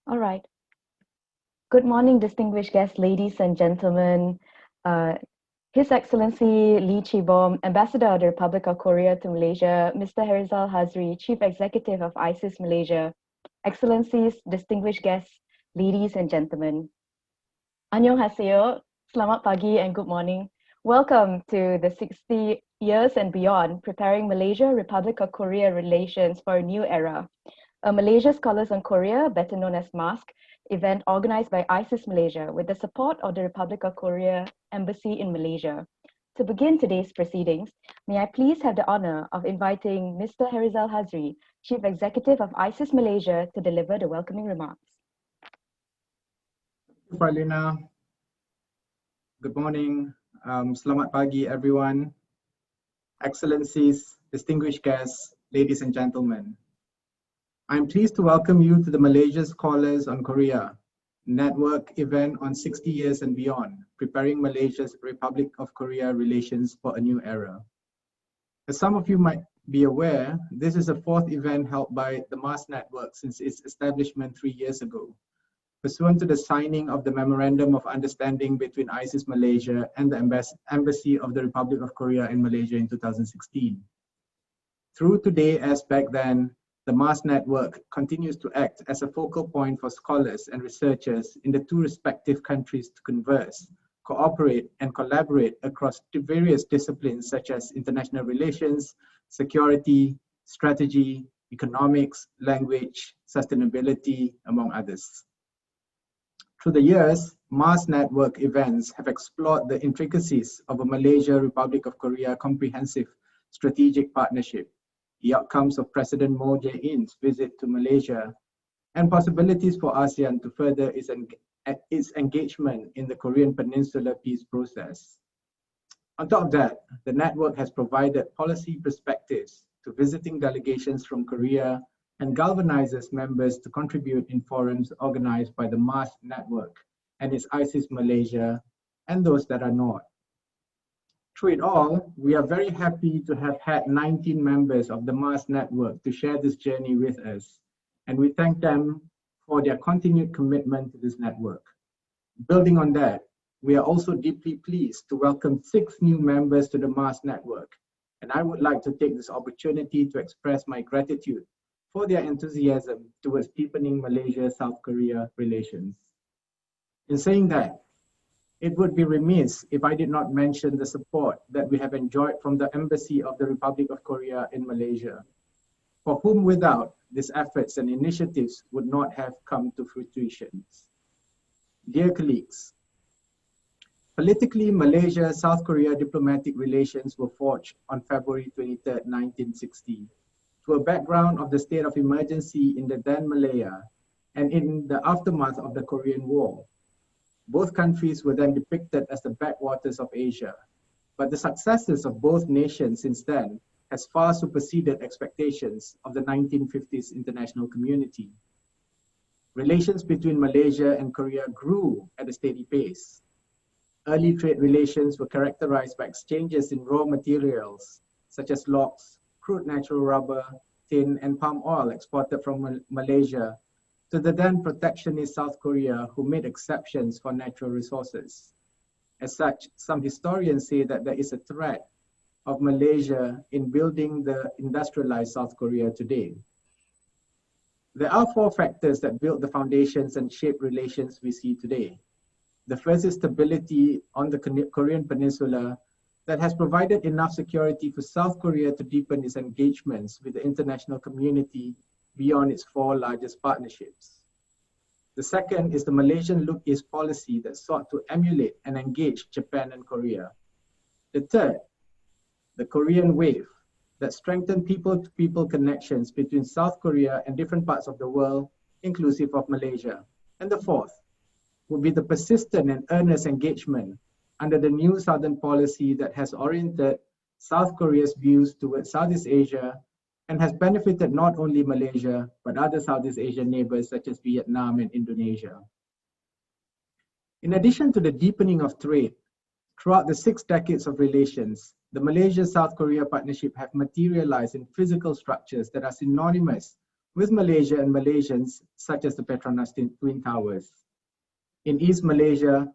All right. Good morning, distinguished guests, ladies and gentlemen. Uh, His Excellency Lee Chi-bom, Ambassador of the Republic of Korea to Malaysia, Mr. Herizal Hazri, Chief Executive of ISIS Malaysia, Excellencies, distinguished guests, ladies and gentlemen. Annyeonghaseyo, selamat pagi and good morning. Welcome to the 60 years and beyond, preparing Malaysia-Republic of Korea relations for a new era. A Malaysia Scholars on Korea, better known as MASK, event organized by ISIS Malaysia with the support of the Republic of Korea Embassy in Malaysia. To begin today's proceedings, may I please have the honor of inviting Mr. Herizal Hazri, Chief Executive of ISIS Malaysia, to deliver the welcoming remarks. Farlina, good morning. Selamat pagi, everyone. Excellencies, distinguished guests, ladies and gentlemen. I'm pleased to welcome you to the Malaysia Scholars on Korea network event on 60 years and beyond, preparing Malaysia's Republic of Korea relations for a new era. As some of you might be aware, this is the fourth event held by the MAS network since its establishment 3 years ago, pursuant to the signing of the Memorandum of Understanding between ISIS Malaysia and the Embassy of the Republic of Korea in Malaysia in 2016. Through today as back then, the MAS network continues to act as a focal point for scholars and researchers in the two respective countries to converse, cooperate, and collaborate across various disciplines such as international relations, security, strategy, economics, language, sustainability, among others. Through the years, MAS network events have explored the intricacies of a Malaysia-Republic of Korea comprehensive strategic partnership, the outcomes of President Moon Jae-in's visit to Malaysia, and possibilities for ASEAN to further its engagement in the Korean Peninsula peace process. On top of that, the network has provided policy perspectives to visiting delegations from Korea and galvanizes members to contribute in forums organized by the MAS network and its ISIS Malaysia and those that are not. Through it all, we are very happy to have had 19 members of the MAS network to share this journey with us, and we thank them for their continued commitment to this network. Building on that, we are also deeply pleased to welcome 6 new members to the MAS network, and I would like to take this opportunity to express my gratitude for their enthusiasm towards deepening Malaysia-South Korea relations. In saying that, it would be remiss if I did not mention the support that we have enjoyed from the Embassy of the Republic of Korea in Malaysia, for whom without these efforts and initiatives would not have come to fruition. Dear colleagues, politically, Malaysia-South Korea diplomatic relations were forged on February 23, 1960, to a background of the state of emergency in the then Malaya and in the aftermath of the Korean War. Both countries were then depicted as the backwaters of Asia, but the successes of both nations since then has far superseded expectations of the 1950s international community. Relations between Malaysia and Korea grew at a steady pace. Early trade relations were characterized by exchanges in raw materials such as logs, crude natural rubber, tin, and palm oil exported from Malaysia to the then protectionist South Korea, who made exceptions for natural resources. As such, some historians say that there is a threat of Malaysia in building the industrialized South Korea today. There are 4 factors that built the foundations and shaped relations we see today. The first is stability on the Korean Peninsula that has provided enough security for South Korea to deepen its engagements with the international community beyond its 4 largest partnerships. The second is the Malaysian Look East policy that sought to emulate and engage Japan and Korea. The third, the Korean Wave, that strengthened people-to-people connections between South Korea and different parts of the world, inclusive of Malaysia. And the fourth would be the persistent and earnest engagement under the new Southern policy that has oriented South Korea's views towards Southeast Asia and has benefited not only Malaysia, but other Southeast Asian neighbors such as Vietnam and Indonesia. In addition to the deepening of trade, throughout the 6 decades of relations, the Malaysia-South Korea partnership have materialized in physical structures that are synonymous with Malaysia and Malaysians, such as the Petronas Twin Towers. In East Malaysia,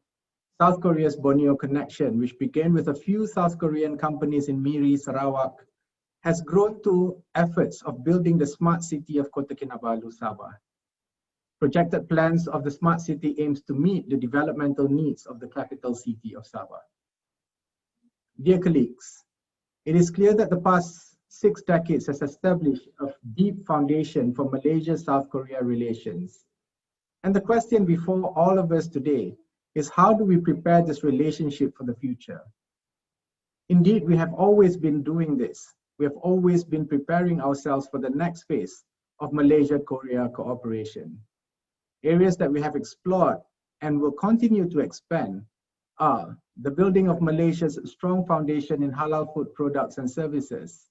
South Korea's Borneo connection, which began with a few South Korean companies in Miri, Sarawak, has grown to efforts of building the smart city of Kota Kinabalu, Sabah. Projected plans of the smart city aims to meet the developmental needs of the capital city of Sabah. Dear colleagues, it is clear that the past 6 decades has established a deep foundation for Malaysia-South Korea relations. And the question before all of us today is, how do we prepare this relationship for the future? Indeed, we have always been doing this. We have always been preparing ourselves for the next phase of Malaysia-Korea cooperation. Areas that we have explored and will continue to expand are the building of Malaysia's strong foundation in halal food products and services,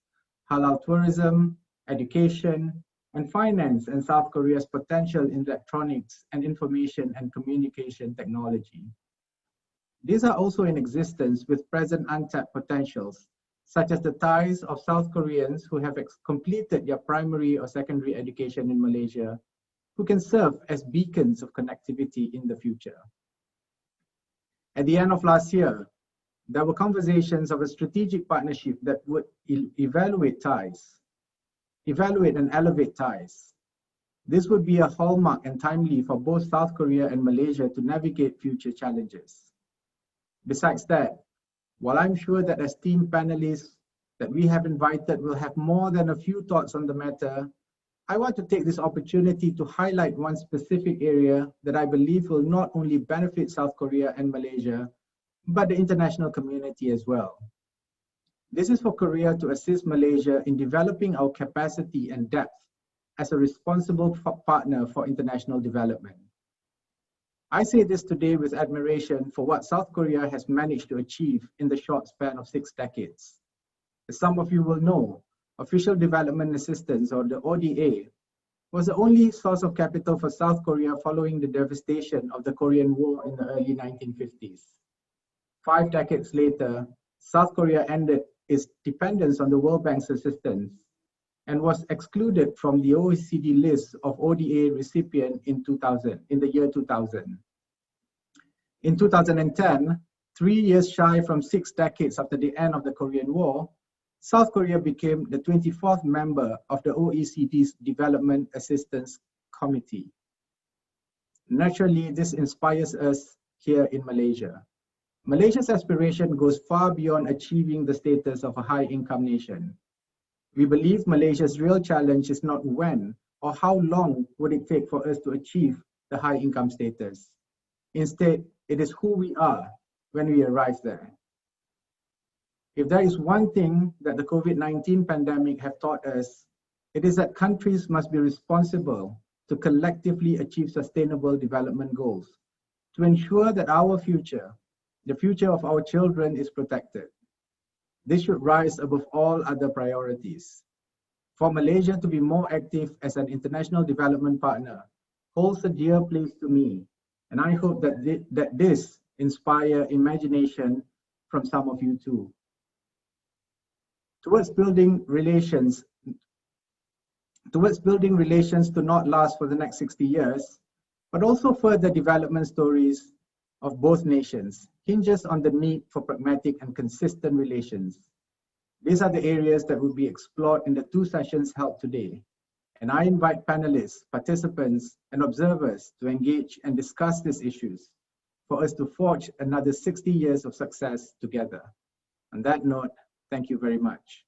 halal tourism, education, and finance, and South Korea's potential in electronics and information and communication technology. These are also in existence with present untapped potentials, such as the ties of South Koreans who have completed their primary or secondary education in Malaysia, who can serve as beacons of connectivity in the future. At the end of last year, there were conversations of a strategic partnership that would evaluate and elevate ties. This would be a hallmark and timely for both South Korea and Malaysia to navigate future challenges. Besides that, while I'm sure that esteemed panelists that we have invited will have more than a few thoughts on the matter, I want to take this opportunity to highlight one specific area that I believe will not only benefit South Korea and Malaysia, but the international community as well. This is for Korea to assist Malaysia in developing our capacity and depth as a responsible partner for international development. I say this today with admiration for what South Korea has managed to achieve in the short span of 6 decades. As some of you will know, Official Development Assistance, or the ODA, was the only source of capital for South Korea following the devastation of the Korean War in the early 1950s. 5 decades later, South Korea ended its dependence on the World Bank's assistance and was excluded from the OECD list of ODA recipients in the year 2000. In 2010, 3 years shy from 6 decades after the end of the Korean War, South Korea became the 24th member of the OECD's Development Assistance Committee. Naturally, this inspires us here in Malaysia. Malaysia's aspiration goes far beyond achieving the status of a high-income nation. We believe Malaysia's real challenge is not when or how long would it take for us to achieve the high-income status. Instead, it is who we are when we arrive there. If there is one thing that the COVID-19 pandemic have taught us, it is that countries must be responsible to collectively achieve sustainable development goals to ensure that our future, the future of our children, is protected. This should rise above all other priorities. For Malaysia to be more active as an international development partner holds a dear place to me, and I hope that this inspires imagination from some of you too. Towards building relations to not last for the next 60 years, but also further development stories of both nations hinges on the need for pragmatic and consistent relations. These are the areas that will be explored in the 2 sessions held today. And I invite panelists, participants, and observers to engage and discuss these issues for us to forge another 60 years of success together. On that note, thank you very much.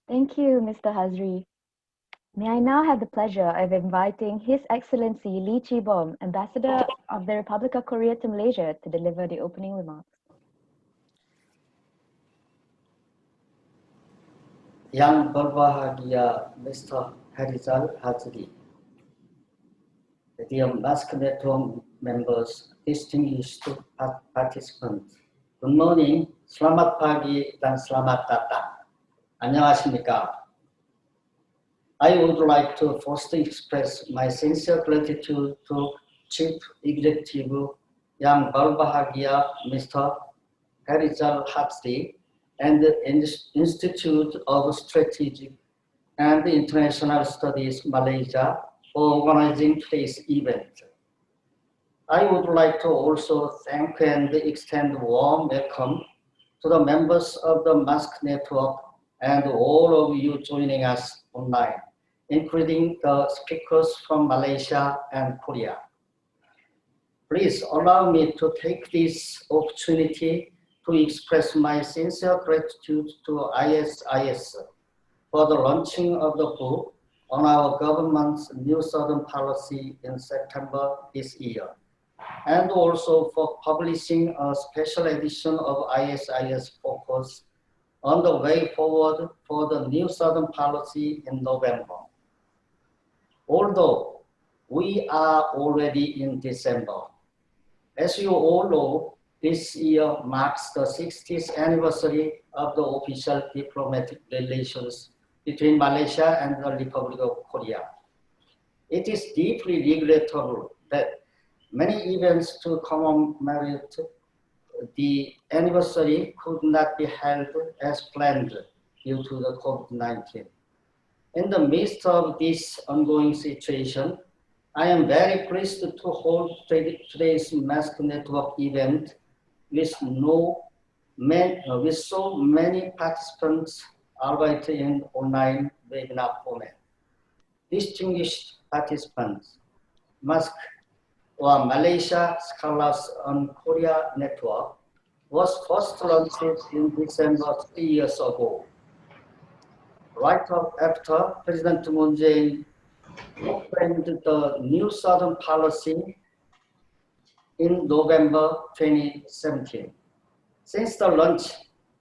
Thank you, Mr. Hazri. May I now have the pleasure of inviting His Excellency Lee Chi-bom, Ambassador of the Republic of Korea to Malaysia, to deliver the opening remarks. Yang berbahagia Mr. Harizal Hazri, dear Mask Network members, distinguished participants, good morning, selamat pagi, dan selamat datang. 안녕하십니까? I would like to first express my sincere gratitude to Chief Executive Yang berbahagia Mr. Harizal Hazri and the Institute of Strategic and International Studies, Malaysia, for organizing today's event. I would like to also thank and extend a warm welcome to the members of the MASK network and all of you joining us online, including the speakers from Malaysia and Korea. Please allow me to take this opportunity to express my sincere gratitude to ISIS for the launching of the book on our government's New Southern Policy in September this year, and also for publishing a special edition of ISIS Focus on the way forward for the New Southern Policy in November. Although we are already in December, as you all know, this year marks the 60th anniversary of the official diplomatic relations between Malaysia and the Republic of Korea. It is deeply regrettable that many events to commemorate the anniversary could not be held as planned due to the COVID-19. In the midst of this ongoing situation, I am very pleased to hold today's MASK Network event with so many participants, albeit in online webinar format. Distinguished participants, MASK, or Malaysia Scholars on Korea Network, was first launched in December 3 years ago, right after President Moon Jae-in opened the New Southern Policy in November 2017. Since the launch,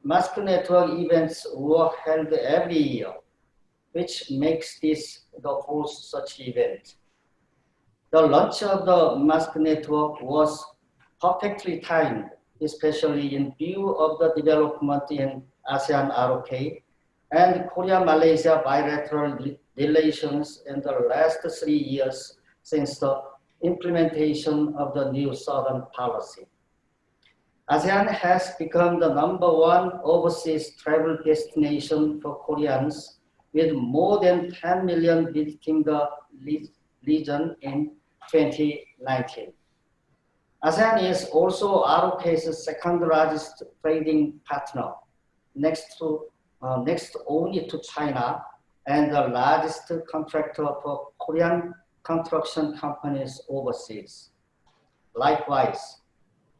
MASK Network events were held every year, which makes this the fourth such event. The launch of the MASK Network was perfectly timed, especially in view of the development in ASEAN-ROK and Korea-Malaysia bilateral relations in the last 3 years since the implementation of the New Southern Policy. ASEAN has become the #1 overseas travel destination for Koreans, with more than 10 million visiting the region in 2019. ASEAN is also ROK's second largest trading partner, next only to China, and the largest contractor for Korean construction companies overseas. Likewise,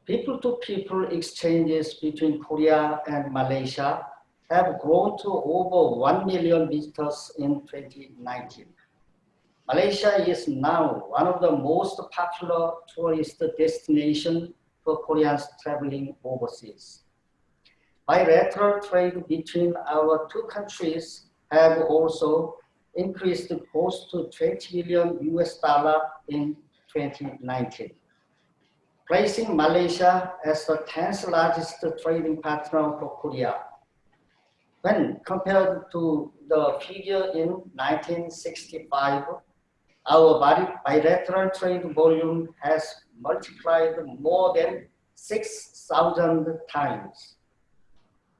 people-to-people exchanges between Korea and Malaysia have grown to over 1 million visitors in 2019. Malaysia is now one of the most popular tourist destinations for Koreans traveling overseas. Bilateral trade between our two countries have also increased close to $20 billion in 2019, placing Malaysia as the 10th largest trading partner for Korea. When compared to the figure in 1965, our bilateral trade volume has multiplied more than 6,000 times.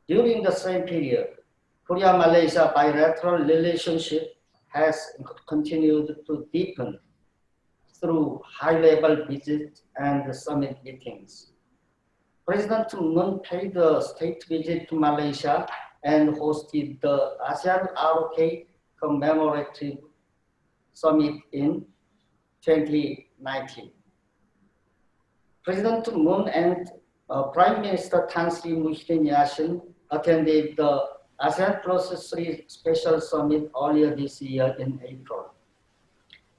During the same period, Korea-Malaysia bilateral relationship has continued to deepen through high-level visits and summit meetings. President Moon paid a state visit to Malaysia and hosted the ASEAN-ROK commemorative summit in 2019. President Moon and Prime Minister Tan Sri Muhyiddin Yassin attended the ASEAN Plus 3 Special Summit earlier this year in April.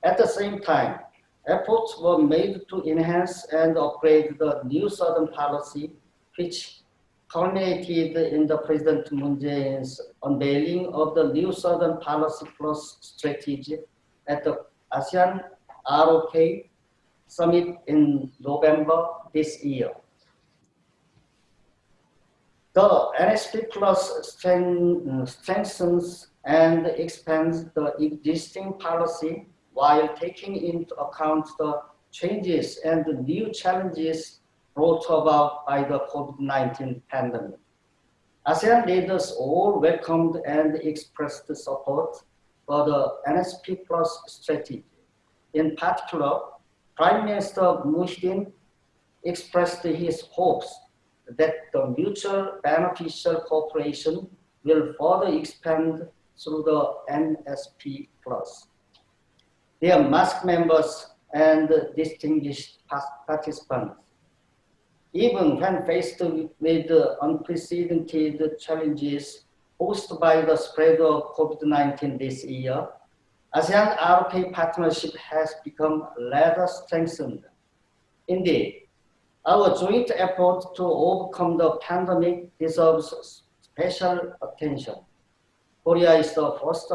At the same time, efforts were made to enhance and upgrade the New Southern Policy, which culminated in the President Moon Jae-in's unveiling of the New Southern Policy Plus strategy at the ASEAN-ROK Summit in November this year. The NSP Plus strengthens and expands the existing policy while taking into account the changes and the new challenges brought about by the COVID-19 pandemic. ASEAN leaders all welcomed and expressed support for the NSP Plus strategy. In particular, Prime Minister Moon Jae-in expressed his hopes that the mutual beneficial cooperation will further expand through the NSP Plus. Dear mosque members and distinguished participants, even when faced with unprecedented challenges posed by the spread of COVID-19 this year, ASEAN-ROK partnership has become rather strengthened. Indeed, our joint effort to overcome the pandemic deserves special attention. Korea is the first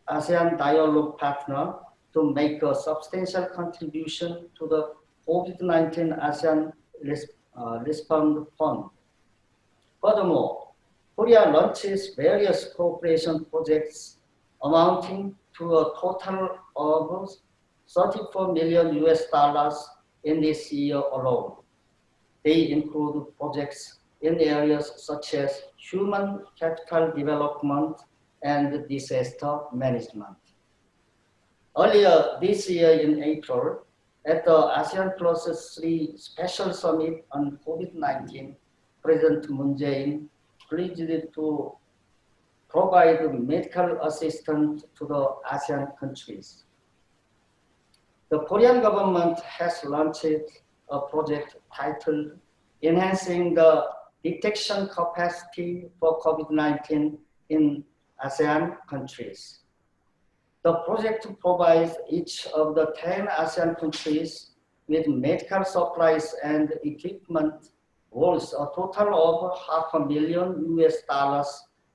ASEAN dialogue partner to make a substantial contribution to the COVID-19 ASEAN Response Fund. Furthermore, Korea launches various cooperation projects amounting to a total of $34 million in this year alone. They include projects in areas such as human capital development and disaster management. Earlier this year in April, at the ASEAN Plus 3 Special Summit on COVID-19, President Moon Jae-in pledged to provide medical assistance to the ASEAN countries. The Korean government has launched a project titled Enhancing the Detection Capacity for COVID-19 in ASEAN countries. The project provides each of the 10 ASEAN countries with medical supplies and equipment worth a total of $500,000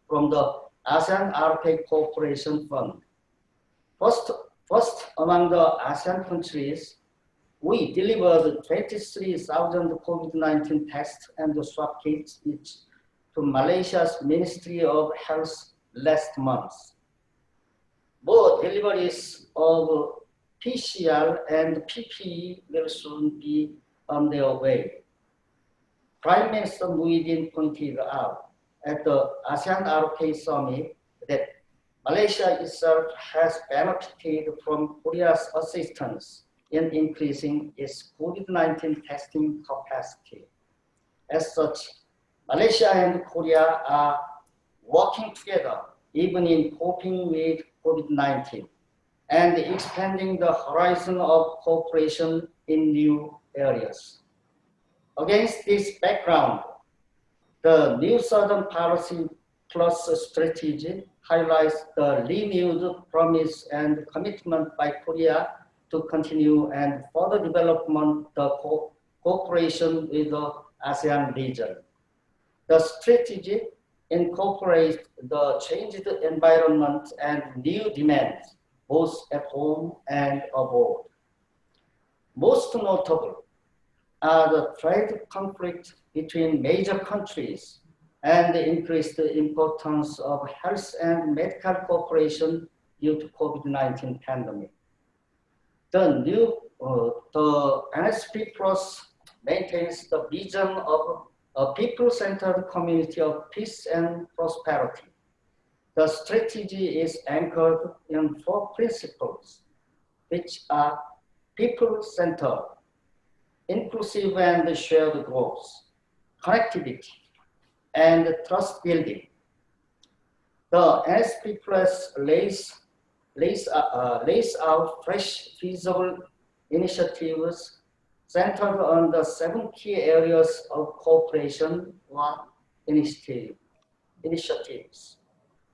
from the ASEAN-ROK Cooperation Fund. First among the ASEAN countries, we delivered 23,000 COVID-19 tests and swab kits each to Malaysia's Ministry of Health last month. More deliveries of PCR and PPE will soon be on their way. Prime Minister Moon Jae-in pointed out at the ASEAN-ROK Summit that Malaysia itself has benefited from Korea's assistance in increasing its COVID-19 testing capacity. As such, Malaysia and Korea are working together even in coping with COVID-19 and expanding the horizon of cooperation in new areas. Against this background, the new Southern Policy Plus strategy highlights the renewed promise and commitment by Korea to continue and further development the cooperation with the ASEAN region. The strategy incorporates the changed environment and new demands, both at home and abroad. Most notable are the trade conflict between major countries and the increased importance of health and medical cooperation due to COVID-19 pandemic. The NSP Plus maintains the vision of a people-centered community of peace and prosperity. The strategy is anchored in 4 principles, which are people-centered, inclusive and shared growth, connectivity, and trust building. The NSP Plus lays out fresh, feasible initiatives centered on the 7 key areas of cooperation or initiatives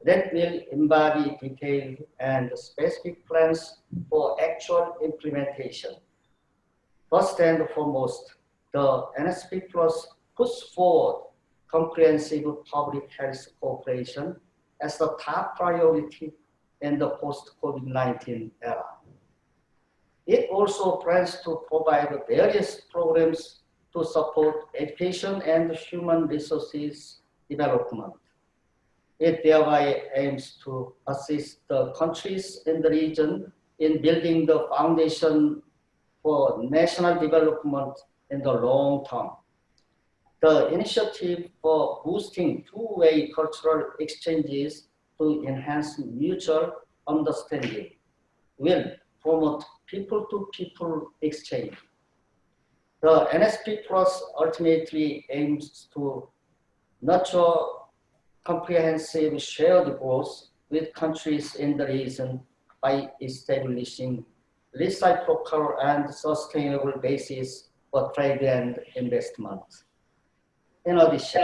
that will embody detailed and specific plans for actual implementation. First and foremost, the NSP Plus puts forward comprehensive public health cooperation as the top priority in the post-COVID-19 era. It also plans to provide various programs to support education and human resources development. It thereby aims to assist the countries in the region in building the foundation for national development in the long term. the initiative for boosting two-way cultural exchanges to enhance mutual understanding will promote people-to-people exchange. The NSP Plus ultimately aims to nurture comprehensive shared growth with countries in the region by establishing reciprocal and sustainable basis for trade and investment. In addition,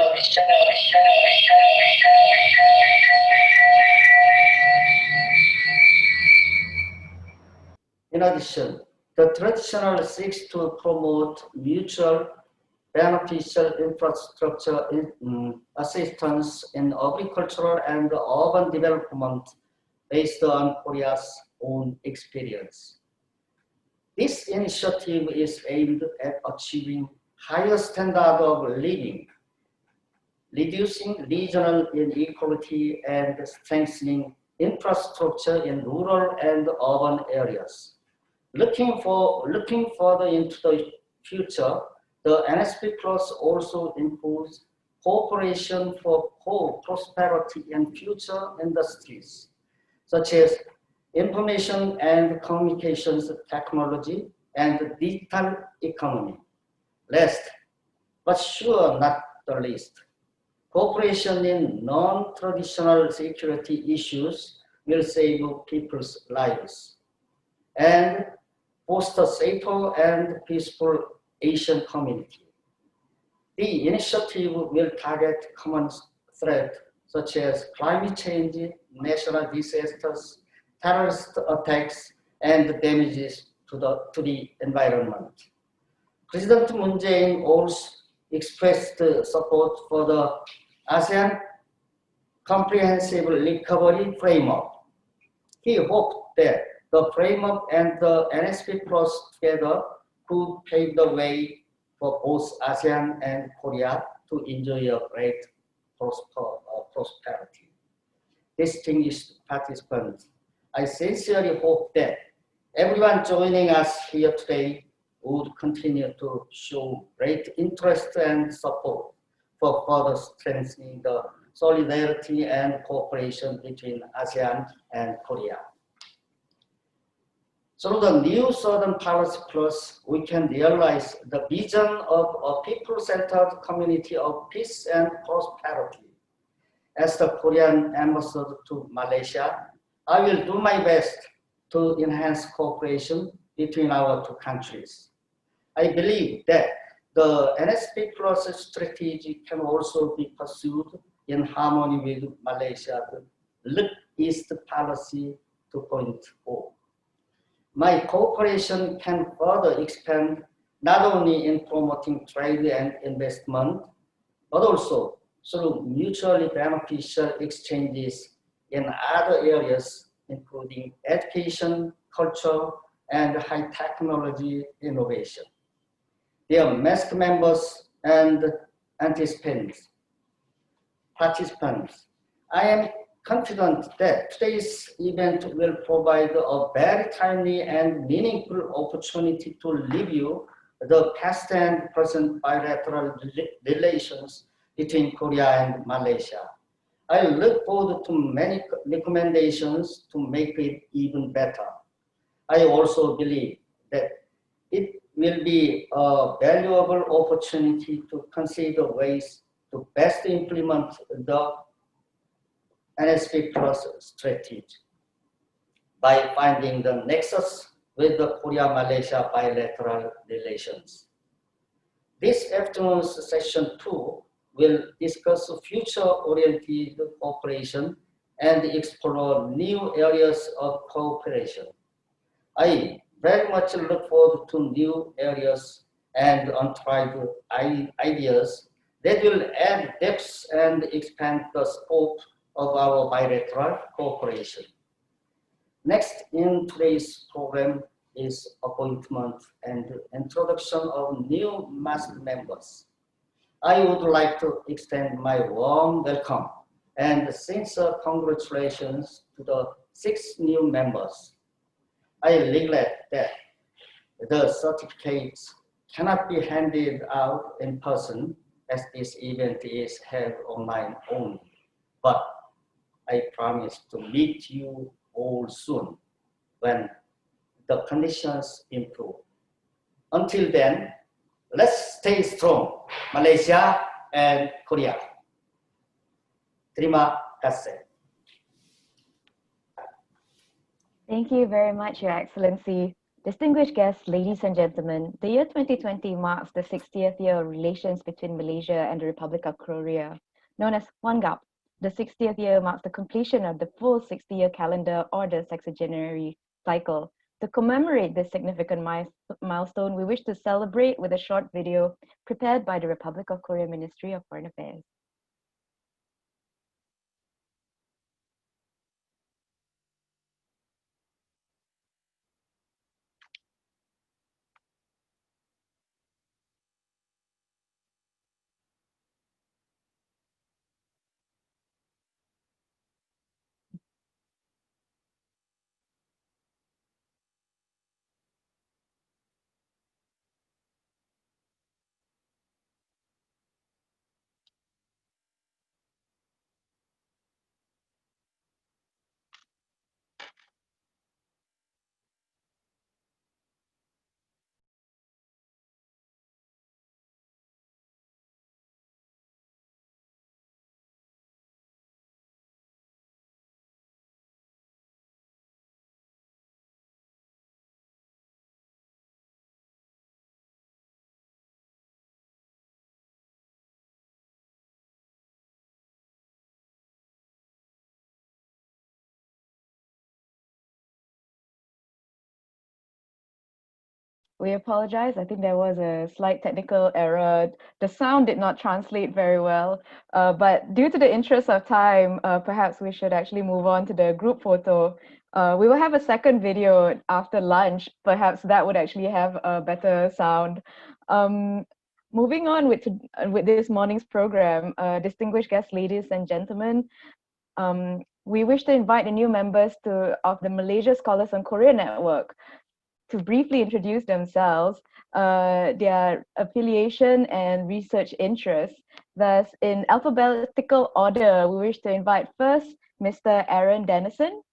the traditional seeks to promote mutual beneficial infrastructure assistance in agricultural and urban development based on Korea's own experience. This initiative is aimed at achieving higher standard of living, reducing regional inequality, and strengthening infrastructure in rural and urban areas. Looking further into the future, the NSP Plus also includes cooperation for co-prosperity and future industries, such as information and communications technology and digital economy. Last, but sure not the least, cooperation in non-traditional security issues will save people's lives and foster safer and peaceful Asian community. The initiative will target common threats such as climate change, natural disasters, terrorist attacks, and damages to the environment. President Moon Jae-in also expressed support for the ASEAN Comprehensive Recovery Framework. He hoped that the framework and the NSP Plus together could pave the way for both ASEAN and Korea to enjoy a great prosperity. Distinguished participants, I sincerely hope that everyone joining us here today would continue to show great interest and support for further strengthening the solidarity and cooperation between ASEAN and Korea. Through the new Southern Policy Plus, we can realize the vision of a people-centered community of peace and prosperity. As the Korean ambassador to Malaysia, I will do my best to enhance cooperation between our two countries. I believe that the NSP Plus strategy can also be pursued in harmony with Malaysia's Look East Policy 2.0. My cooperation can further expand not only in promoting trade and investment, but also through mutually beneficial exchanges in other areas, including education, culture, and high technology innovation. Dear masked members and participants, I am confident that today's event will provide a very timely and meaningful opportunity to review the past and present bilateral relations between Korea and Malaysia. I look forward to many recommendations to make it even better. I also believe that it will be a valuable opportunity to consider ways to best implement the NSP Plus strategy by finding the nexus with the Korea-Malaysia bilateral relations. This afternoon's session 2 will discuss future-oriented cooperation and explore new areas of cooperation. I very much look forward to new areas and untried ideas that will add depth and expand the scope of our bilateral cooperation. Next in today's program is appointment and introduction of new masked members. I would like to extend my warm welcome and sincere congratulations to the 6 new members. I regret that the certificates cannot be handed out in person, as this event is held online only. But I promise to meet you all soon when the conditions improve. Until then, let's stay strong, Malaysia and Korea. Terima kasih. Thank you very much, Your Excellency. Distinguished guests, ladies and gentlemen, the year 2020 marks the 60th year of relations between Malaysia and the Republic of Korea, known as Wangap. The 60th year marks the completion of the full 60-year calendar or the sexagenary cycle. To commemorate this significant milestone, we wish to celebrate with a short video prepared by the Republic of Korea Ministry of Foreign Affairs. We apologize. I think there was a slight technical error. The sound did not translate very well, but due to the interest of time, perhaps we should actually move on to the group photo. We will have a second video after lunch. Perhaps that would actually have a better sound. Moving on with this morning's program, distinguished guests, ladies and gentlemen, we wish to invite the new members of the Malaysia Scholars on Korea Network to briefly introduce themselves, their affiliation and research interests. Thus, in alphabetical order, we wish to invite first Mr. Aaron Dennison.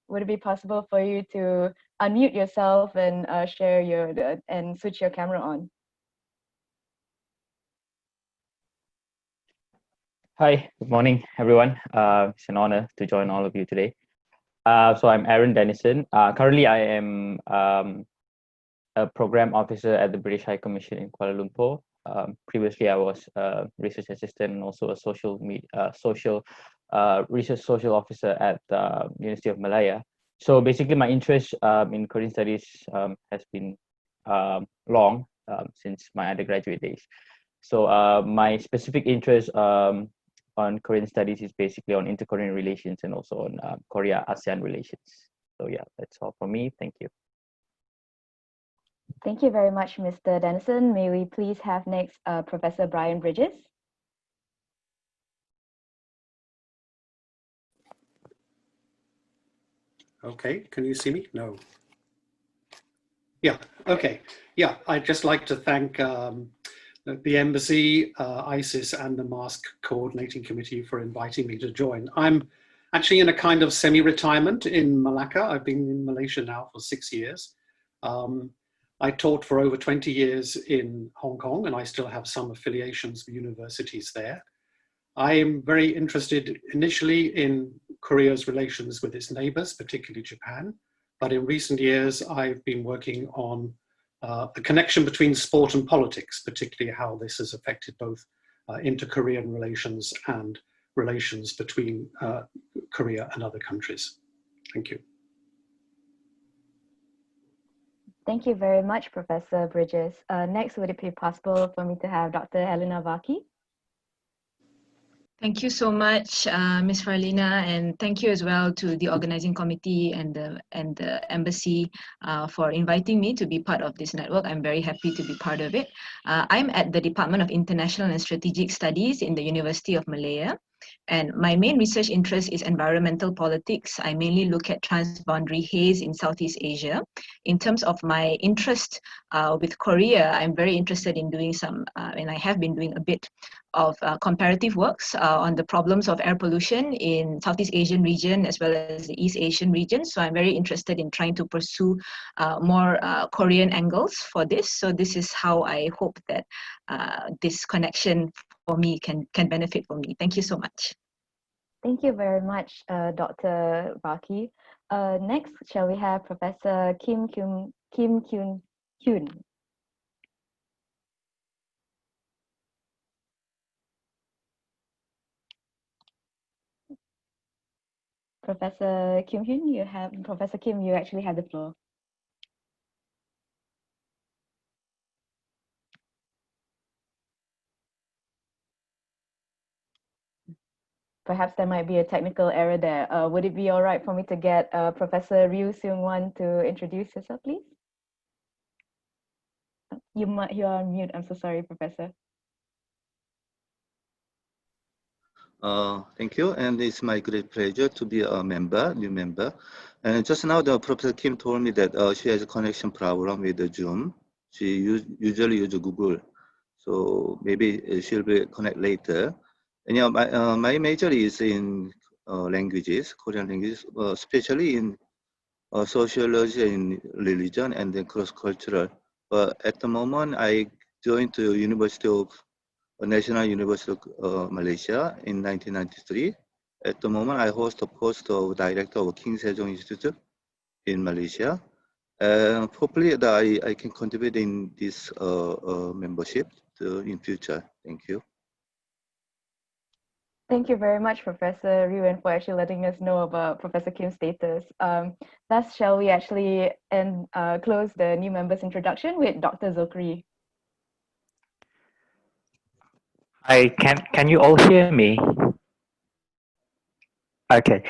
Would it be possible for you to unmute yourself and and switch your camera on? Hi, good morning, everyone. It's an honor to join all of you today. So I'm Aaron Dennison. Currently, I am a program officer at the British High Commission in Kuala Lumpur. Previously, I was a research assistant and also a research social officer at the University of Malaya. So basically, my interest in Korean studies has been long since my undergraduate days. So my specific interest on Korean studies is basically on inter-Korean relations and also on Korea-ASEAN relations. So yeah, that's all for me. Thank you. Thank you very much, Mr. Dennison. May we please have next Professor Brian Bridges? Okay, can you see me? No. Yeah, okay. Yeah, I'd just like to thank the Embassy, ISIS and the MASK Coordinating Committee for inviting me to join. I'm actually in a kind of semi-retirement in Malacca. I've been in Malaysia now for 6 years. I taught for over 20 years in Hong Kong and I still have some affiliations with universities there. I am very interested initially in Korea's relations with its neighbors, particularly Japan. But in recent years, I've been working on the connection between sport and politics, particularly how this has affected both inter-Korean relations and relations between Korea and other countries. Thank you. Thank you very much, Professor Bridges. Next, would it be possible for me to have Dr. Helena Vaki? Thank you so much, Ms. Farlina, and thank you as well to the organizing committee and the embassy for inviting me to be part of this network. I'm very happy to be part of it. I'm at the Department of International and Strategic Studies in the University of Malaya. And my main research interest is environmental politics. I mainly look at transboundary haze in Southeast Asia. In terms of my interest with Korea, I'm very interested in doing some, and I have been doing a bit of comparative works on the problems of air pollution in Southeast Asian region as well as the East Asian region. So I'm very interested in trying to pursue more Korean angles for this. So this is how I hope that this connection for me can benefit for me. Thank you so much. Thank you very much, Dr. Baki. Next, shall we have Professor Kim Kyun Hyun. Professor Kim Hyun, Professor Kim, you actually have the floor. Perhaps there might be a technical error there. Would it be all right for me to get Professor Ryu Seung-wan to introduce herself, please? You are on mute. I'm so sorry, Professor. Thank you, and it's my great pleasure to be a new member. And just now, the Professor Kim told me that she has a connection problem with the Zoom. She usually uses Google, so maybe she'll be connect later. And yeah, my major is in languages, Korean languages, especially in sociology and religion, and then cross-cultural. But at the moment, I joined the National University of Malaysia in 1993. At the moment, I host a post of director of King Sejong Institute in Malaysia. Hopefully, I can contribute in this membership in future. Thank you. Thank you very much, Professor Ryu, for actually letting us know about Professor Kim's status. Thus, shall we actually close the new members' introduction with Dr. Zulkifli? Hi, can you all hear me? Okay.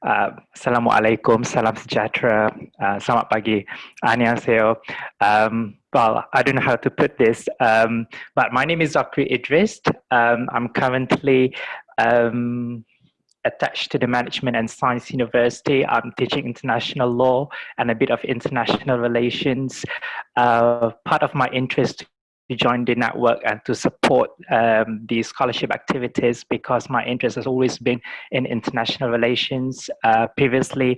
Assalamualaikum, salam sejahtera, selamat pagi, annyeonghaseyo. Well, I don't know how to put this, but my name is Zakri Idris. I'm currently attached to the Management and Science University. I'm teaching international law and a bit of international relations. Part of my interest to join the network and to support the scholarship activities because my interest has always been in international relations. Previously,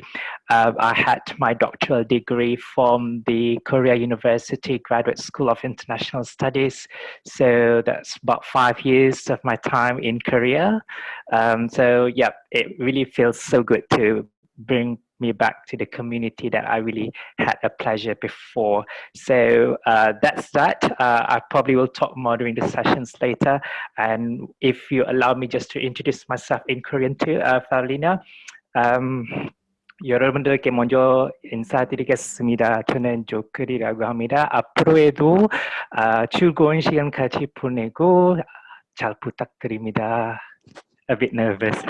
I had my doctoral degree from the Korea University Graduate School of International Studies. So that's about 5 years of my time in Korea. So yeah, it really feels so good to bring me back to the community that I really had a pleasure before. So that's that. I probably will talk more during the sessions later. And if you allow me just to introduce myself in Korean too, Farlina. 여러분들께 먼저 인사드리겠습니다. 저는 조크리라고 합니다. 앞으로에도 즐거운 시간 같이 보내고 잘 부탁드립니다. A bit nervous.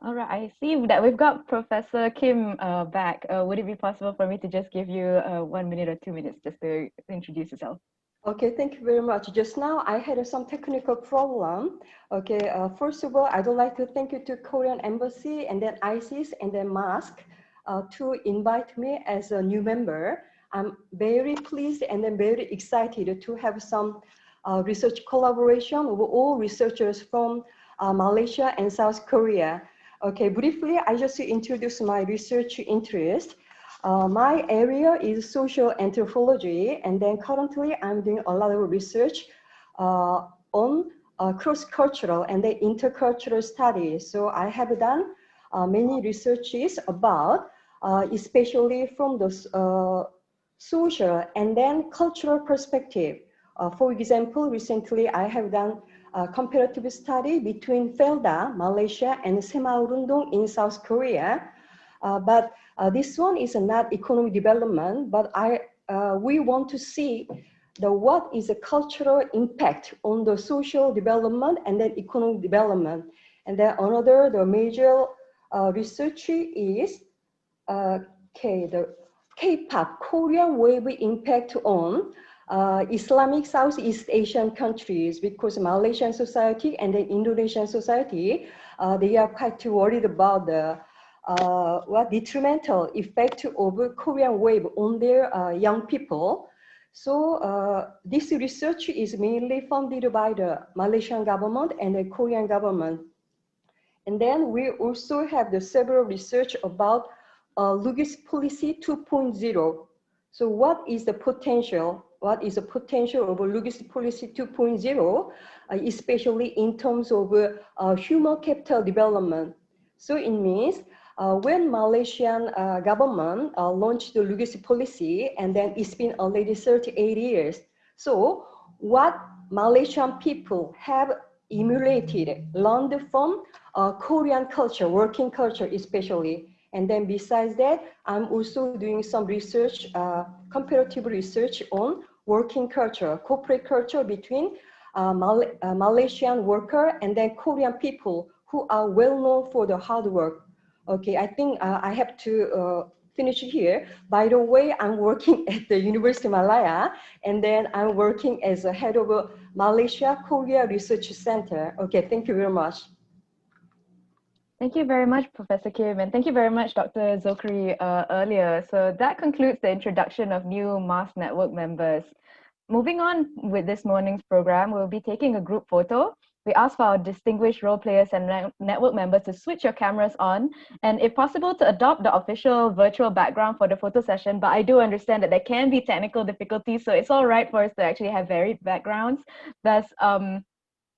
All right, I see that we've got Professor Kim back. Would it be possible for me to just give you 1 minute or 2 minutes just to introduce yourself? Okay, thank you very much. Just now I had some technical problem. Okay, first of all, I would like to thank you to Korean Embassy and then ISIS and then MASK to invite me as a new member. I'm very pleased and then very excited to have some research collaboration with all researchers from Malaysia and South Korea. Okay, briefly, I just introduce my research interest. My area is social anthropology, and then currently I'm doing a lot of research on cross-cultural and the intercultural studies. So I have done many researches about, especially from the social and then cultural perspective. For example, recently I have done a comparative study between Felda, Malaysia, and Semaurundong in South Korea. But this one is not economic development, but we want to see what is the cultural impact on the social development and then economic development. And then another, the major research is the K-pop, Korean wave impact on Islamic Southeast Asian countries, because Malaysian society and the Indonesian society, they are quite worried about the detrimental effect of Korean wave on their young people. So this research is mainly funded by the Malaysian government and the Korean government. And then we also have the several research about Lugis policy 2.0. So what is the potential? What is the potential of Lugis policy 2.0, especially in terms of human capital development? So it means when Malaysian government launched the Lugis policy, and then it's been already 38 years. So what Malaysian people have emulated, learned from Korean culture, working culture especially. And then besides that, I'm also doing some research, comparative research on working culture, corporate culture between Malaysian worker and then Korean people who are well known for the hard work. Okay, I think I have to finish here. By the way, I'm working at the University of Malaya, and then I'm working as a head of a Malaysia-Korea Research Center. Okay, thank you very much. Thank you very much, Professor Kim, and thank you very much, Dr. Zokri, earlier. So that concludes the introduction of new MAS network members. Moving on with this morning's program, we'll be taking a group photo. We ask for our distinguished role players and network members to switch your cameras on, and if possible, to adopt the official virtual background for the photo session. But I do understand that there can be technical difficulties, so it's all right for us to actually have varied backgrounds. Thus,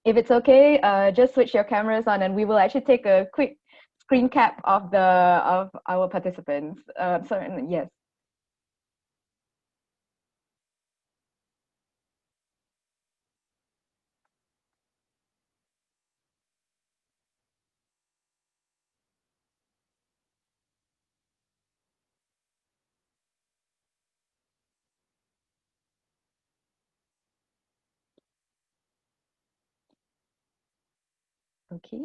if it's okay, just switch your cameras on, and we will actually take a quick screen cap of our participants. Yes. Okay.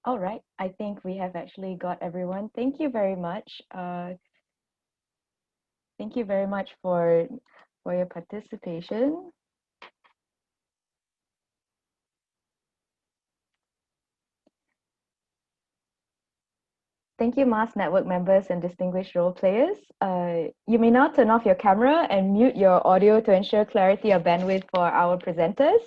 All right. I think we have actually got everyone. Thank you very much. Thank you very much for your participation. Thank you, MAS network members and distinguished role players. You may now turn off your camera and mute your audio to ensure clarity of bandwidth for our presenters.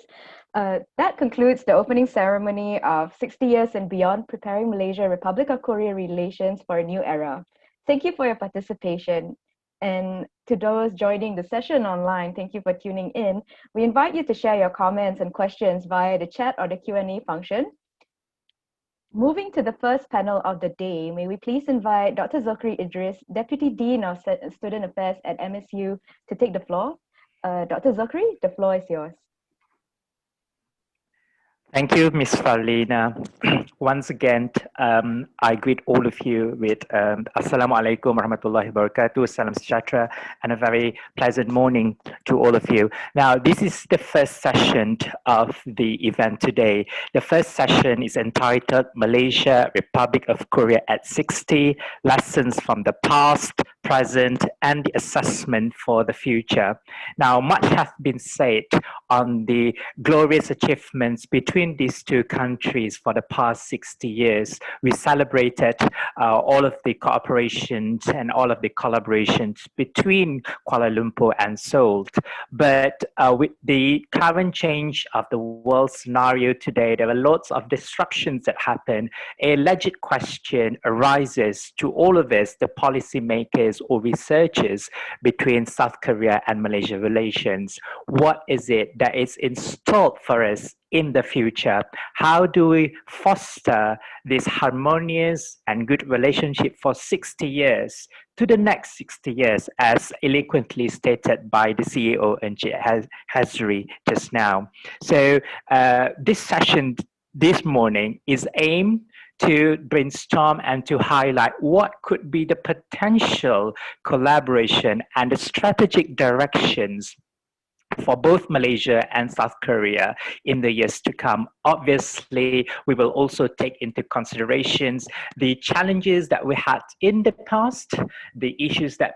That concludes the opening ceremony of 60 Years and Beyond, Preparing Malaysia-Republic of Korea Relations for a New Era. Thank you for your participation. And to those joining the session online, thank you for tuning in. We invite you to share your comments and questions via the chat or the Q&A function. Moving to the first panel of the day, may we please invite Dr. Zokri Idris, Deputy Dean of Student Affairs at MSU, to take the floor. Dr. Zokri, the floor is yours. Thank you, Ms. Farlina. Once again, I greet all of you with Assalamualaikum warahmatullahi wabarakatuh, Salam Sejahtera, and a very pleasant morning to all of you. Now, this is the first session of the event today. The first session is entitled Malaysia-Republic of Korea at 60, Lessons from the Past, Present, and the Assessment for the Future. Now, much has been said on the glorious achievements between these two countries for the past 60 years. We celebrated all of the cooperations and all of the collaborations between Kuala Lumpur and Seoul. But with the current change of the world scenario today, there are lots of disruptions that happen. A legit question arises to all of us, the policymakers or researchers between South Korea and Malaysia relations. What is it that is installed for us in the future? How do we foster this harmonious and good relationship for 60 years to the next 60 years, as eloquently stated by the CEO and Hazri just now? So this session this morning is aimed to brainstorm and to highlight what could be the potential collaboration and the strategic directions for both Malaysia and South Korea in the years to come. Obviously, we will also take into considerations the challenges that we had in the past, the issues that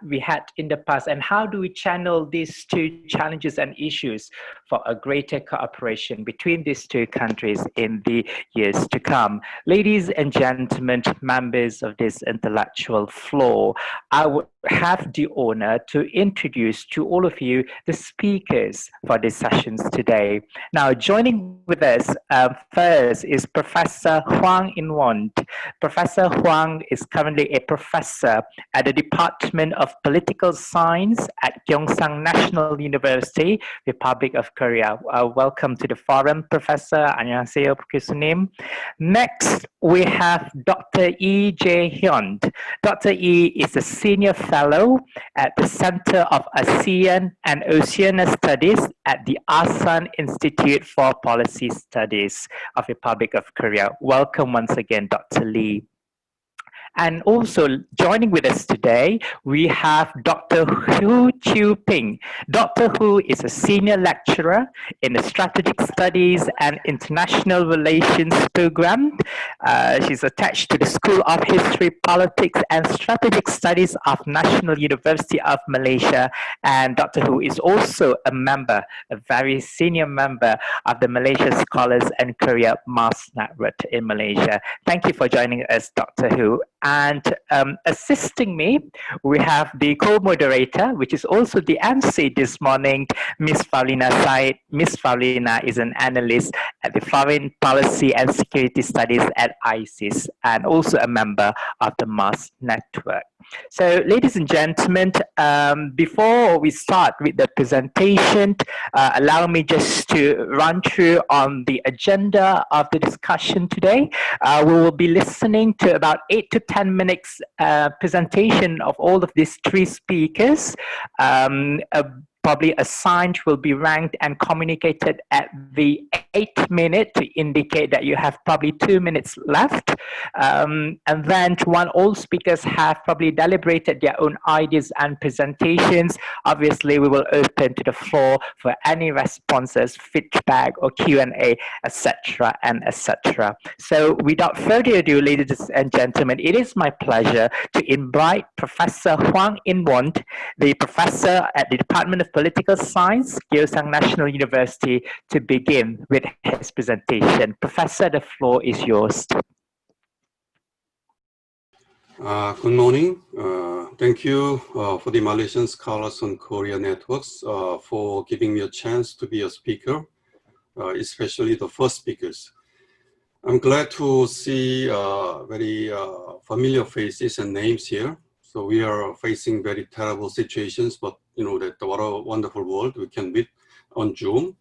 we had in the past, and how do we channel these two challenges and issues for a greater cooperation between these two countries in the years to come. Ladies and gentlemen, members of this intellectual floor, I would have the honor to introduce to all of you the speakers for these sessions today. Now, joining with us first is Professor Huang In-won. Professor Huang is currently a professor at the Department of Political Science at Gyeongsang National University, Republic of Korea. Welcome to the forum, Professor. 안녕하세요, 교수님. Next, we have Dr. Lee Jae-hyun. Dr. Lee is a senior fellow at the Center of ASEAN and Oceania Studies at the ASEAN Institute for Policy Studies of Republic of Korea. Welcome once again, Dr. Lee. And also joining with us today, we have Dr. Hu Chiu-ping. Dr. Hu is a senior lecturer in the Strategic Studies and International Relations program. She's attached to the School of History, Politics and Strategic Studies of National University of Malaysia. And Dr. Hu is also a member, a very senior member of the Malaysia Scholars and Korea Mass Network in Malaysia. Thank you for joining us, Dr. Hu. And assisting me, we have the co-moderator, which is also the MC this morning, Ms. Paulina Said. Ms. Paulina is an analyst at the Foreign Policy and Security Studies at ISIS and also a member of the MAS network. So, ladies and gentlemen, before we start with the presentation, allow me just to run through on the agenda of the discussion today. We will be listening to about 8 to 10 minutes presentation of all of these three speakers. Probably assigned will be ranked and communicated at the 8th minute to indicate that you have probably 2 minutes left. And then when all speakers have probably deliberated their own ideas and presentations, obviously we will open to the floor for any responses, feedback or Q&A, etc. and etc. So without further ado, ladies and gentlemen, it is my pleasure to invite Professor Huang In-won, the professor at the Department of Political Science, Gyeongsang National University, to begin with his presentation. Professor, the floor is yours. Good morning. Thank you for the Malaysian Scholars on Korea networks for giving me a chance to be a speaker, especially the first speakers. I'm glad to see very familiar faces and names here. So we are facing very terrible situations, but you know that what a wonderful world we can meet on Zoom.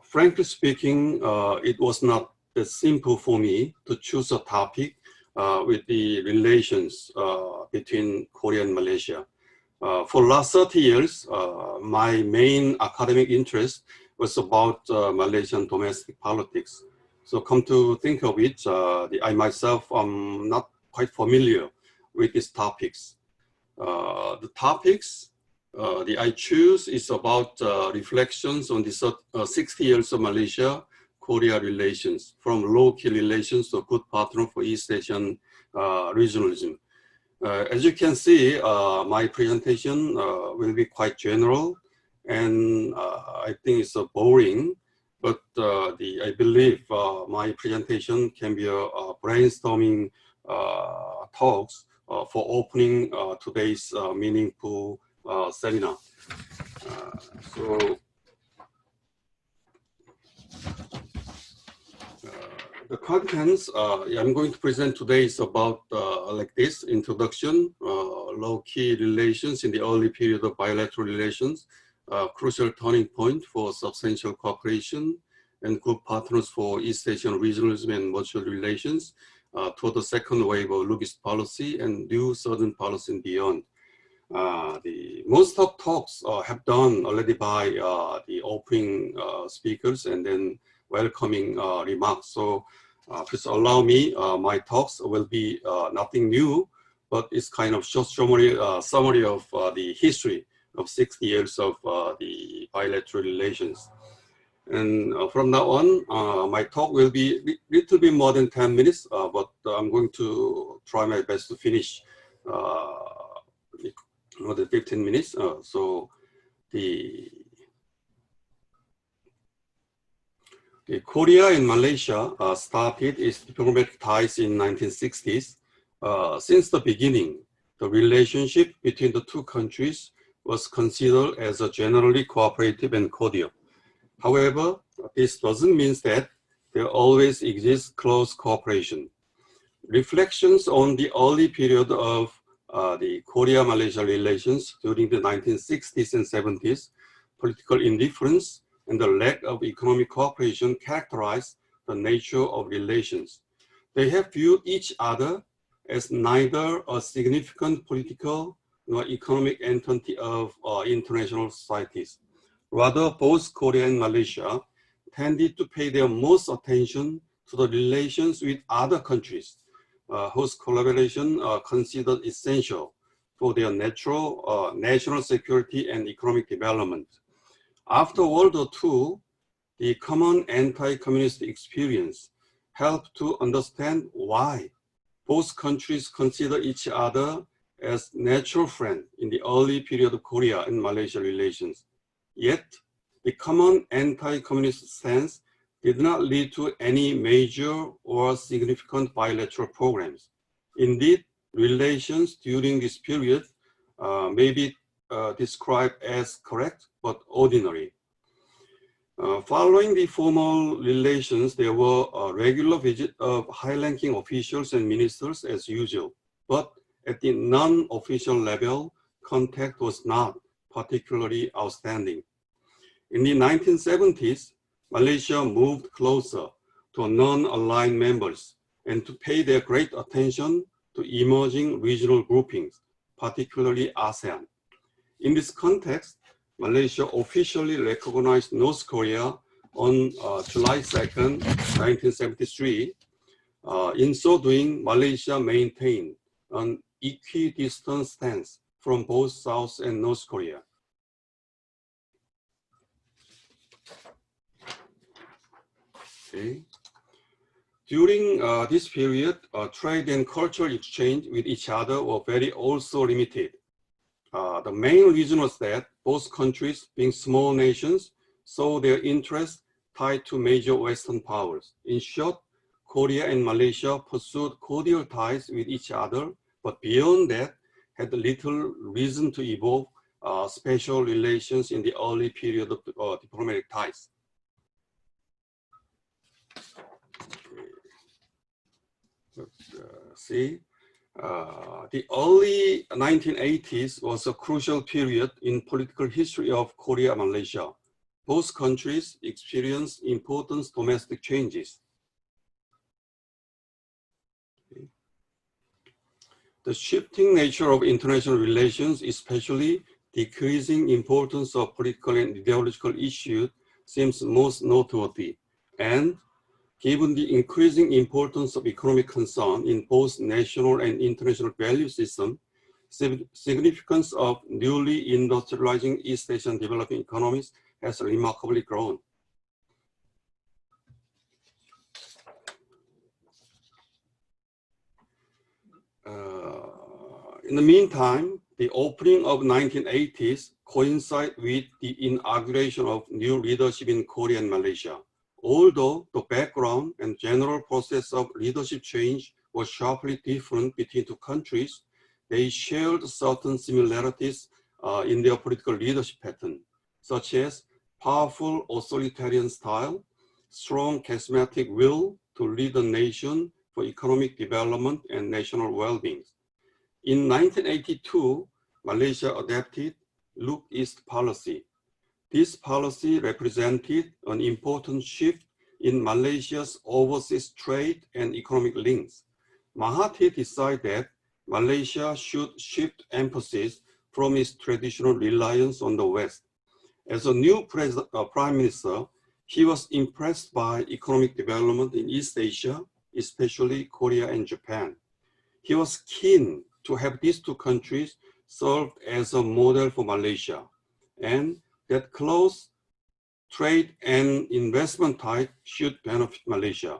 Frankly speaking, it was not that simple for me to choose a topic with the relations between Korea and Malaysia. For last 30 years, my main academic interest was about Malaysian domestic politics. So come to think of it, I myself am not quite familiar with these topics. The topics I choose is about reflections on the 60 years of Malaysia-Korea relations, from low-key relations to good partner for East Asian regionalism. As you can see, my presentation will be quite general, and I think it's boring, but I believe my presentation can be a brainstorming talks for opening today's meaningful seminar. The contents I'm going to present today is about like this: introduction, low-key relations in the early period of bilateral relations, crucial turning point for substantial cooperation, and good partners for East Asian regionalism and mutual relations toward the second wave of Lugist policy and new Southern policy and beyond. Most of talks have done already by the opening speakers and then welcoming remarks. So please allow me, my talks will be nothing new, but it's kind of short summary of the history of 60 years of the bilateral relations. And from now on, my talk will be a little bit more than 10 minutes, but I'm going to try my best to finish more than 15 minutes. So the Korea and Malaysia started its diplomatic ties in 1960s. Since the beginning, the relationship between the two countries was considered as a generally cooperative and cordial. However, this doesn't mean that there always exists close cooperation. Reflections on the early period of the Korea-Malaysia relations during the 1960s and 70s, political indifference and the lack of economic cooperation characterize the nature of relations. They have viewed each other as neither a significant political nor economic entity of international societies. Rather, both Korea and Malaysia tended to pay their most attention to the relations with other countries whose collaboration are considered essential for their national security and economic development. After World War II, the common anti-communist experience helped to understand why both countries consider each other as natural friends in the early period of Korea and Malaysia relations. Yet, the common anti-communist stance did not lead to any major or significant bilateral programs. Indeed, relations during this period may be described as correct but ordinary. Following the formal relations, there were a regular visit of high-ranking officials and ministers as usual, but at the non-official level, contact was not particularly outstanding. In the 1970s, Malaysia moved closer to non-aligned members and to pay their great attention to emerging regional groupings, particularly ASEAN. In this context, Malaysia officially recognized North Korea on July 2nd, 1973. In so doing, Malaysia maintained an equidistant stance from both South and North Korea. Okay. During this period, trade and cultural exchange with each other were very also limited. The main reason was that both countries, being small nations, saw their interests tied to major Western powers. In short, Korea and Malaysia pursued cordial ties with each other, but beyond that, had little reason to evolve special relations in the early period of diplomatic ties. The early 1980s was a crucial period in political history of Korea and Malaysia. Both countries experienced important domestic changes. The shifting nature of international relations, especially decreasing importance of political and ideological issues, seems most noteworthy. And given the increasing importance of economic concern in both national and international value systems, significance of newly industrializing East Asian developing economies has remarkably grown. In the meantime, the opening of 1980s coincided with the inauguration of new leadership in Korea and Malaysia. Although the background and general process of leadership change was sharply different between two countries, they shared certain similarities in their political leadership pattern, such as powerful authoritarian style, strong charismatic will to lead the nation for economic development and national well-being. In 1982, Malaysia adopted Look East policy. This policy represented an important shift in Malaysia's overseas trade and economic links. Mahathir decided that Malaysia should shift emphasis from its traditional reliance on the West. As a new prime minister, he was impressed by economic development in East Asia, especially Korea and Japan. He was keen to have these two countries served as a model for Malaysia, and that close trade and investment ties should benefit Malaysia.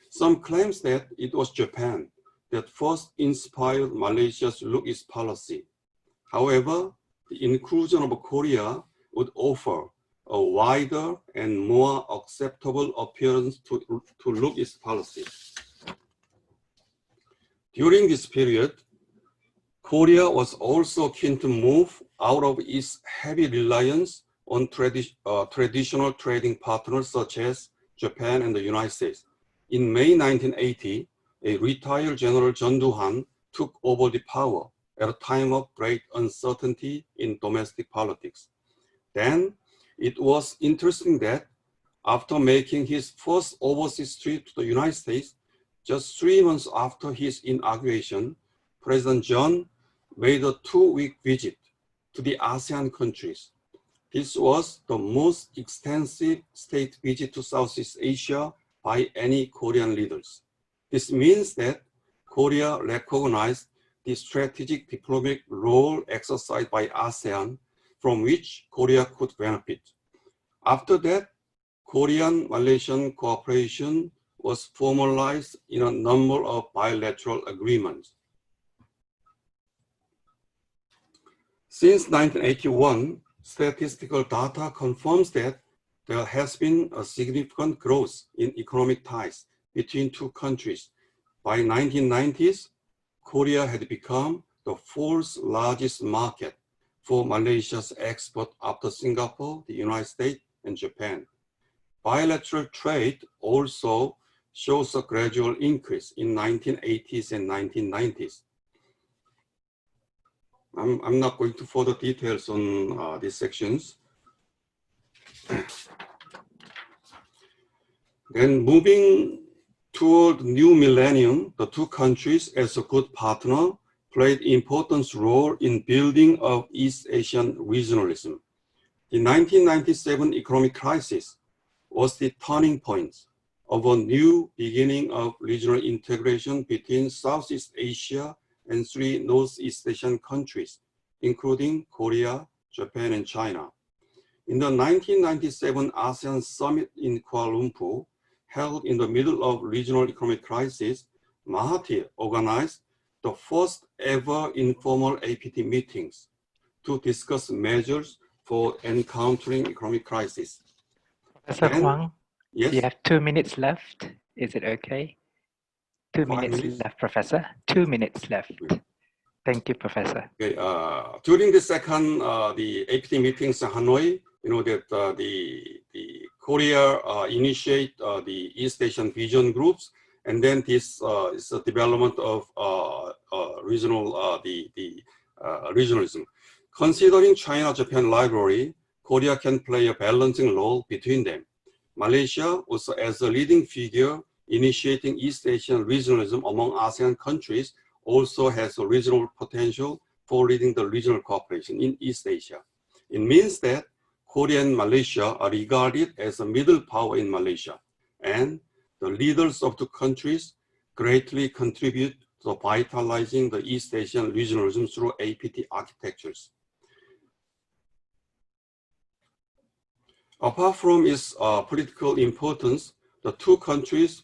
Some claims that it was Japan that first inspired Malaysia's Look East policy. However, the inclusion of Korea would offer a wider and more acceptable appearance to Look East policy. During this period, Korea was also keen to move out of its heavy reliance on traditional trading partners such as Japan and the United States. In May 1980, a retired General Jeon Do-han took over the power at a time of great uncertainty in domestic politics. Then, it was interesting that after making his first overseas trip to the United States, just 3 months after his inauguration, President Jeon made a 2-week visit to the ASEAN countries. This was the most extensive state visit to Southeast Asia by any Korean leaders. This means that Korea recognized the strategic diplomatic role exercised by ASEAN from which Korea could benefit. After that, Korean-Malaysian cooperation was formalized in a number of bilateral agreements. Since 1981, statistical data confirms that there has been a significant growth in economic ties between two countries. By 1990s, Korea had become the 4th largest market for Malaysia's export after Singapore, the United States, and Japan. Bilateral trade also shows a gradual increase in 1980s and 1990s. I'm not going to further details on these sections. Then moving toward new millennium, the two countries as a good partner played important role in building of East Asian regionalism. The 1997 economic crisis was the turning point of a new beginning of regional integration between Southeast Asia and 3 Northeast Asian countries, including Korea, Japan, and China. In the 1997 ASEAN Summit in Kuala Lumpur, held in the middle of regional economic crisis, Mahathir organized the first ever informal APT meetings to discuss measures for encountering economic crisis. Professor Huang, yes? you have 2 minutes left. Is it okay? 2 minutes left, Professor. 2 minutes left. Thank you, Professor. Okay, during the second, the APT meetings in Hanoi, you know that the Korea initiate the East Asian vision groups, and then this is a development of regional regionalism. Considering China-Japan rivalry, Korea can play a balancing role between them. Malaysia also as a leading figure initiating East Asian regionalism among ASEAN countries also has a regional potential for leading the regional cooperation in East Asia. It means that Korea and Malaysia are regarded as a middle power in Malaysia, and the leaders of the countries greatly contribute to vitalizing the East Asian regionalism through APT architectures. Apart from its political importance, the two countries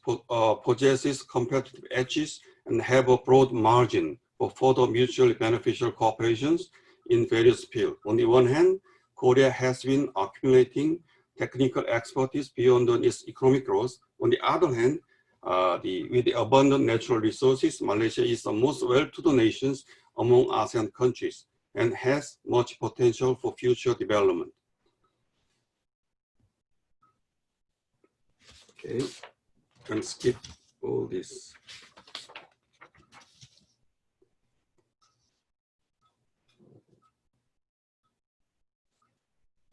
possesses competitive edges and have a broad margin for further mutually beneficial cooperations in various fields. On the one hand, Korea has been accumulating technical expertise beyond its economic growth. On the other hand, with the abundant natural resources, Malaysia is the most well-to-do nations among ASEAN countries and has much potential for future development. Okay, and skip all this.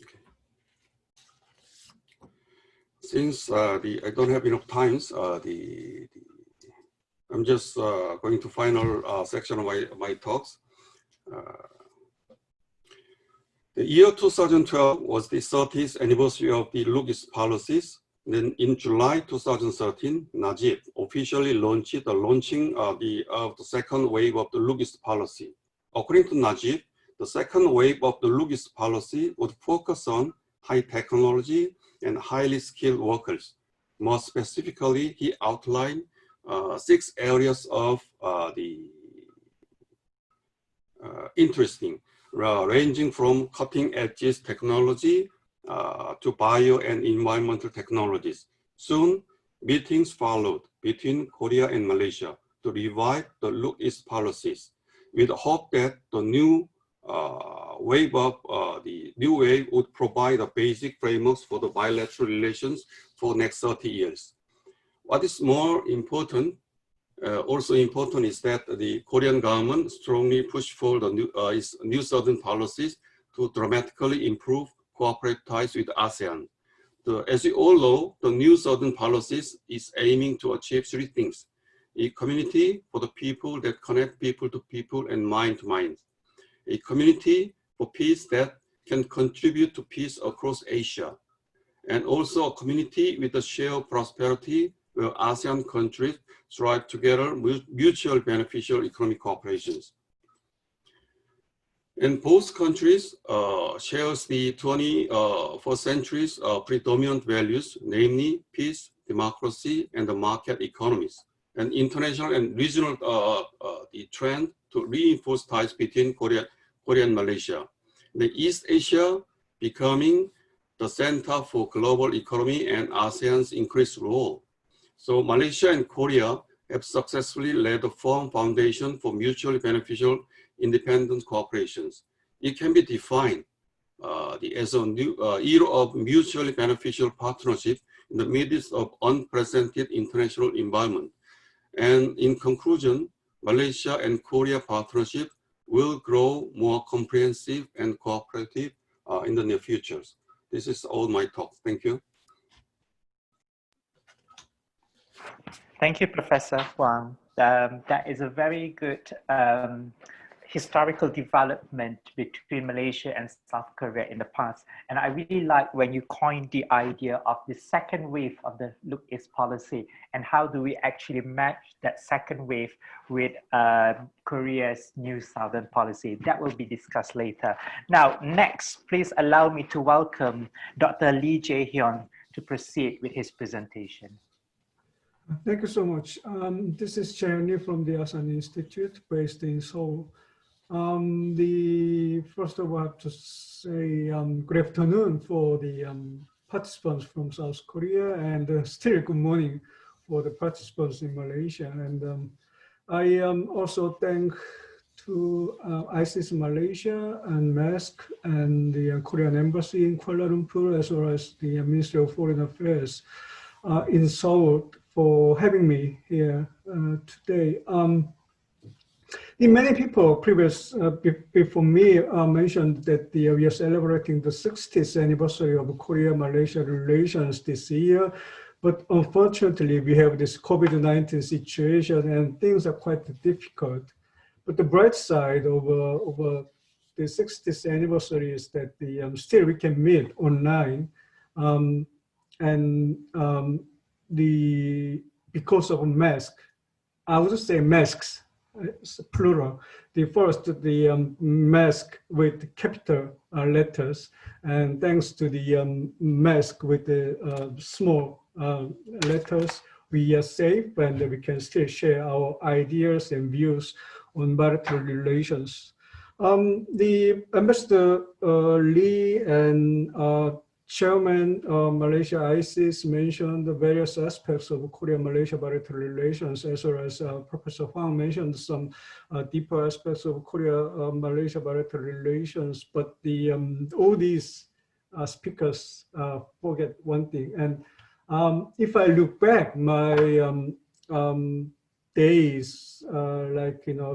Okay. Since I don't have enough times, I'm just going to final section of my talks. The year 2012 was the 30th anniversary of the Look East policies. Then in July 2013, Najib officially launched the launching of the second wave of the Look East policy. According to Najib, the second wave of the Look East policy would focus on high technology and highly skilled workers. More specifically, he outlined 6 areas of interesting, ranging from cutting edge technology to bio and environmental technologies. Soon, meetings followed between Korea and Malaysia to revive the Look East policies, with hope that the new wave would provide the basic frameworks for the bilateral relations for next 30 years. What is more important, also important, is that the Korean government strongly pushed for the new southern policies to dramatically improve cooperative ties with ASEAN. As you all know, the new southern policies is aiming to achieve 3 things: a community for the people that connect people to people and mind to mind, a community for peace that can contribute to peace across Asia, and also a community with a shared prosperity where ASEAN countries strive together with mutual beneficial economic cooperations. And both countries shares the 21st century's predominant values, namely peace, democracy, and the market economies. And international and regional the trend to reinforce ties between Korea and Malaysia. The East Asia becoming the center for global economy and ASEAN's increased role. So Malaysia and Korea have successfully laid a firm foundation for mutually beneficial independent cooperations. It can be defined as a new era of mutually beneficial partnership in the midst of unprecedented international environment. And in conclusion, Malaysia and Korea partnership will grow more comprehensive and cooperative in the near future. This is all my talk. Thank you. Thank you, Professor Huang. That is a very good historical development between Malaysia and South Korea in the past. And I really like when you coined the idea of the second wave of the Look East policy, and how do we actually match that second wave with Korea's new Southern policy. That will be discussed later. Now, next, please allow me to welcome Dr. Lee Jae-hyun to proceed with his presentation. Thank you so much. This is Jae-hyun from the ASEAN Institute based in Seoul. First of all, I have to say good afternoon for the participants from South Korea, and still good morning for the participants in Malaysia. And I also thank to ISIS Malaysia and MASC and the Korean Embassy in Kuala Lumpur, as well as the Ministry of Foreign Affairs in Seoul for having me here today. Many people before me mentioned that we are celebrating the 60th anniversary of Korea-Malaysia relations this year, but unfortunately we have this COVID-19 situation and things are quite difficult. But the bright side of the 60th anniversary is that still we can meet online, because of mask, I would say masks. It's plural. The mask with capital letters, and thanks to the mask with the small letters, we are safe and we can still share our ideas and views on bilateral relations. The Ambassador Lee and Chairman Malaysia ISIS mentioned the various aspects of Korea-Malaysia bilateral relations, as well as Professor Huang mentioned some deeper aspects of Korea-Malaysia bilateral relations. But all these speakers forget one thing. And if I look back, my days,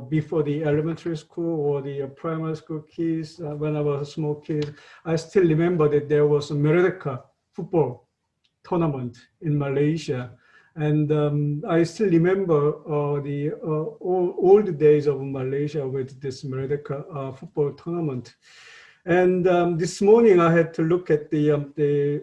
before the elementary school or the primary school kids, when I was a small kid, I still remember that there was a Merdeka football tournament in Malaysia. And I still remember all the days of Malaysia with this Merdeka football tournament. And this morning I had to look at the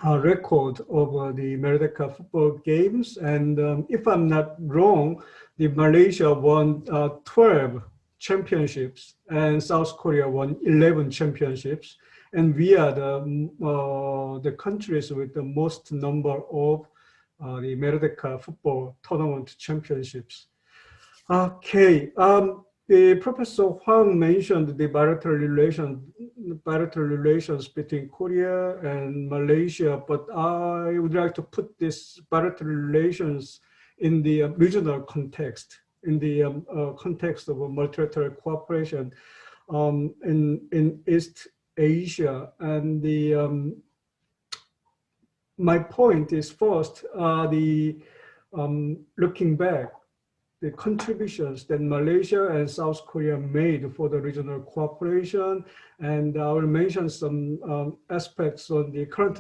record of the Merdeka football games, and if I'm not wrong, the Malaysia won 12 championships, and South Korea won 11 championships. And we are the countries with the most number of the Merodeka football tournament championships. Okay, the Professor Hwang mentioned the bilateral relations between Korea and Malaysia, but I would like to put this bilateral relations in the regional context, in the context of a multilateral cooperation in East Asia. And the my point is first, looking back, the contributions that Malaysia and South Korea made for the regional cooperation, and I will mention some aspects on the current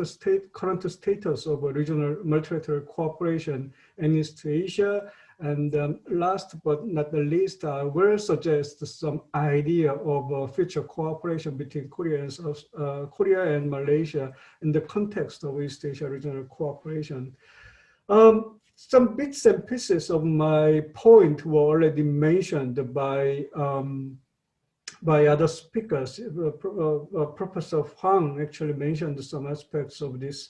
status of regional multilateral cooperation in East Asia. And last but not the least, I will suggest some idea of future cooperation between Korea and Malaysia in the context of East Asia regional cooperation. Some bits and pieces of my point were already mentioned by other speakers. Professor Hwang actually mentioned some aspects of this.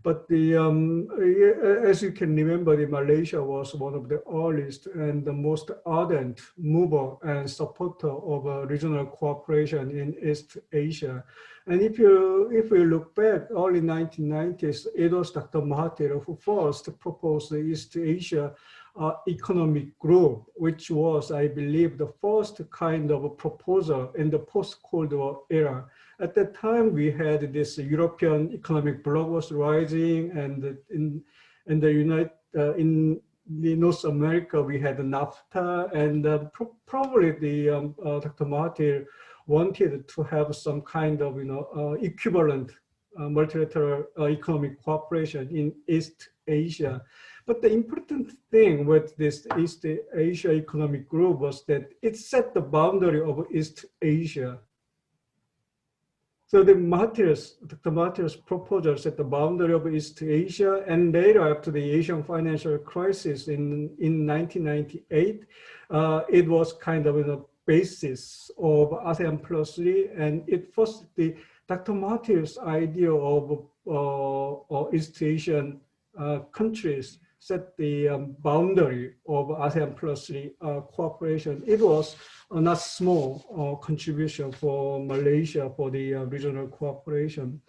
But as you can remember, Malaysia was one of the earliest and the most ardent mover and supporter of regional cooperation in East Asia. And if we look back, early 1990s, it was Dr. Mahathir who first proposed the East Asia economic group, which was, I believe, the first kind of a proposal in the post-Cold War era. At that time, we had this European economic bloc was rising, and in North America, we had NAFTA, and probably Dr. Mahathir wanted to have some kind of equivalent multilateral economic cooperation in East Asia. But the important thing with this East Asia economic group was that it set the boundary of East Asia. So Dr. Mahathir's proposal set the boundary of East Asia, and later after the Asian financial crisis in 1998, it was kind of a basis of ASEAN Plus 3, and it first Dr. Mahathir's idea of East Asian countries set the boundary of ASEAN Plus 3 cooperation. It was a not small contribution for Malaysia for the regional cooperation.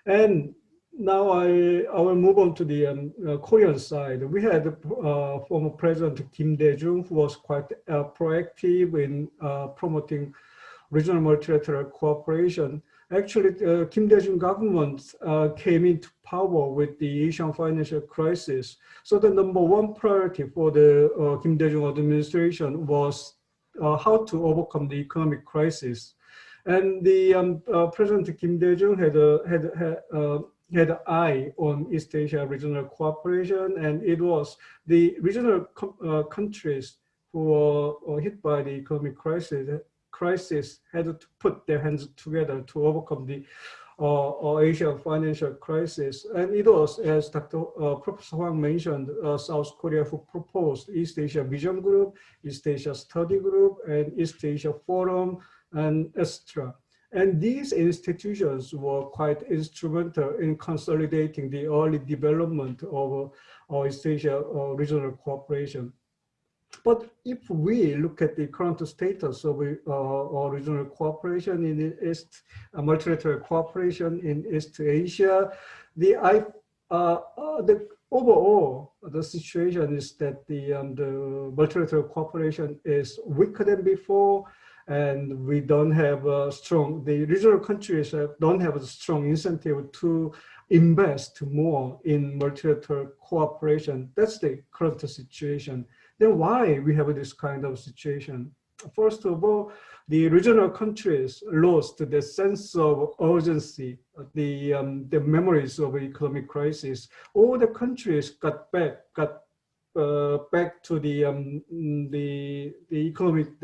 And now I will move on to the Korean side. We had former President Kim Dae-jung, who was quite proactive in promoting regional multilateral cooperation. Actually, Kim Dae-jung government came into power with the Asian financial crisis. So the number one priority for the Kim Dae-jung administration was how to overcome the economic crisis. And the President Kim Dae-jung had an eye on East Asia regional cooperation, and it was the regional countries who were hit by the economic crisis had to put their hands together to overcome the Asian financial crisis. And it was, as Professor Hwang mentioned, South Korea who proposed East Asia Vision Group, East Asia Study Group, and East Asia Forum, and etc. And these institutions were quite instrumental in consolidating the early development of East Asia regional cooperation. But if we look at the current status of regional cooperation in East, multilateral cooperation in East Asia, the overall the situation is that the multilateral cooperation is weaker than before, and we don't have the regional countries don't have a strong incentive to invest more in multilateral cooperation. That's the current situation. Then why we have this kind of situation? First of all, the regional countries lost the sense of urgency, the memories of economic crisis. All the countries got back to the economic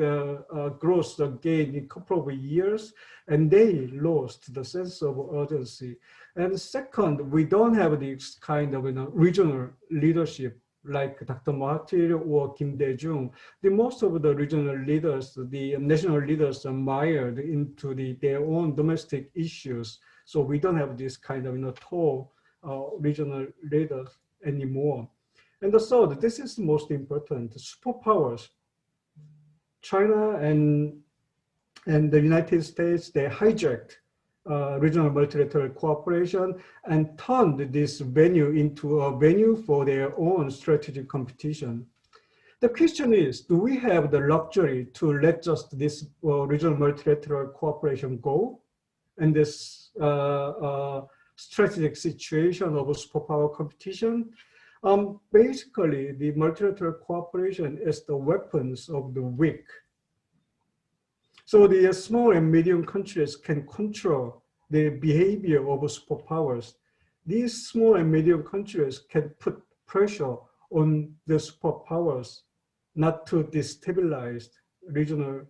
growth again in a couple of years, and they lost the sense of urgency. And second, we don't have this kind of regional leadership. like Dr. Mahathir or Kim Dae-jung, most of the regional leaders, the national leaders are mired into their own domestic issues. So we don't have this kind of tall regional leaders anymore. And the third, this is most important, superpowers. China and the United States, they hijacked regional multilateral cooperation and turned this venue into a venue for their own strategic competition. The question is, do we have the luxury to let just this regional multilateral cooperation go? And this strategic situation of superpower competition? Basically, the multilateral cooperation is the weapons of the weak. So the small and medium countries can control the behavior of superpowers. These small and medium countries can put pressure on the superpowers not to destabilize regional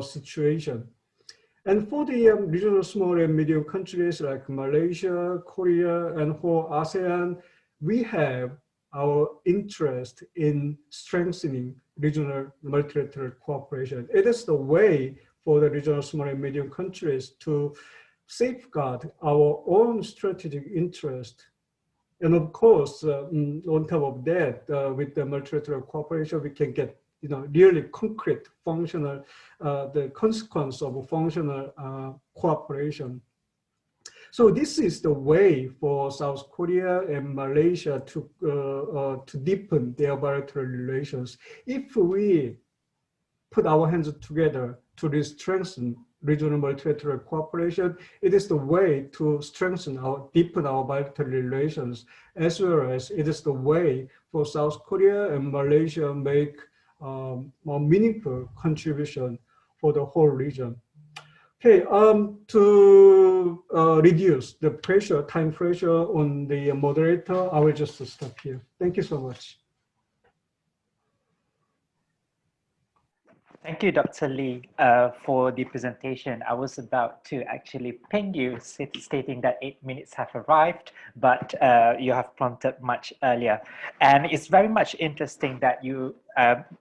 situation. And for the regional small and medium countries like Malaysia, Korea, and whole ASEAN, we have our interest in strengthening regional multilateral cooperation. It is the way for the regional small and medium countries to safeguard our own strategic interest. And of course, on top of that, with the multilateral cooperation, we can get really concrete functional, the consequence of functional cooperation. So this is the way for South Korea and Malaysia to deepen their bilateral relations. If we put our hands together to strengthen regional multilateral cooperation, it is the way to deepen our bilateral relations, as well as it is the way for South Korea and Malaysia make more meaningful contribution for the whole region. Okay, to reduce the pressure, time pressure on the moderator, I will just stop here. Thank you so much. Thank you, Dr. Lee, for the presentation. I was about to actually ping you stating that 8 minutes have arrived, but you have prompted much earlier. And it's very much interesting that you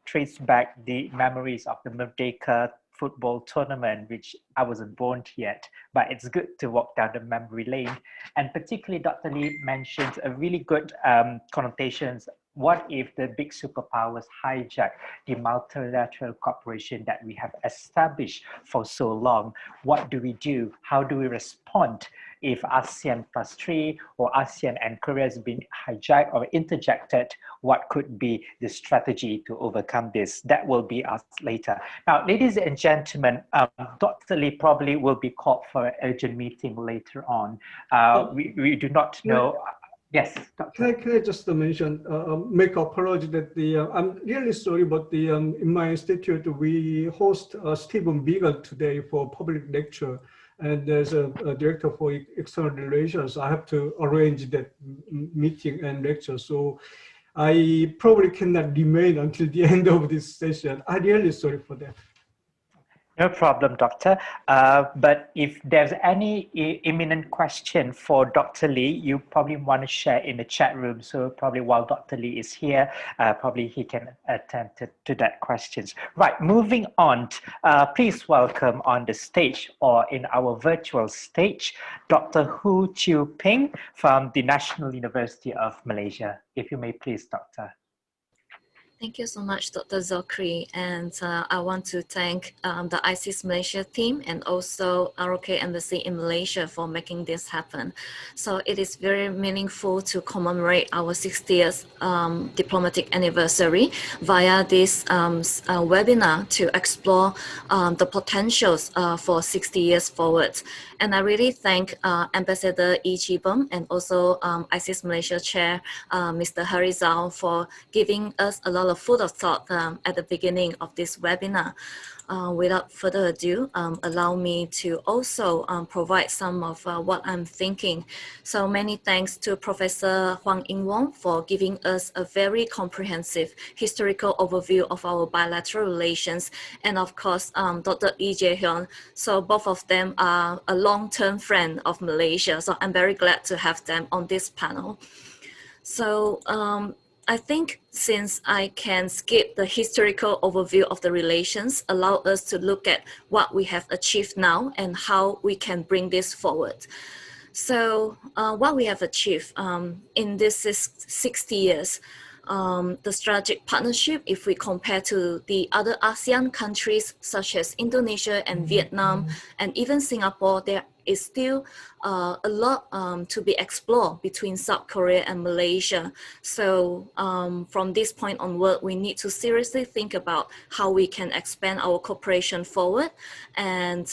trace back the memories of the Merdeka football tournament, which I wasn't born yet, but it's good to walk down the memory lane. And particularly Dr. Lee mentioned a really good connotations. What if the big superpowers hijack the multilateral cooperation that we have established for so long? What do we do? How do we respond if ASEAN +3 or ASEAN and Korea has been hijacked or interjected? What could be the strategy to overcome this? That will be asked later. Now, ladies and gentlemen, Dr. Lee probably will be called for an urgent meeting later on. We do not know. Yes, Doctor. Can I just mention, make apology that I'm really sorry, but in my institute, we host Stephen Beagle today for public lecture, and there's a director for external relations. I have to arrange that meeting and lecture. So I probably cannot remain until the end of this session. I'm really sorry for that. No problem, Doctor. But if there's any imminent question for Dr. Lee, you probably want to share in the chat room. So probably while Dr. Lee is here, probably he can attend to that questions. Right, moving on. Please welcome on the stage or in our virtual stage, Dr. Hu Chiu Ping from the National University of Malaysia. If you may please, Doctor. Thank you so much, Dr. Zokri. And I want to thank the ISEAS Malaysia team and also ROK Embassy in Malaysia for making this happen. So it is very meaningful to commemorate our 60th diplomatic anniversary via this webinar to explore the potentials for 60 years forward. And I really thank Ambassador Lee Chi-bom and also ISEAS Malaysia Chair, Mr. Harizal, for giving us a lot of food of thought at the beginning of this webinar. Without further ado, allow me to also provide some of what I'm thinking. So many thanks to Professor Hwang In-won for giving us a very comprehensive historical overview of our bilateral relations, and of course, Dr. Lee Jae-hyun. So both of them are a long-term friend of Malaysia. So I'm very glad to have them on this panel. So I think since I can skip the historical overview of the relations, allow us to look at what we have achieved now and how we can bring this forward. So what we have achieved in this 60 years, the strategic partnership, if we compare to the other ASEAN countries such as Indonesia and Vietnam and even Singapore, there is still a lot to be explored between South Korea and Malaysia. So from this point onward, we need to seriously think about how we can expand our cooperation forward and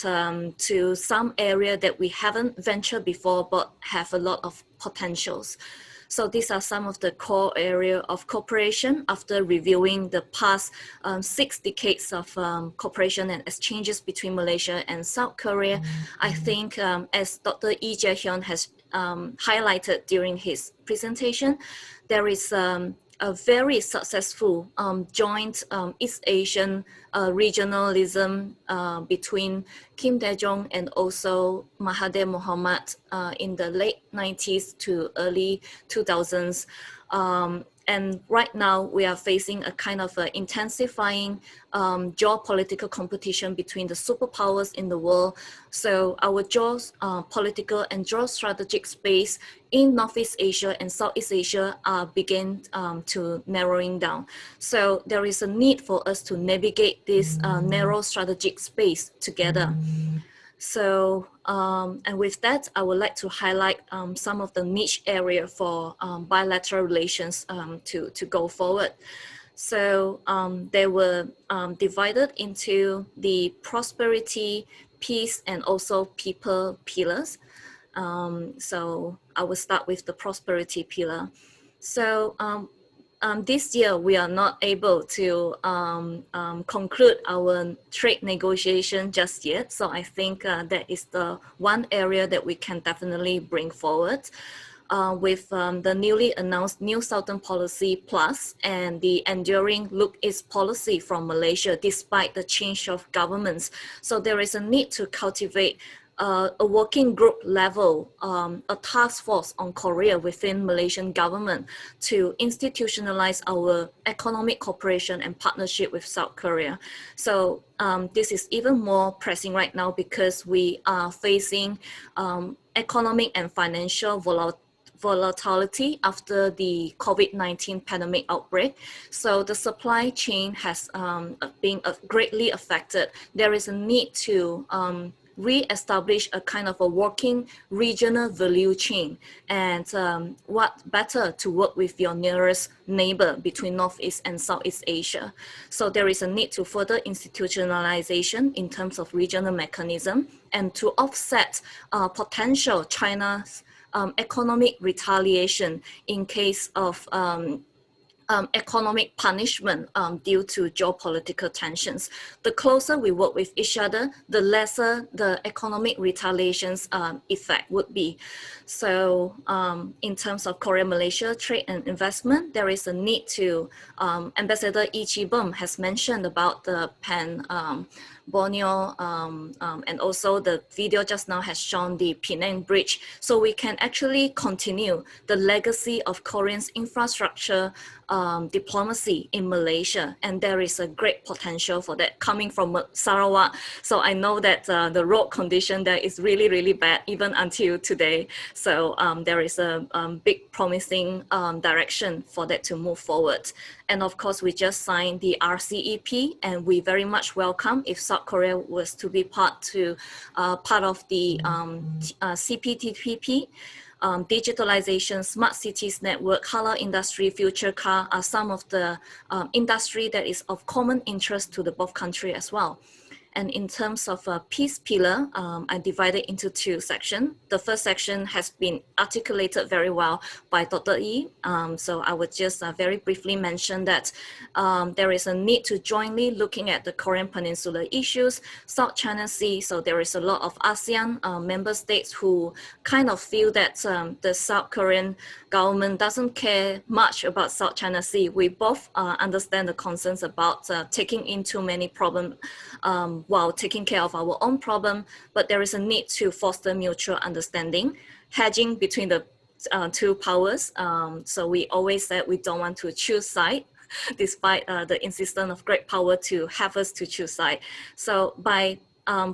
to some area that we haven't ventured before but have a lot of potentials. So these are some of the core area of cooperation after reviewing the past 6 decades of cooperation and exchanges between Malaysia and South Korea. I think as Dr. Lee Jae-hyun has highlighted during his presentation, there is a very successful joint East Asian regionalism between Kim Dae-jung and also Mahathir Mohamad in the late 90s to early 2000s. And right now we are facing a kind of intensifying geopolitical competition between the superpowers in the world. So our geopolitical and geostrategic space in Northeast Asia and Southeast Asia begin to narrowing down. So there is a need for us to navigate this narrow strategic space together. So, and with that, I would like to highlight some of the niche area for bilateral relations to go forward. So they were divided into the prosperity, peace, and also people pillars. So I will start with the prosperity pillar. So this year, we are not able to conclude our trade negotiation just yet. So I think that is the one area that we can definitely bring forward with the newly announced New Southern Policy Plus and the enduring Look East policy from Malaysia, despite the change of governments. So there is a need to cultivate a working group level, a task force on Korea within Malaysian government to institutionalize our economic cooperation and partnership with South Korea. So this is even more pressing right now because we are facing economic and financial volatility after the COVID-19 pandemic outbreak. So the supply chain has been greatly affected. There is a need to re-establish a kind of a working regional value chain, and what better to work with your nearest neighbor between Northeast and Southeast Asia. So there is a need to further institutionalization in terms of regional mechanism and to offset potential China's economic retaliation in case of economic punishment due to geopolitical tensions. The closer we work with each other, the lesser the economic retaliations effect would be. So in terms of Korea-Malaysia trade and investment, there is a need to, Ambassador Lee Chi-bum has mentioned about the Borneo, and also the video just now has shown the Penang Bridge. So we can actually continue the legacy of Korean's infrastructure diplomacy in Malaysia, and there is a great potential for that coming from Sarawak. So I know that the road condition there is really, really bad even until today. So there is a big promising direction for that to move forward. And of course, we just signed the RCEP, and we very much welcome if South Korea was to be part of the CPTPP. Digitalization, smart cities network, halal industry, future car are some of the industry that is of common interest to the both country as well. And in terms of a peace pillar, I divided into 2 sections. The first section has been articulated very well by Dr. Yi. So I would just very briefly mention that there is a need to jointly looking at the Korean Peninsula issues, South China Sea. So there is a lot of ASEAN member states who kind of feel that the South Korean government doesn't care much about South China Sea. We both understand the concerns about taking in too many problems while taking care of our own problem, but there is a need to foster mutual understanding, hedging between the two powers. So we always said we don't want to choose side, despite the insistence of great power to have us to choose side. So by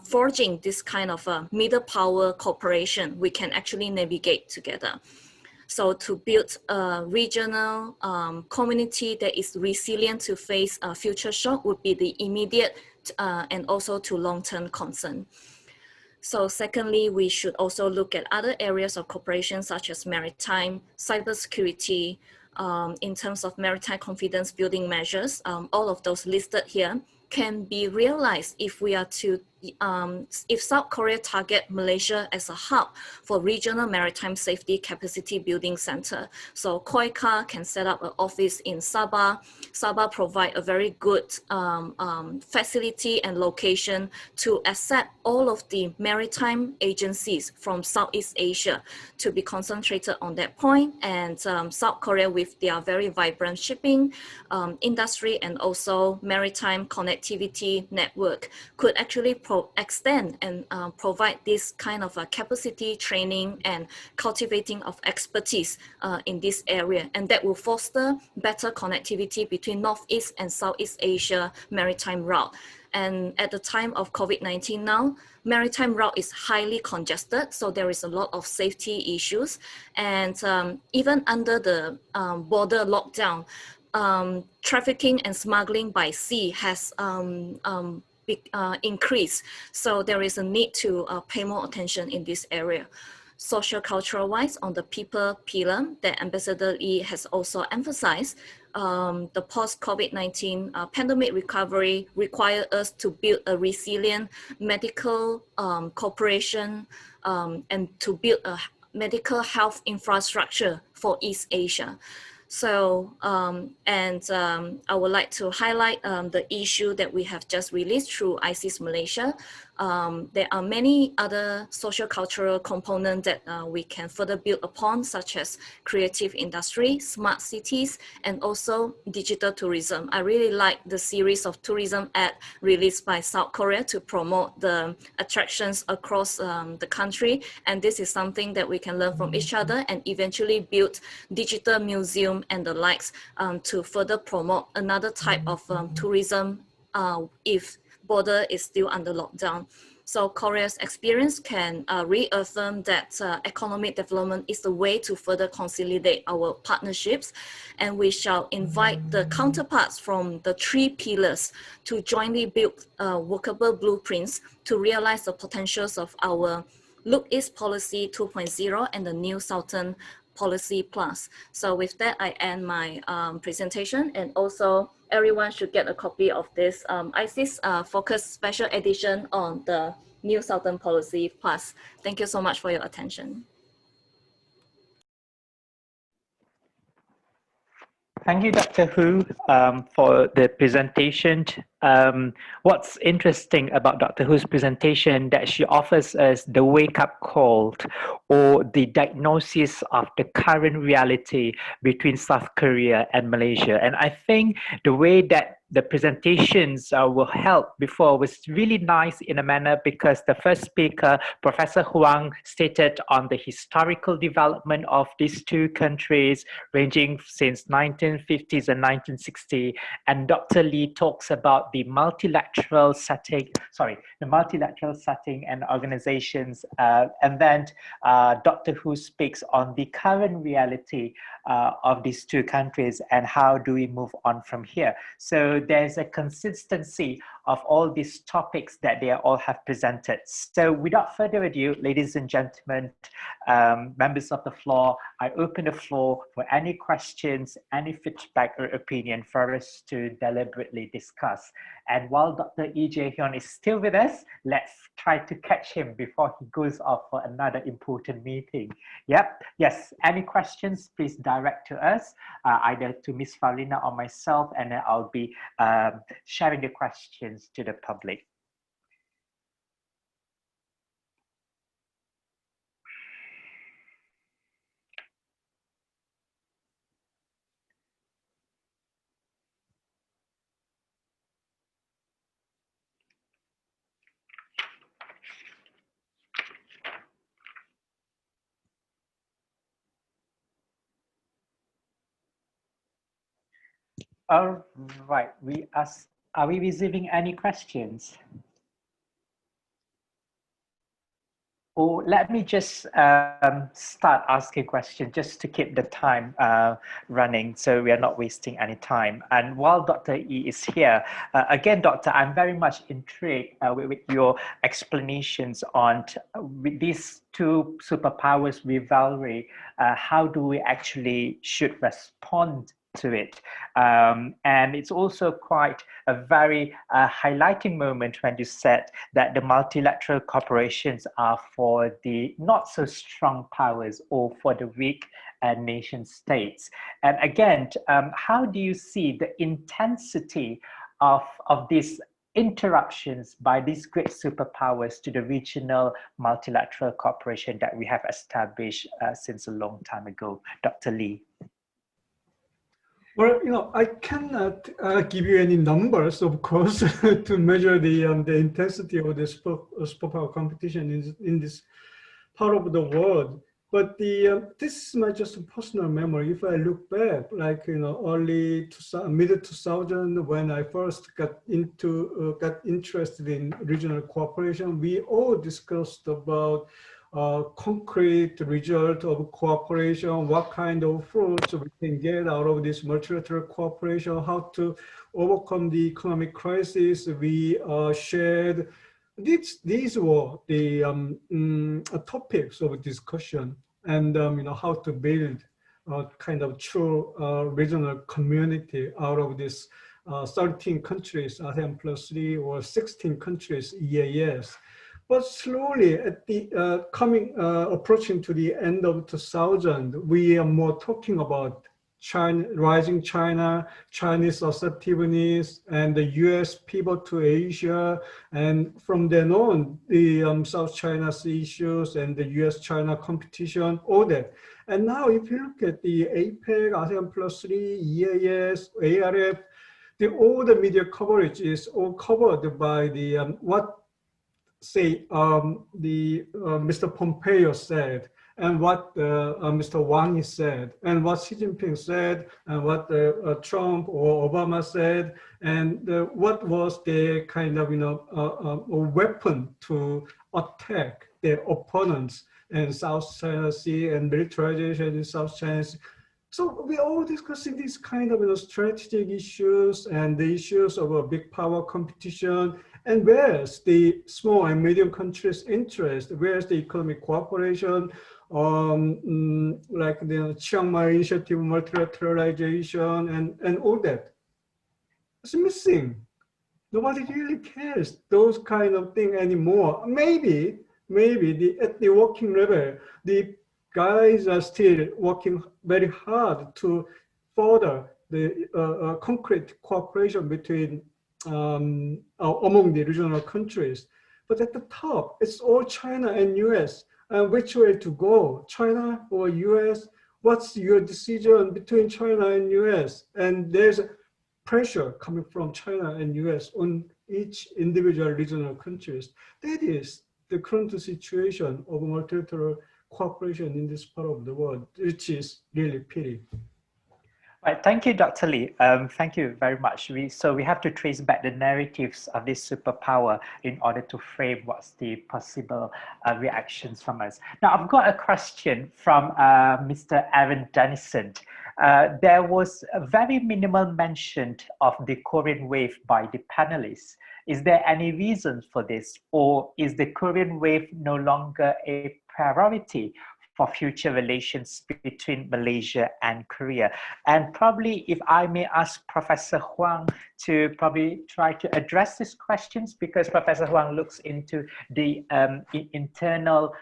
forging this kind of middle power cooperation, we can actually navigate together. So to build a regional community that is resilient to face a future shock would be the immediate and also to long-term concern. So secondly, we should also look at other areas of cooperation such as maritime, cybersecurity, in terms of maritime confidence building measures. All of those listed here can be realized if we are to, if South Korea target Malaysia as a hub for regional maritime safety capacity building center. So KOICA can set up an office in Sabah. Sabah provide a very good facility and location to accept all of the maritime agencies from Southeast Asia to be concentrated on that point. And South Korea, with their very vibrant shipping industry and also maritime connectivity network, could actually extend and provide this kind of a capacity training and cultivating of expertise in this area. And that will foster better connectivity between Northeast and Southeast Asia maritime route. And at the time of COVID-19 now, maritime route is highly congested, so there is a lot of safety issues. And even under the border lockdown, trafficking and smuggling by sea has increased. So there is a need to pay more attention in this area. Social cultural wise, on the people pillar that Ambassador Lee has also emphasized, the post-COVID-19 pandemic recovery require us to build a resilient medical cooperation and to build a medical health infrastructure for East Asia. So, I would like to highlight the issue that we have just released through ISIS Malaysia. There are many other social cultural components that we can further build upon, such as creative industry, smart cities, and also digital tourism. I really like the series of tourism ad released by South Korea to promote the attractions across the country. And this is something that we can learn from each other and eventually build digital museum and the likes to further promote another type of tourism if border is still under lockdown. So Korea's experience can reaffirm that economic development is the way to further consolidate our partnerships. And we shall invite the counterparts from the three pillars to jointly build workable blueprints to realize the potentials of our Look East Policy 2.0 and the New Southern Policy Plus. So with that, I end my presentation, and also everyone should get a copy of this ISIS Focus Special Edition on the New Southern Policy Plus. Thank you so much for your attention. Thank you, Dr. Hu, for the presentation. What's interesting about Dr. Hu's presentation that she offers us the wake-up call or the diagnosis of the current reality between South Korea and Malaysia. And I think the way that the presentations were held before was really nice in a manner, because the first speaker, Professor Huang, stated on the historical development of these two countries ranging since 1950s and 1960, and Dr. Lee talks about the multilateral setting, and organizations, and then Dr. Hu speaks on the current reality of these two countries and how do we move on from here. So there's a consistency of all these topics that they all have presented. So without further ado, ladies and gentlemen, members of the floor, I open the floor for any questions, any feedback or opinion for us to deliberately discuss. And while Dr. Lee Jae-hyun is still with us, let's try to catch him before he goes off for another important meeting. Yep, yes, any questions, please direct to us, either to Ms. Farlina or myself, and then I'll be sharing the questions to the public. All right, are we receiving any questions? Or let me just start asking questions just to keep the time running so we are not wasting any time. And while Dr. E is here, again, Doctor, I'm very much intrigued with your explanations on with these two superpowers rivalry, how do we actually should respond to it. And it's also quite a very highlighting moment when you said that the multilateral corporations are for the not so strong powers or for the weak nation states. And again, how do you see the intensity of these interruptions by these great superpowers to the regional multilateral cooperation that we have established since a long time ago? Dr. Lee. Well, I cannot give you any numbers, of course, to measure the intensity of the superpower competition in this part of the world. But this is my just personal memory. If I look back, like early mid 2000, when I first got interested in regional cooperation, we all discussed about concrete result of cooperation, what kind of fruits we can get out of this multilateral cooperation, how to overcome the economic crisis we shared. These were the topics of discussion, and how to build a kind of true regional community out of this 13 countries, ASEAN +3, or 16 countries, EAS. But slowly, at the approaching to the end of 2000, we are more talking about China, rising China, Chinese assertiveness, and the U.S. pivot to Asia, and from then on, the South China Sea issues and the U.S.-China competition, all that. And now, if you look at the APEC, ASEAN +3, EAS, ARF, all the media coverage is all covered by the Mr. Pompeo said, and what Mr. Wang said, and what Xi Jinping said, and what Trump or Obama said, and what was the kind of a weapon to attack their opponents in South China Sea and militarization in South China Sea. So we all discussing these kind of strategic issues and the issues of a big power competition. And where's the small and medium countries' interest? Where's the economic cooperation, like the Chiang Mai Initiative, multilateralization, and all that? It's missing. Nobody really cares those kind of things anymore. Maybe at the working level, the guys are still working very hard to further the concrete cooperation between among the regional countries. But at the top, it's all China and US. And which way to go, China or US? What's your decision between China and US? And there's pressure coming from China and US on each individual regional countries. That is the current situation of multilateral cooperation in this part of the world, which is really pity. Right, thank you, Dr. Lee. Thank you very much. So we have to trace back the narratives of this superpower in order to frame what's the possible reactions from us. Now, I've got a question from Mr. Aaron Dennison. There was a very minimal mention of the Korean wave by the panelists. Is there any reason for this, or is the Korean wave no longer a priority for future relations between Malaysia and Korea? And probably, if I may ask Professor Huang to probably try to address these questions, because Professor Huang looks into the internal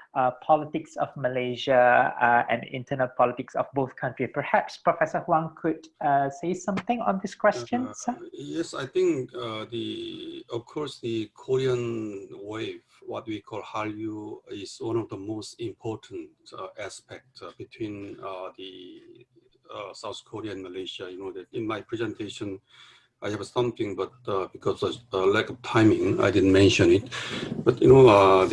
politics of Malaysia and internal politics of both countries. Perhaps Professor Huang could say something on this question, sir? Yes, I think of course, the Korean wave, what we call Hallyu, is one of the most important aspects between the South Korea and Malaysia. You know, that in my presentation, I have something, but because of lack of timing, I didn't mention it. But you know,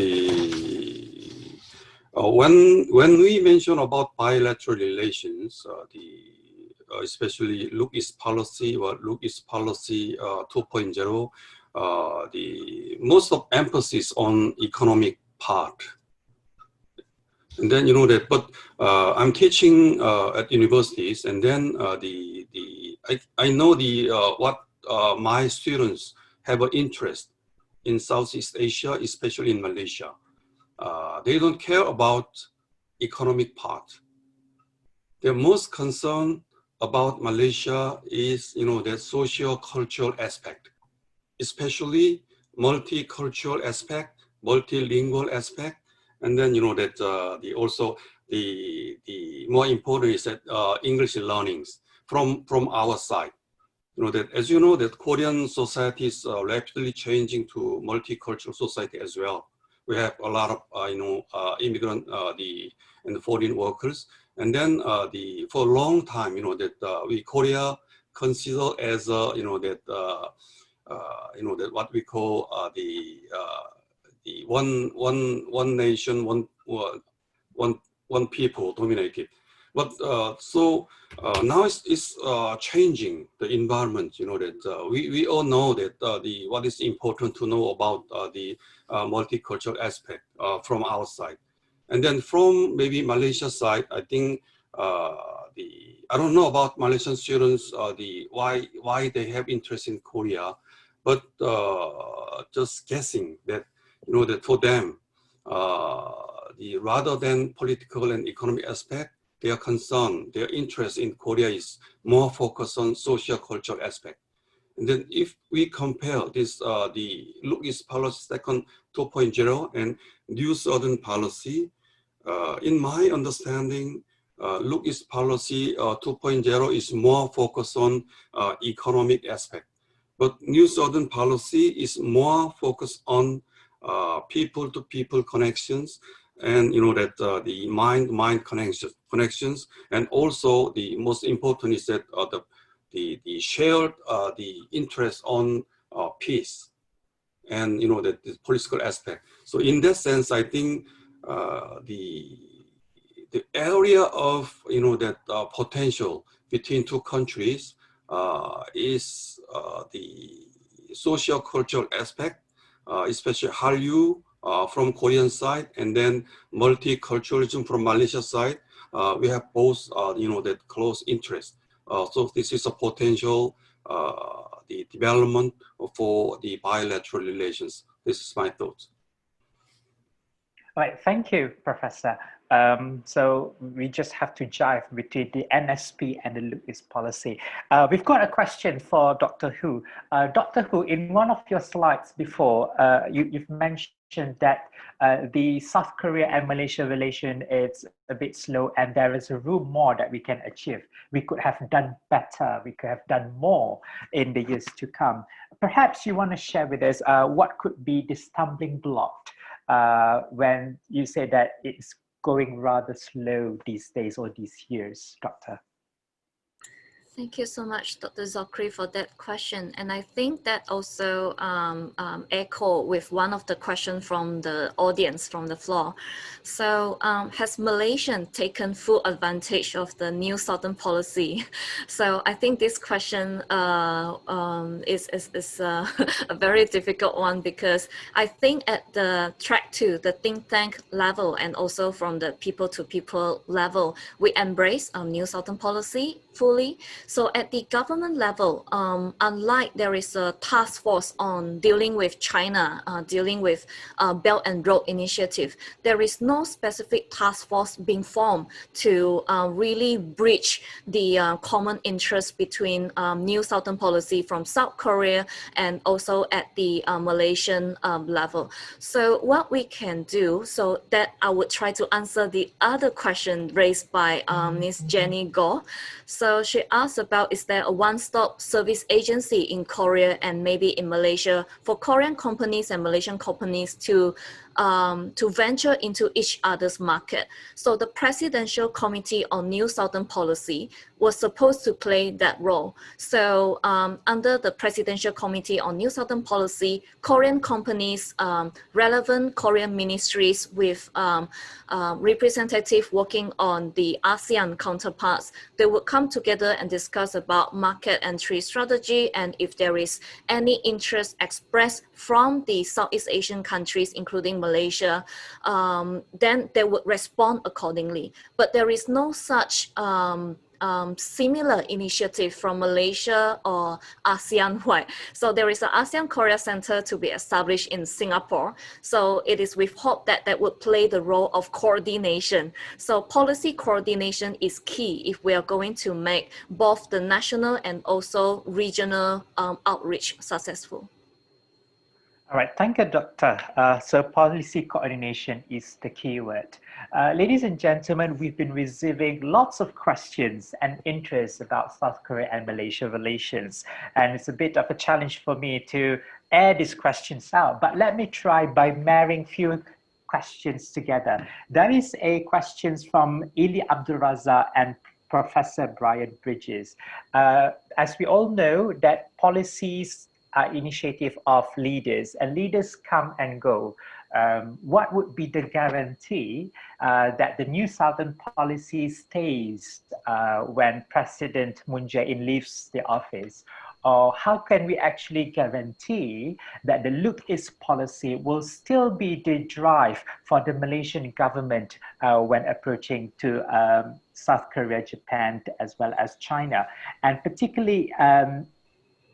when we mention about bilateral relations, especially Look East policy or Look East policy 2.0, the most of emphasis on economic part. And then that, but I'm teaching at universities, and then I know what my students have an interest in Southeast Asia, especially in Malaysia. They don't care about economic part. They're most concerned about Malaysia is, the socio-cultural aspect, especially multicultural aspect, multilingual aspect, and then that also the more important is that English learnings from our side. That as you know that Korean society is rapidly changing to multicultural society as well. We have a lot of immigrant and foreign workers, and then for a long time that we Korea consider as that what we call the one nation, one people dominated. But so now it's changing the environment. That we all know that what is important to know about the multicultural aspect from our side, and then from maybe Malaysia side, I think I don't know about Malaysian students why they have interest in Korea, but just guessing that that for them rather than political and economic aspect, their concern, their interest in Korea is more focused on social cultural aspect. And then if we compare this, the Look East policy second 2.0 and New Southern policy, in my understanding, Look East policy 2.0 is more focused on economic aspect, but New Southern policy is more focused on people-to-people connections, and that the mind-mind connections, and also the most important is that the shared the interest on peace, and that the political aspect. So in that sense, I think the area of that potential between two countries is the social cultural aspect, especially Hallyu from Korean side, and then multiculturalism from Malaysia side. We have both that close interest. So this is a potential the development for the bilateral relations. This is my thoughts. All right, thank you, Professor. So we just have to jive between the NSP and the Look East policy. We've got a question for Dr. Hu. Dr. Hu, in one of your slides before, you've mentioned that the South Korea and Malaysia relation is a bit slow, and there is a room more that we can achieve. We could have done better. We could have done more in the years to come. Perhaps you want to share with us what could be the stumbling block when you say that it's going rather slow these days or these years, Doctor? Thank you so much, Dr. Zokri, for that question. And I think that also echo with one of the questions from the audience, from the floor. So has Malaysia taken full advantage of the new Southern policy? So I think this question is a very difficult one, because I think at the track 2, the think tank level, and also from the people-to-people level, we embrace new Southern policy fully. So at the government level, unlike there is a task force on dealing with China, dealing with Belt and Road Initiative, there is no specific task force being formed to really bridge the common interest between new Southern policy from South Korea and also at the Malaysian level. So what we can do, so that I would try to answer the other question raised by Ms. Jenny Goh. So she asked about, is there a one-stop service agency in Korea and maybe in Malaysia for Korean companies and Malaysian companies to to venture into each other's market. So the Presidential Committee on New Southern Policy was supposed to play that role. So under the Presidential Committee on New Southern Policy, Korean companies, relevant Korean ministries with representatives working on the ASEAN counterparts, they would come together and discuss about market entry strategy, and if there is any interest expressed from the Southeast Asian countries, including Malaysia, then they would respond accordingly. But there is no such similar initiative from Malaysia or ASEAN-wide. So there is an ASEAN Korea Center to be established in Singapore. So it is with hope that that would play the role of coordination. So policy coordination is key if we are going to make both the national and also regional outreach successful. All right, thank you, Doctor. So policy coordination is the key word. Ladies and gentlemen, we've been receiving lots of questions and interest about South Korea and Malaysia relations. And it's a bit of a challenge for me to air these questions out, but let me try by marrying few questions together. There is a question from Ili Abdulrazak and Professor Brian Bridges. As we all know, that policies are initiative of leaders, and leaders come and go. What would be the guarantee that the New Southern policy stays when President Moon Jae-in leaves the office? Or how can we actually guarantee that the Look East policy will still be the drive for the Malaysian government when approaching to South Korea, Japan, as well as China? And particularly,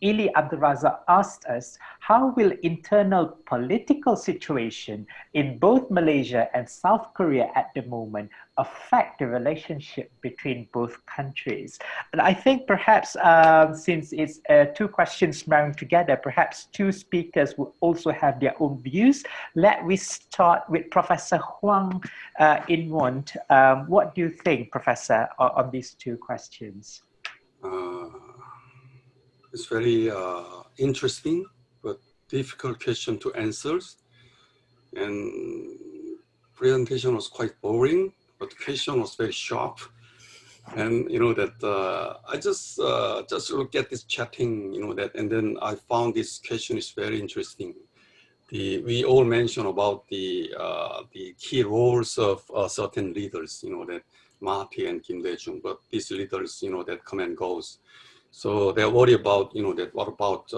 Ili Abdulrazak asked us, how will internal political situation in both Malaysia and South Korea at the moment affect the relationship between both countries? And I think perhaps since it's two questions married together, perhaps two speakers will also have their own views. Let me start with Professor Huang In-won. What do you think, Professor, on these two questions? It's very interesting but difficult question to answer. And presentation was quite boring, but the question was very sharp. And you know that I just look at this chatting, you know that, and then I found this question is very interesting. We all mentioned about the key roles of certain leaders, you know that Mahathir and Kim Dae-jung, but these leaders, you know that come and goes. So they're worried about, you know, that what about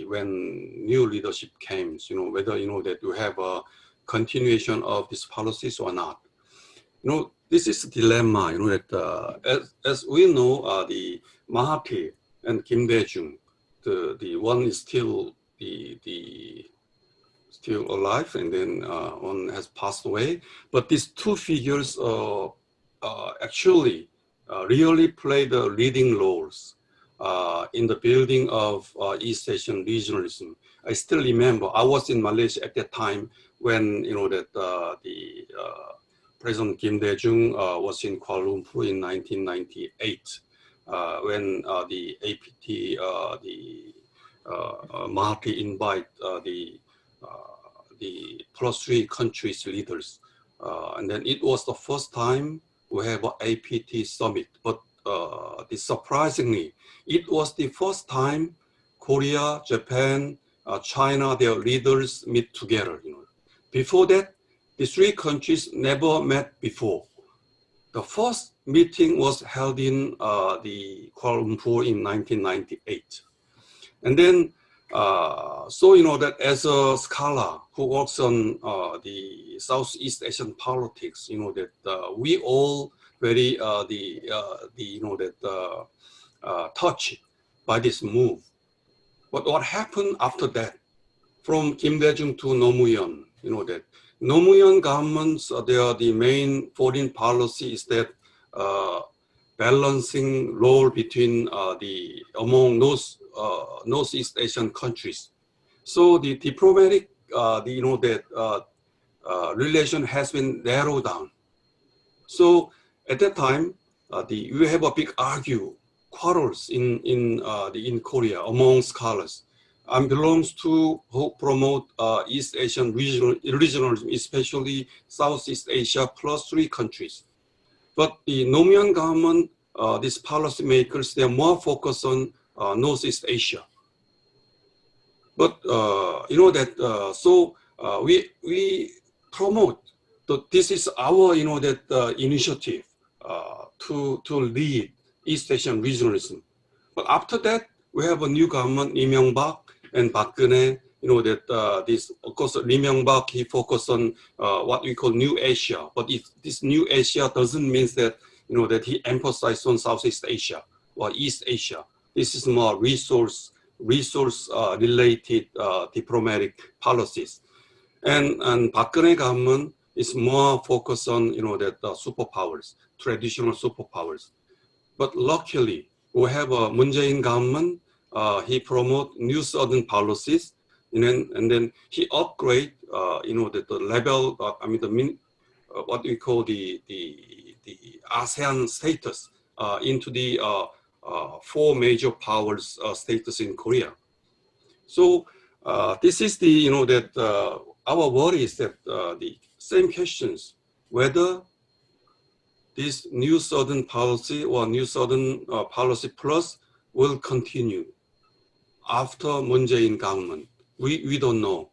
when new leadership comes, you know, whether, you know, that you have a continuation of these policies or not. You know, this is a dilemma, you know, that as we know, the Mahathir and Kim Dae-jung, the one is still still alive, and then one has passed away. But these two figures actually really play the leading roles in the building of East Asian regionalism. I still remember I was in Malaysia at that time when, you know, that President Kim Dae-jung was in Kuala Lumpur in 1998 when the APT, Mahathir invite the +3 countries leaders, and then it was the first time we have an APT summit. But surprisingly, it was the first time Korea, Japan, China, their leaders meet together. You know, before that, the 3 countries never met before. The first meeting was held in the Kuala Lumpur in 1998, and then so you know that as a scholar who works on the Southeast Asian politics, you know that we all very you know that touched by this move. But what happened after that, from Kim Dae-jung to Nomuyon, you know that Nomuyon governments, the main foreign policy is that balancing role between among those Northeast Asian countries. So the diplomatic, you know that relation has been narrowed down. So at that time, we have a big quarrels in Korea among scholars. belongs to who promote East Asian regionalism, especially Southeast Asia plus 3 countries. But the Nominal government, these policymakers, they are more focused on Northeast Asia. But you know that we promote that this is our initiative to lead East Asian regionalism. But after that, we have a new government, Lee Myung-bak and Park Geun-hye. You know that this, of course, Lee Myung-bak, he focused on what we call New Asia. But if this New Asia doesn't mean that that he emphasized on Southeast Asia or East Asia. This is more resource related diplomatic policies. And Park Geun-hye government is more focused on superpowers, traditional superpowers. But luckily, we have a Moon Jae-in government. He promote new southern policies, and then he upgrade the level. What we call the ASEAN status into the 4 major powers status in Korea. So this is the our worry is that the same questions, whether this new southern policy or new southern policy plus will continue after Moon Jae-in government. We don't know.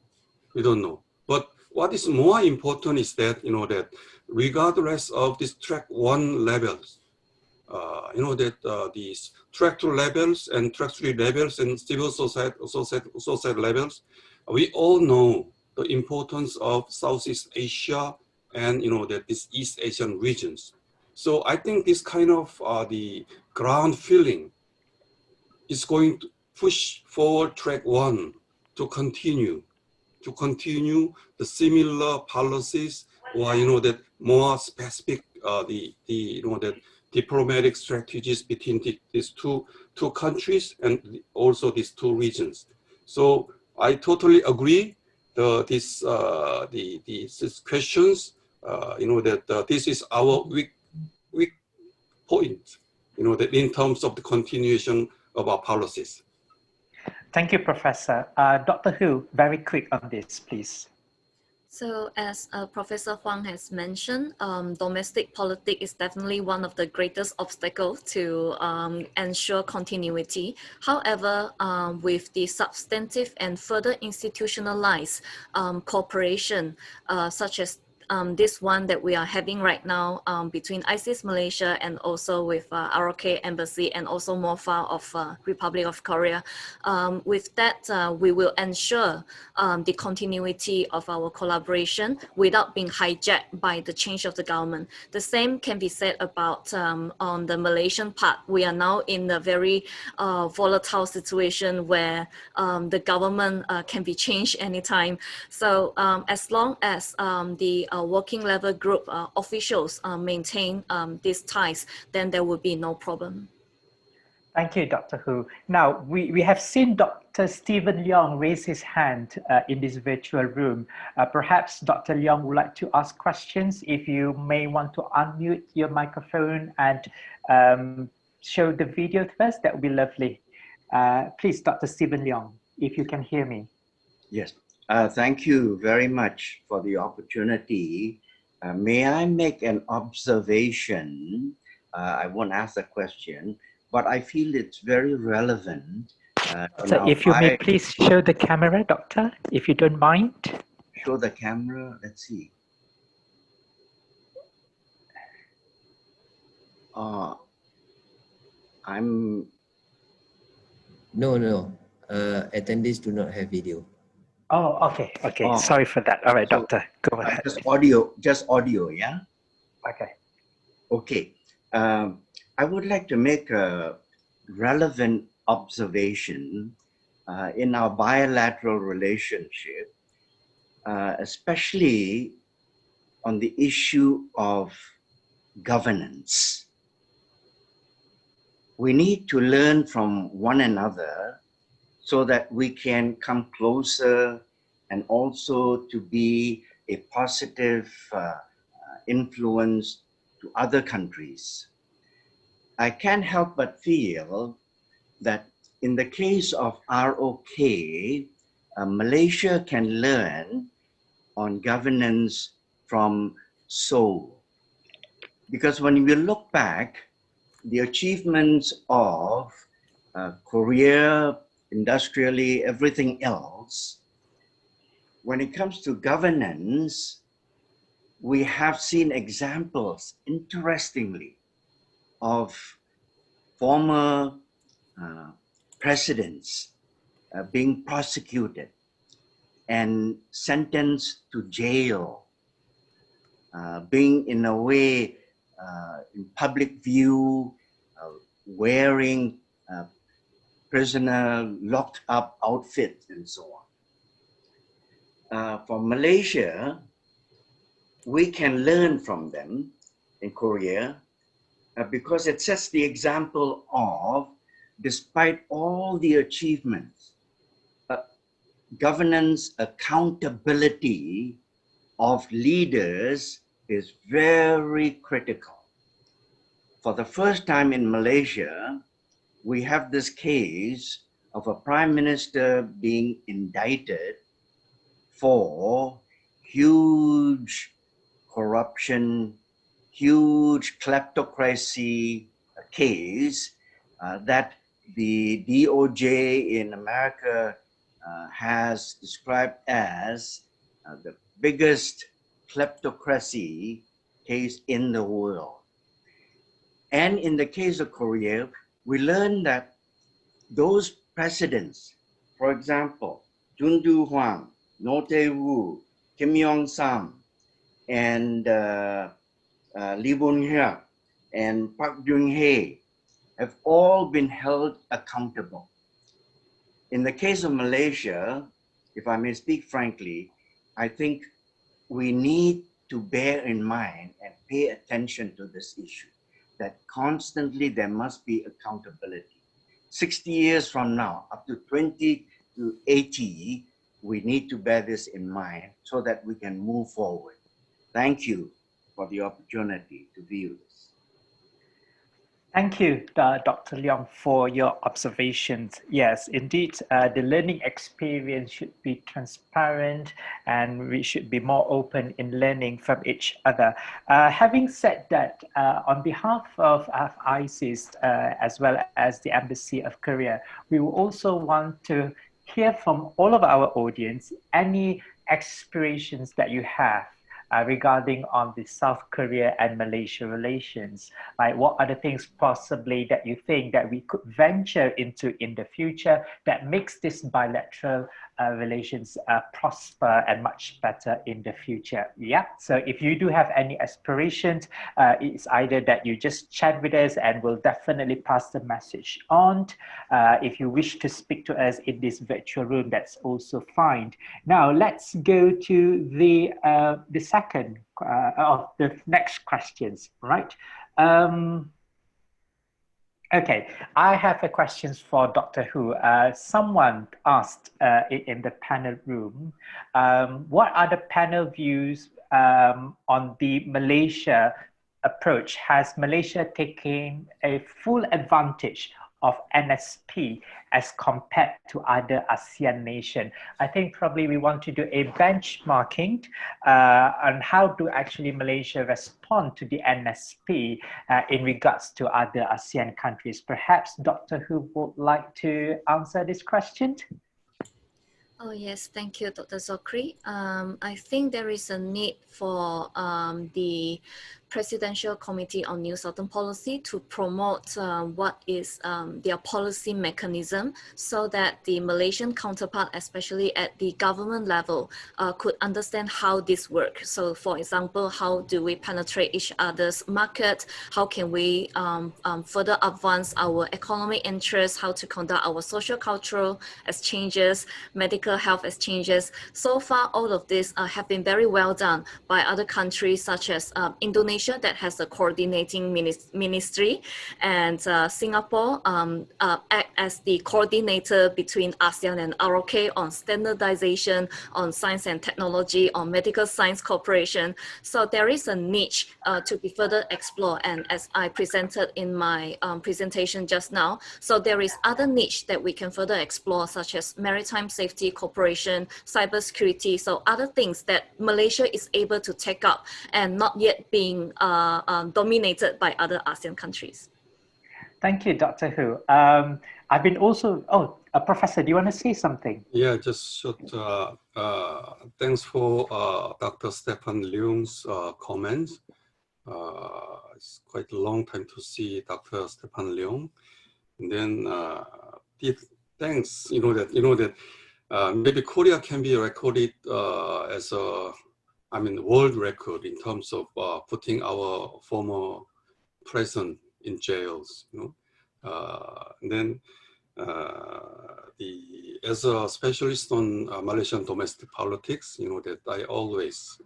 We don't know. But what is more important is that that regardless of these track 1 levels, these track 2 levels and track 3 levels and civil society levels, we all know the importance of Southeast Asia and that these East Asian regions. So I think this kind of the ground feeling is going to push forward track 1 to continue the similar policies, or that more specific that diplomatic strategies between these two countries and also these 2 regions. So I totally agree. These questions, that this is our weak point, that in terms of the continuation of our policies. Thank you, Professor. Dr. Hu, very quick on this, please. So as Professor Huang has mentioned, domestic politics is definitely one of the greatest obstacles to ensure continuity. However, with the substantive and further institutionalized cooperation, such as this one that we are having right now between ISIS Malaysia and also with ROK Embassy and also MOFA of Republic of Korea. With that, we will ensure the continuity of our collaboration without being hijacked by the change of the government. The same can be said about on the Malaysian part. We are now in a very volatile situation where the government can be changed anytime. So as long as the working level group officials maintain these ties, then there will be no problem. Thank you, Dr. Hu. Now, we have seen Dr. Stephen Leong raise his hand in this virtual room. Perhaps Dr. Leong would like to ask questions. If you may want to unmute your microphone and show the video to us, that would be lovely. Please, Dr. Stephen Leong, if you can hear me. Yes. Thank you very much for the opportunity. May I make an observation? I won't ask a question, but I feel it's very relevant. So if you may please show the camera, Doctor, if you don't mind. Show the camera, let's see. No. Attendees do not have video. Oh, okay. Oh. Sorry for that. All right, Doctor, go ahead. Just audio, yeah? Okay. I would like to make a relevant observation in our bilateral relationship, especially on the issue of governance. We need to learn from one another so that we can come closer and also to be a positive influence to other countries. I can't help but feel that in the case of ROK, Malaysia can learn on governance from Seoul. Because when we look back, the achievements of Korea, industrially, everything else, when it comes to governance, we have seen examples, interestingly, of former presidents being prosecuted and sentenced to jail, being in a way in public view, wearing prisoner locked up outfits and so on. For Malaysia, we can learn from them in Korea because it sets the example of, despite all the achievements, governance accountability of leaders is very critical. For the first time in Malaysia, we have this case of a prime minister being indicted for huge corruption, huge kleptocracy case that the DOJ in America has described as the biggest kleptocracy case in the world. And in the case of Korea, we learned that those presidents, for example, Jun Du-hwan, No Tae-woo, Kim Yong-sam, and Lee Boon-hyuk, and Park Geun-hye, have all been held accountable. In the case of Malaysia, if I may speak frankly, I think we need to bear in mind and pay attention to this issue, that constantly there must be accountability. 60 years from now, up to 20 to 80, we need to bear this in mind so that we can move forward. Thank you for the opportunity to view this. Thank you, Dr. Leong, for your observations. Yes, indeed, the learning experience should be transparent and we should be more open in learning from each other. Having said that, on behalf of ISIS, as well as the Embassy of Korea, we will also want to hear from all of our audience any aspirations that you have regarding on the South Korea and Malaysia relations. Like, what are the things possibly that you think that we could venture into in the future that makes this bilateral relations prosper and much better in the future? Yeah, so if you do have any aspirations, it's either that you just chat with us and we'll definitely pass the message on. If you wish to speak to us in this virtual room, that's also fine. Now let's go to the second of the next questions, right? Okay, I have a question for Dr. Hu. Someone asked in the panel room, what are the panel views on the Malaysia approach? Has Malaysia taken a full advantage of NSP as compared to other ASEAN nations? I think probably we want to do a benchmarking on how to actually Malaysia respond to the NSP in regards to other ASEAN countries. Perhaps Dr. Hu would like to answer this question? Oh yes, thank you, Dr. Zokri. I think there is a need for the Presidential Committee on New Southern Policy to promote what is their policy mechanism, so that the Malaysian counterpart, especially at the government level, could understand how this works. So for example, how do we penetrate each other's market? How can we further advance our economic interests? How to conduct our social cultural exchanges, medical health exchanges? So far, all of this have been very well done by other countries such as Indonesia, Indonesia that has a coordinating ministry, and Singapore act as the coordinator between ASEAN and ROK on standardization, on science and technology, on medical science cooperation. So there is a niche to be further explored, and as I presented in my presentation just now, so there is other niche that we can further explore, such as maritime safety cooperation, cybersecurity, so other things that Malaysia is able to take up and not yet being dominated by other ASEAN countries. Thank you, Dr. Hu. I've been also, Professor, do you want to say something? Yeah, just should, thanks for Dr. Stefan Leung's comments. It's quite a long time to see Dr. Stefan Leung. And then thanks, that maybe Korea can be recorded as a, world record in terms of putting our former president in jails, and then as a specialist on Malaysian domestic politics, that I always,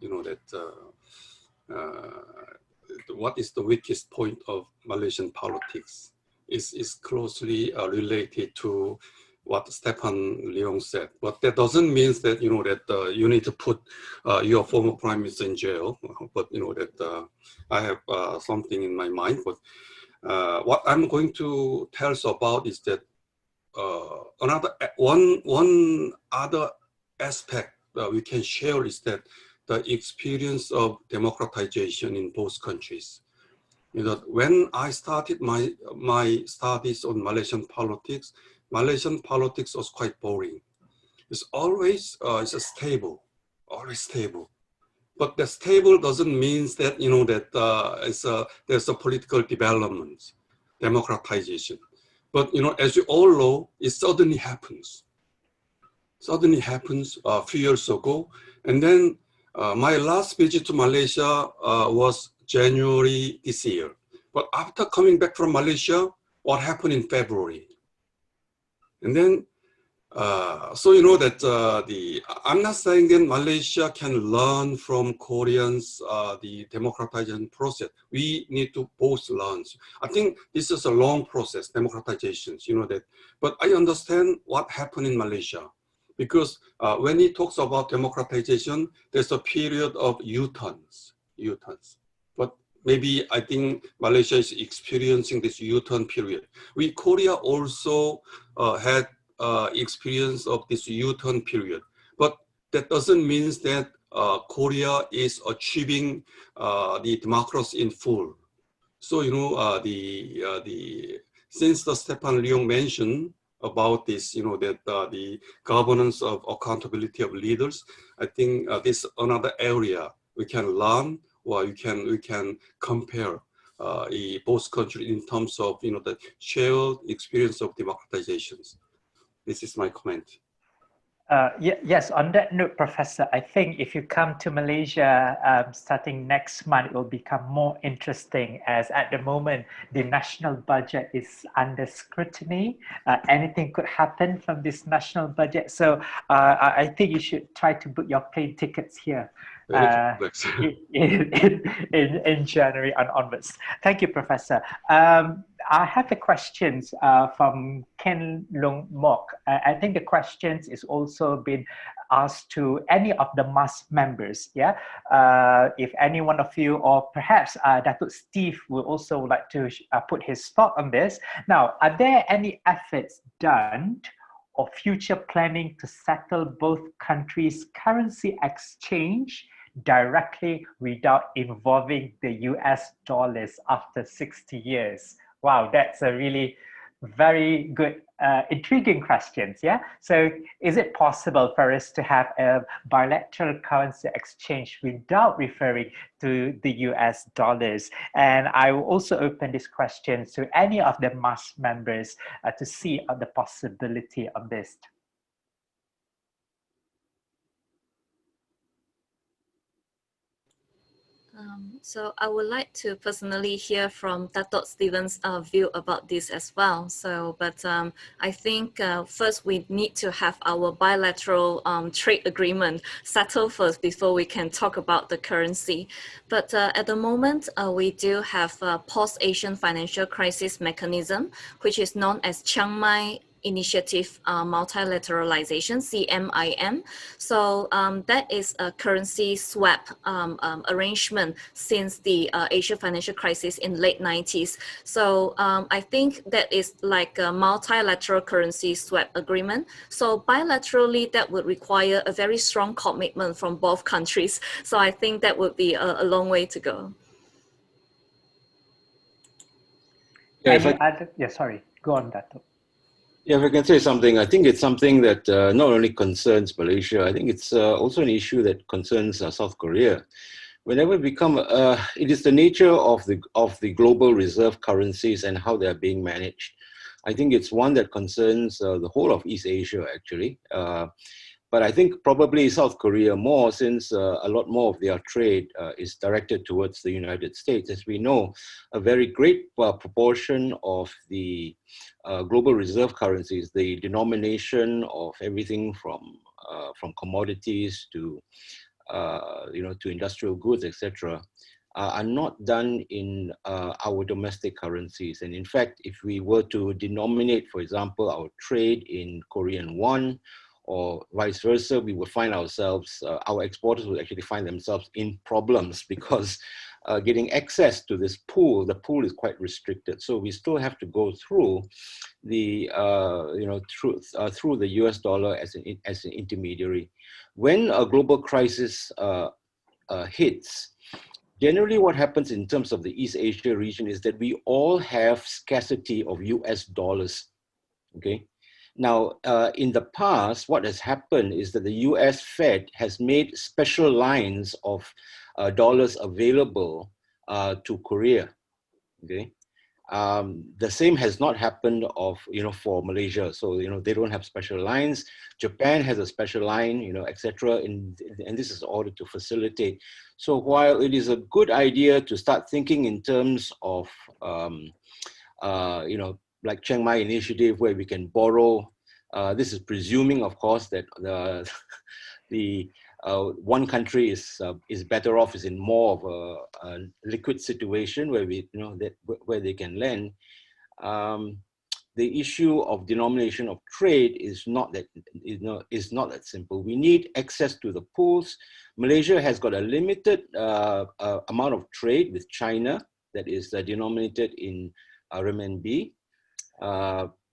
what is the weakest point of Malaysian politics is closely related to what Stefan Leung said. But that doesn't mean that, that you need to put your former prime minister in jail. But, that I have something in my mind. But what I'm going to tell us about is that one other aspect that we can share is that the experience of democratization in both countries. When I started my studies on Malaysian politics was quite boring. It's always it's stable, always stable. But the stable doesn't mean that that there's a political development, democratization. But as you all know, it suddenly happens. Suddenly happens a few years ago, and then my last visit to Malaysia was January this year. But after coming back from Malaysia, what happened in February? And then, so that I'm not saying that Malaysia can learn from Koreans the democratization process. We need to both learn. I think this is a long process, democratization, that. But I understand what happened in Malaysia. Because when he talks about democratization, there's a period of U-turns. But maybe I think Malaysia is experiencing this U-turn period. Korea also had experience of this U-turn period. But that doesn't mean that Korea is achieving the democracy in full. So, since the Stefan Leung mentioned about this, that the governance of accountability of leaders, I think this is another area we can learn, or we can compare both countries in terms of the shared experience of democratizations. This is my comment. Yes, on that note, Professor, I think if you come to Malaysia starting next month, it will become more interesting, as at the moment, the national budget is under scrutiny. Anything could happen from this national budget. So I think you should try to book your plane tickets here in January and onwards. Thank you, Professor. I have a questions from Ken Long Mok. I think the questions is also been asked to any of the MAS members. Yeah, if any one of you, or perhaps Datuk Steve would also like to put his thought on this. Now, are there any efforts done or future planning to settle both countries' currency exchange directly without involving the US dollars after 60 years? Wow, that's a really very good, intriguing questions, yeah? So is it possible for us to have a bilateral currency exchange without referring to the US dollars? And I will also open this question to any of the MAS members to see the possibility of this. So I would like to personally hear from Dato' Stephen's view about this as well. So, but I think first we need to have our bilateral trade agreement settled first before we can talk about the currency. But at the moment, we do have a post-Asian financial crisis mechanism, which is known as Chiang Mai Initiative Multilateralization, CMIM. So that is a currency swap arrangement since the Asia financial crisis in late 90s. So I think that is like a multilateral currency swap agreement. So bilaterally, that would require a very strong commitment from both countries. So I think that would be a long way to go. Yeah, sorry, go on, Dato'. Yeah, if I can say something, I think it's something that not only concerns Malaysia, I think it's also an issue that concerns South Korea. Whenever we become, it is the nature of the global reserve currencies and how they are being managed. I think it's one that concerns the whole of East Asia, actually. But I think probably South Korea more, since a lot more of their trade is directed towards the United States. As we know, a very great proportion of the global reserve currencies, the denomination of everything from commodities to to industrial goods, etc., are not done in our domestic currencies. And in fact, if we were to denominate, for example, our trade in Korean won, or vice versa, we would find ourselves, our exporters would actually find themselves in problems because getting access to this pool, the pool is quite restricted. So we still have to go through the, through the US dollar as an intermediary. When a global crisis hits, generally what happens in terms of the East Asia region is that we all have scarcity of US dollars, okay? Now, in the past, what has happened is that the US Fed has made special lines of dollars available to Korea, okay? The same has not happened for Malaysia. So, they don't have special lines. Japan has a special line, etc. And this is in order to facilitate. So while it is a good idea to start thinking in terms of, like Chiang Mai Initiative, where we can borrow. This is presuming, of course, that the one country is better off, is in more of a liquid situation where where they can lend. The issue of denomination of trade is not that simple. We need access to the pools. Malaysia has got a limited amount of trade with China that is denominated in renminbi.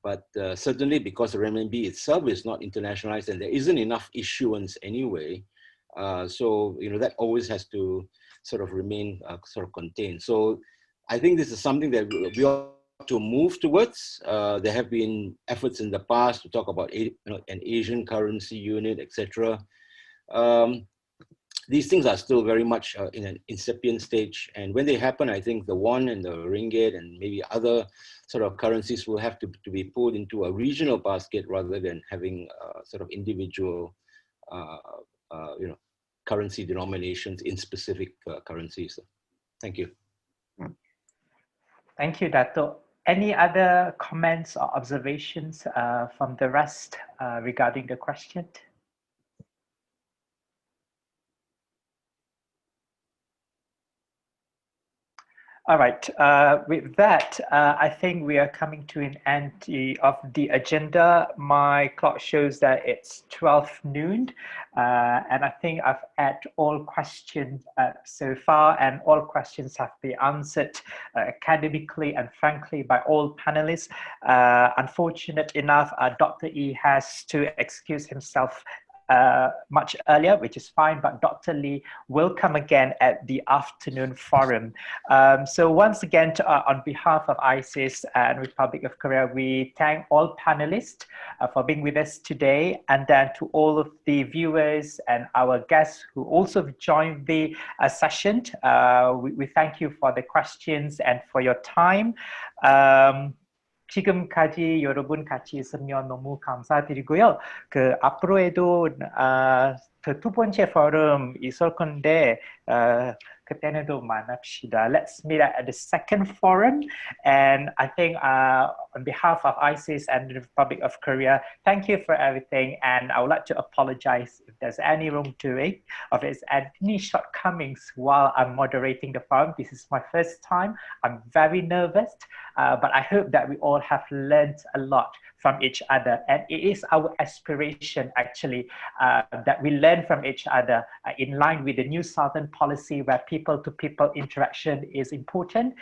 But certainly because the renminbi itself is not internationalized and there isn't enough issuance anyway, so that always has to sort of remain sort of contained. So I think this is something that we ought to move towards. There have been efforts in the past to talk about an Asian currency unit, etc. These things are still very much in an incipient stage. And when they happen, I think the won and the ringgit and maybe other sort of currencies will have to be pulled into a regional basket rather than having sort of individual, currency denominations in specific currencies. Thank you. Thank you, Dato'. Any other comments or observations from the rest regarding the question? All right, with that, I think we are coming to an end of the agenda. My clock shows that it's 12 noon, and I think I've had all questions so far, and all questions have been answered academically and frankly by all panelists. Unfortunate enough, Dr. E has to excuse himself much earlier, which is fine, but Dr. Lee will come again at the afternoon forum. So once again, on behalf of ISIS and Republic of Korea, we thank all panelists for being with us today, and then to all of the viewers and our guests who also joined the session. We thank you for the questions and for your time. 지금까지 여러분 같이 있으면 너무 감사드리고요. 앞으로에도 저 두 번째 포럼 있을 건데 그때는도 만납시다. Let's meet at the second forum. And I think on behalf of ISIS and the Republic of Korea, thank you for everything. And I would like to apologize if there's any wrongdoing, or if there's any shortcomings while I'm moderating the forum. This is my first time. I'm very nervous, but I hope that we all have learned a lot from each other. And it is our aspiration, actually, that we learn from each other in line with the New Southern policy where people-to-people interaction is important.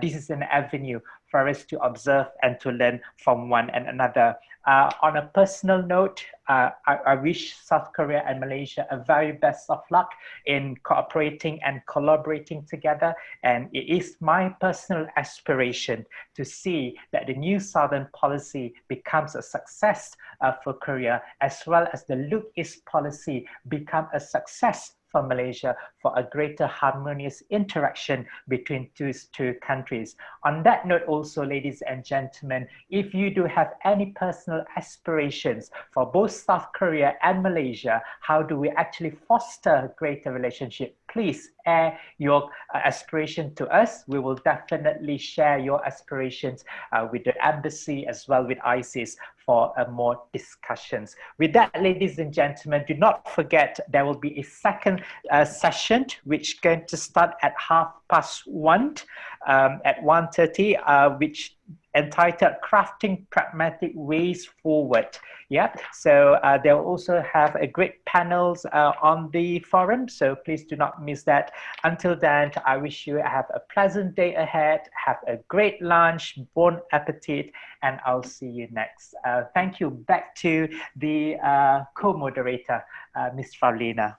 This is an avenue for us to observe and to learn from one another. On a personal note, I wish South Korea and Malaysia a very best of luck in cooperating and collaborating together. And it is my personal aspiration to see that the New Southern policy becomes a success for Korea, as well as the Look East policy become a success for Malaysia, for a greater harmonious interaction between these two countries. On that note also, ladies and gentlemen, if you do have any personal aspirations for both South Korea and Malaysia, how do we actually foster greater relationship, please air your aspiration to us. We will definitely share your aspirations with the embassy as well with ISIS for more discussions. With that, ladies and gentlemen, do not forget there will be a second session which is going to start at 1:30 at 1:30, which entitled Crafting Pragmatic Ways Forward. Yeah, so they'll also have a great panels on the forum, so please do not miss that. Until then, I wish you have a pleasant day ahead, have a great lunch, bon appetit, and I'll see you next. Thank you. Back to the co-moderator, Ms. Fraulina.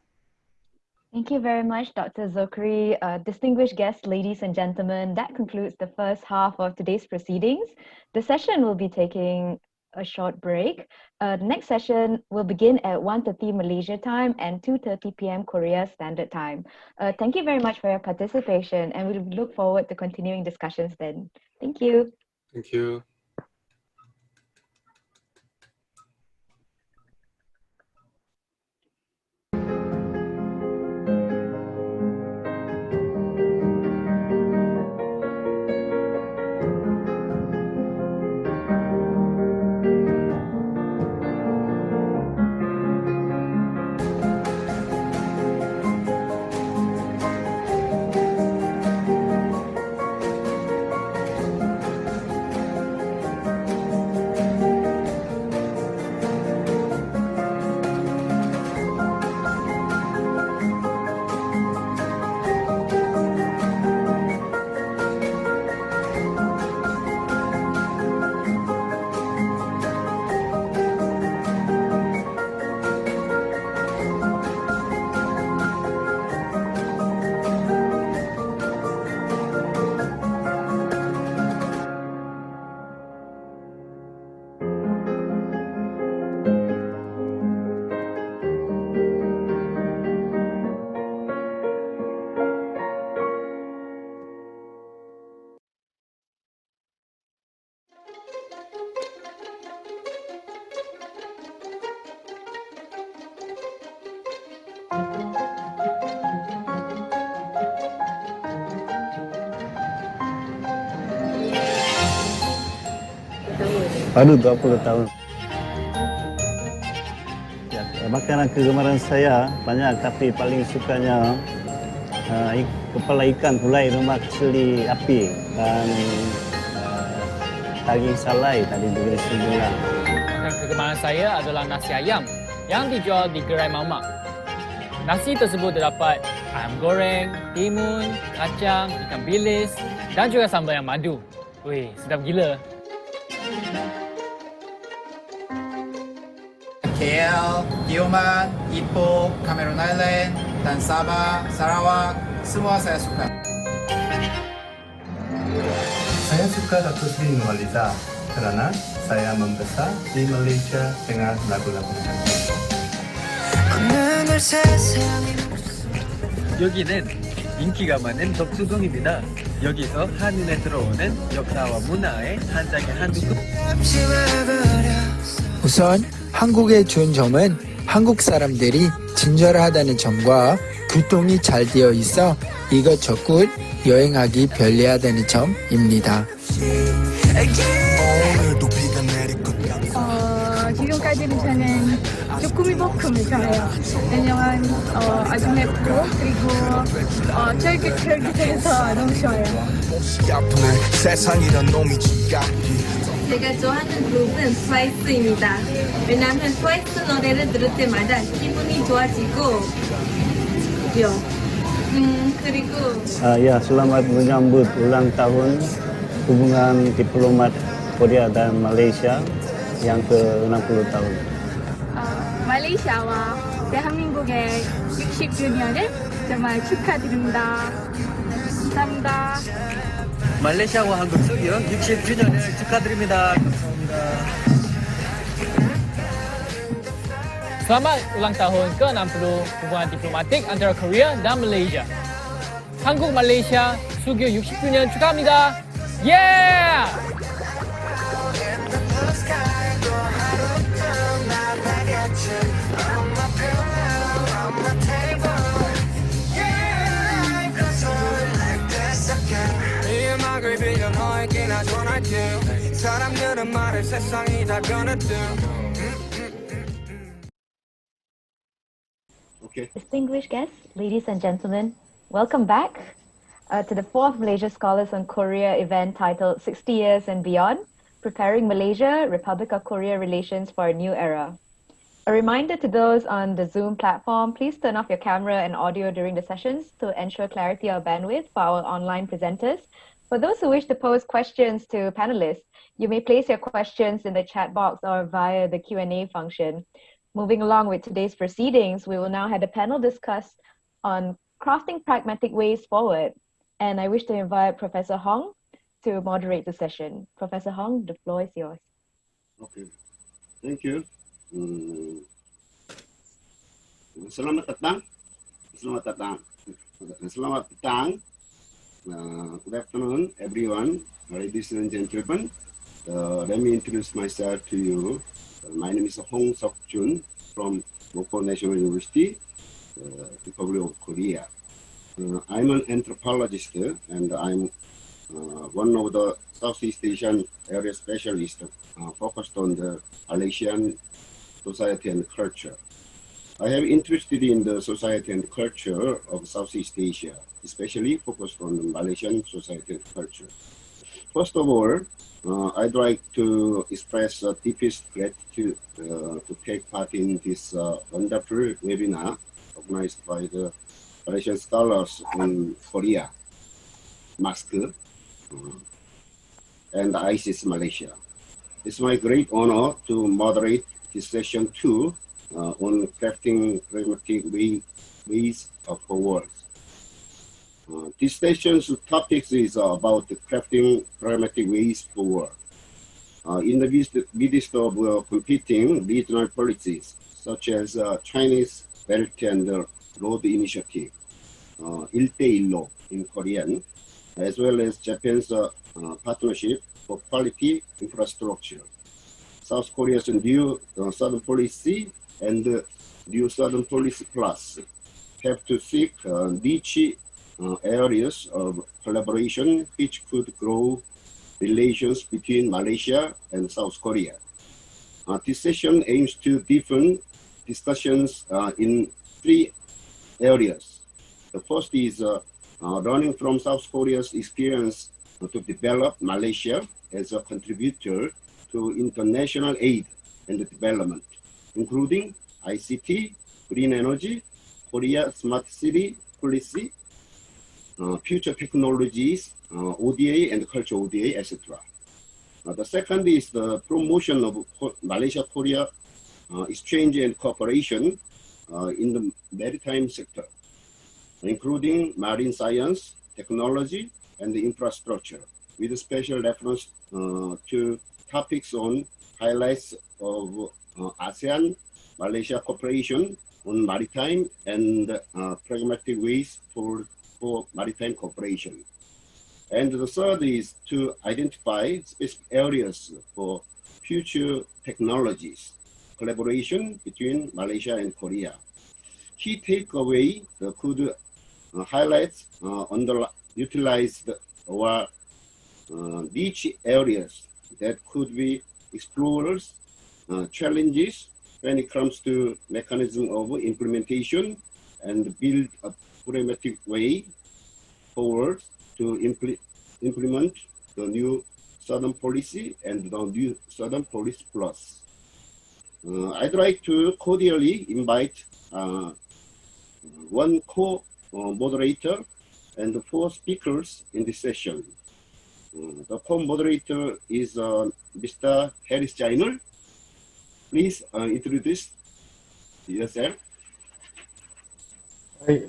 Thank you very much, Dr. Zokri. Distinguished guests, ladies and gentlemen, that concludes the first half of today's proceedings. The session will be taking a short break. The next session will begin at 1:30 Malaysia time and 2:30 p.m. Korea Standard Time. Thank you very much for your participation, and we look forward to continuing discussions then. Thank you. Thank you. Baru 20 tahun. Ya, makanan kegemaran saya banyak, tapi paling sukanya kepala ikan gulai rumah kecil di api dan daging salai tadi di Negeri Sembilan. Makanan kegemaran saya adalah nasi ayam yang dijual di gerai mamak. Nasi tersebut terdapat ayam goreng, timun, kacang, ikan bilis dan juga sambal yang madu. Wih, sedap gila. KL, Tioman, Ipoh, Cameron Island, dan Sabah, Sarawak, semua saya suka. Saya suka Datuk Seri Nurhaliza kerana saya membesar di Malaysia dengan lagu-lagunya. 여기는 인기가 많은 덕수동입니다. 여기서 한눈에 들어오는 역사와 문화의 한 장의 한두 급. 우선 한국의 좋은 점은 한국 사람들이 친절하다는 점과 교통이 잘 되어 있어 이것저것 여행하기 편리하다는 점입니다. 지금까지는 저는 쭈꾸미볶음을 좋아해요. 왜냐면 아주 맵고 그리고 쫄깃쫄깃해서 너무 좋아요. 제가 좋아하는 그룹은 트와이스입니다. 왜냐하면 트와이스 노래를 들을 때마다 기분이 좋아지고 그리고 Ya, selamat menyambut ulang tahun hubungan diplomat Korea dan Malaysia yang ke-60 tahun. 말레이시아와 대한민국의 60주년을 정말 축하드립니다. 감사합니다. 말레이시아와 한국 수교 60주년을 축하드립니다. 감사합니다. Selamat ulang tahun ke-60 hubungan diplomatik antara Korea dan Malaysia. 한국 말레이시아 수교 60주년 축하합니다. Yeah! Distinguished guests, ladies and gentlemen, welcome back to the 4th Malaysia Scholars on Korea event titled 60 Years and Beyond, Preparing Malaysia-Republic of Korea Relations for a New Era. A reminder to those on the Zoom platform, please turn off your camera and audio during the sessions to ensure clarity or bandwidth for our online presenters. For those who wish to pose questions to panelists, you may place your questions in the chat box or via the Q&A function. Moving along with today's proceedings, we will now have the panel discuss on crafting pragmatic ways forward. And I wish to invite Professor Hong to moderate the session. Professor Hong, the floor is yours. Okay, thank you. Selamat datang. Good afternoon, everyone, ladies and gentlemen. Let me introduce myself to you. My name is Hong Seok-jun from Wopo National University, Republic of Korea. I'm an anthropologist and I'm one of the Southeast Asian area specialists focused on the Malaysian society and culture. I have interested in the society and culture of Southeast Asia, especially focused on the Malaysian society and culture. First of all, I'd like to express deepest gratitude to take part in this wonderful webinar organized by the Malaysian Scholars in Korea, MASK, and ISIS Malaysia. It's my great honor to moderate this session 2 on crafting pragmatic ways of forward. This session's topic is about crafting pragmatic ways forward. In the midst of competing regional policies, such as Chinese Belt and Road Initiative, 일대일로 in Korean, as well as Japan's partnership for quality infrastructure, South Korea's new Southern Policy and new Southern Policy Plus have to seek niche areas of collaboration which could grow relations between Malaysia and South Korea. This session aims to deepen discussions in 3 areas. The first is learning from South Korea's experience to develop Malaysia as a contributor to international aid and development, including ICT, green energy, Korea smart city policy, future technologies, ODA and culture ODA, etc. The second is the promotion of Malaysia-Korea exchange and cooperation in the maritime sector, including marine science, technology, and the infrastructure, with special reference to topics on highlights of ASEAN, Malaysia cooperation on maritime and pragmatic ways for maritime cooperation. And the third is to identify specific areas for future technologies, collaboration between Malaysia and Korea. key takeaway could highlight underutilized or niche areas that could be explored, challenges when it comes to mechanism of implementation, and build a pragmatic way forward to implement the new Southern Policy and the new Southern Policy Plus. I'd like to cordially invite one co-moderator and 4 speakers in this session. The co-moderator is Mr. Harris Jainul. Please introduce yourself. Hi,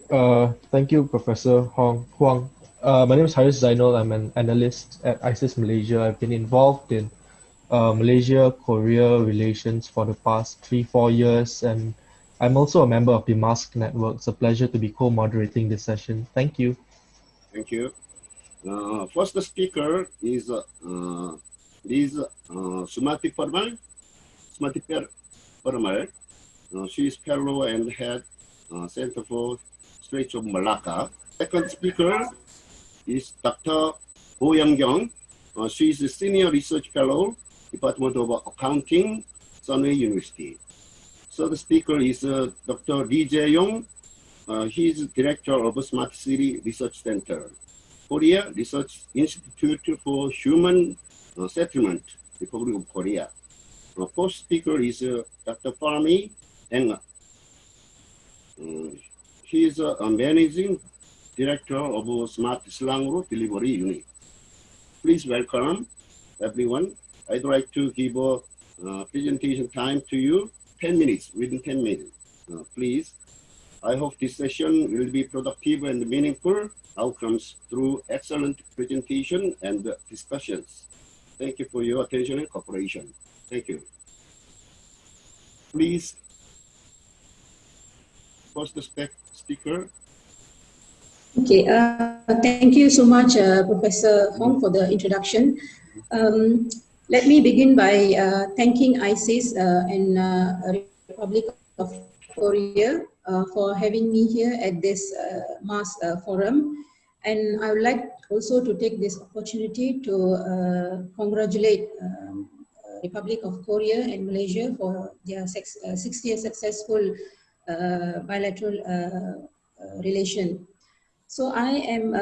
thank you, Professor Huang. My name is Haris Zainal. I'm an analyst at ISIS Malaysia. I've been involved in Malaysia-Korea relations for the past 3-4 years, and I'm also a member of the MASK network. It's a pleasure to be co-moderating this session. Thank you. Thank you. First speaker is Liz Sumati Permal. She is fellow and head Center for Straits of Malacca. Second speaker is Dr. Ho Young-kyung. She is a senior research fellow, Department of Accounting, Sunway University. Third speaker is Dr. Lee Jae-yong. He is director of Smart City Research Center, Korea Research Institute for Human Settlement, Republic of Korea. Fourth speaker is Dr. Fahmi Eng. He is a managing director of Smart Selangor Delivery Unit. Please welcome everyone. I'd like to give a presentation time to you, 10 minutes, within 10 minutes. Please. I hope this session will be productive and meaningful outcomes through excellent presentation and discussions. Thank you for your attention and cooperation. Thank you. Please, first speaker. Okay, thank you so much, Professor Hong, for the introduction. Let me begin by thanking ISIS and Republic of Korea for having me here at this MASK forum. And I would like also to take this opportunity to congratulate Republic of Korea and Malaysia for their 6-year successful bilateral relation. So I am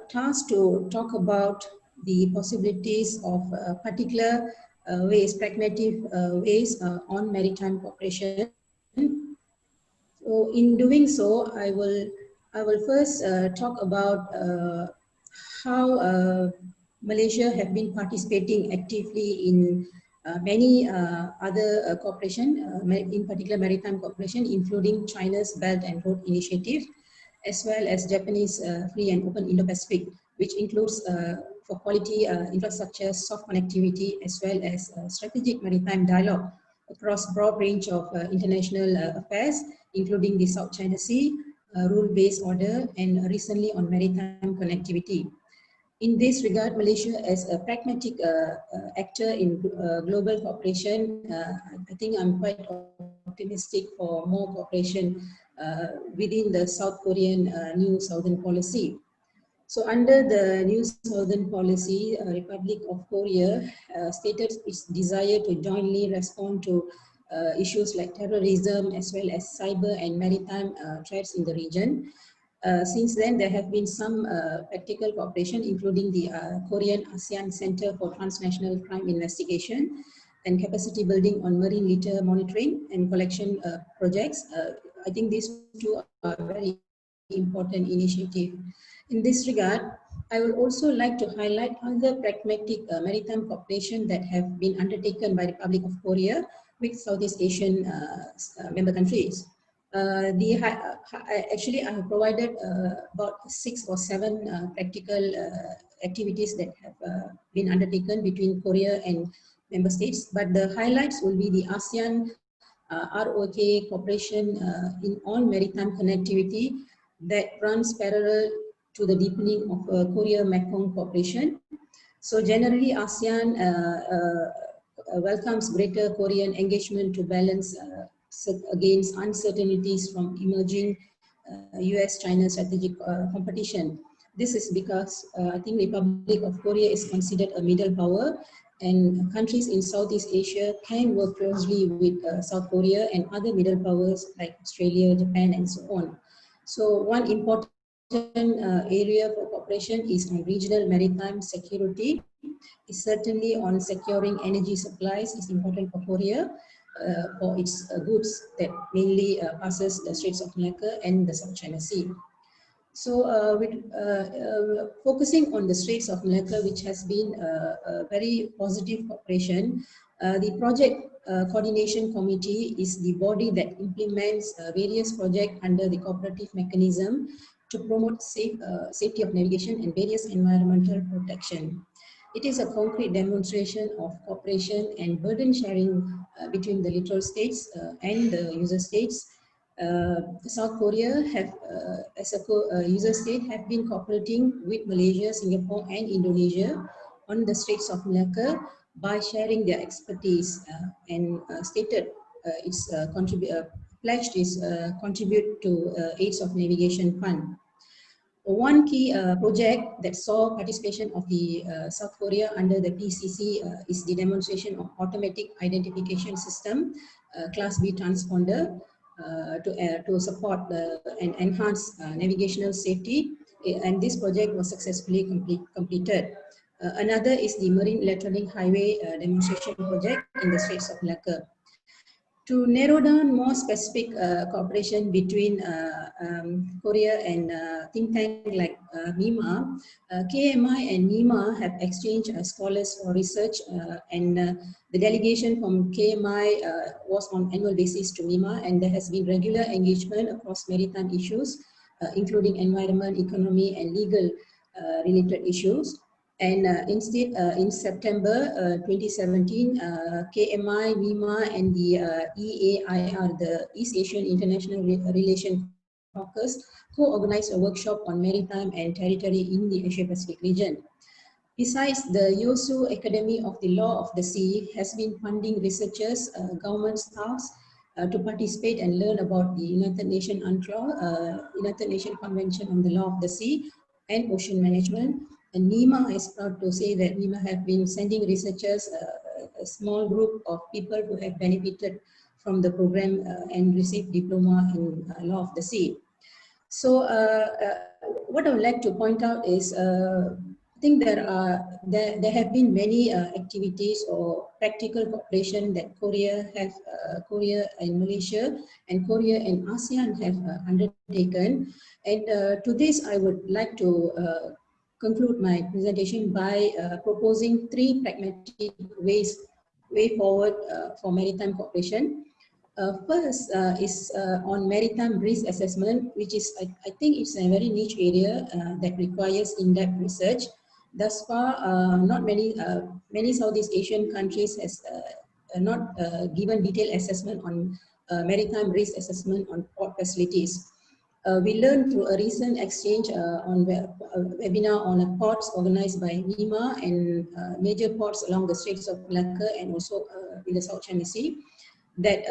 tasked to talk about the possibilities of particular ways, pragmatic ways on maritime cooperation. So in doing so, I will first talk about how Malaysia have been participating actively in many other cooperation, in particular maritime cooperation, including China's Belt and Road Initiative, as well as Japanese Free and Open Indo-Pacific, which includes for quality infrastructure, soft connectivity, as well as strategic maritime dialogue across broad range of international affairs, including the South China Sea, rule-based order, and recently on maritime connectivity. In this regard, Malaysia as a pragmatic actor in global cooperation, I think I'm quite optimistic for more cooperation within the South Korean New Southern Policy. So under the New Southern Policy, Republic of Korea stated its desire to jointly respond to issues like terrorism as well as cyber and maritime threats in the region. Since then, there have been some practical cooperation, including the Korean ASEAN Center for Transnational Crime Investigation and capacity building on marine litter monitoring and collection projects. I think these two are very important initiatives. In this regard, I would also like to highlight other pragmatic maritime cooperation that have been undertaken by the Republic of Korea with Southeast Asian member countries. Actually, I have provided about 6 or 7 practical activities that have been undertaken between Korea and member states, but the highlights will be the ASEAN ROK cooperation on maritime connectivity that runs parallel to the deepening of Korea-Mekong cooperation. So generally, ASEAN welcomes greater Korean engagement to balance against uncertainties from emerging US-China strategic competition. This is because I think Republic of Korea is considered a middle power, and countries in Southeast Asia can work closely with South Korea and other middle powers like Australia, Japan, and so on. So one important area for cooperation is on regional maritime security. It's certainly on securing energy supplies is important for Korea for its goods that mainly passes the Straits of Malacca and the South China Sea. So focusing on the Straits of Malacca, which has been a very positive cooperation, the project coordination committee is the body that implements various projects under the cooperative mechanism to promote safety of navigation and various environmental protection. It is a concrete demonstration of cooperation and burden sharing between the littoral states and the user states. South Korea have, as a user state, have been cooperating with Malaysia, Singapore, and Indonesia on the Straits of Malacca by sharing their expertise and stated its pledged its contribute to Aids of Navigation Fund. One key project that saw participation of the South Korea under the PCC is the demonstration of automatic identification system, Class B transponder, to support and enhance navigational safety, and this project was successfully completed. Another is the Marine Lateralling Highway demonstration project in the Straits of Malacca. To narrow down more specific cooperation between Korea and think tank like MIMA, KMI and MIMA have exchanged scholars for research, and the delegation from KMI was on annual basis to MIMA, and there has been regular engagement across maritime issues, including environment, economy, and legal related issues. And instead, in September 2017, KMI, MIMA, and the EAIR, the East Asian International Relations Caucus, co-organized a workshop on maritime and territory in the Asia-Pacific region. Besides, the Yosu Academy of the Law of the Sea has been funding researchers, government staffs, to participate and learn about the United Nations UNCLOS, United Nations Convention on the Law of the Sea and Ocean Management. And MIMA is proud to say that MIMA have been sending researchers, a small group of people who have benefited from the program and received diploma in Law of the Sea. So what I would like to point out is, I think there have been many activities or practical cooperation that Korea and Malaysia and Korea and ASEAN have undertaken. And to this, I would like to conclude my presentation by proposing three pragmatic way forward for maritime cooperation. First is on maritime risk assessment, which is, I think it's a very niche area that requires in-depth research. Thus far, not many Southeast Asian countries has not given detailed assessment on maritime risk assessment on port facilities. We learned through a recent exchange on a webinar on ports organized by MIMA and major ports along the Straits of Malacca and also in the South China Sea, that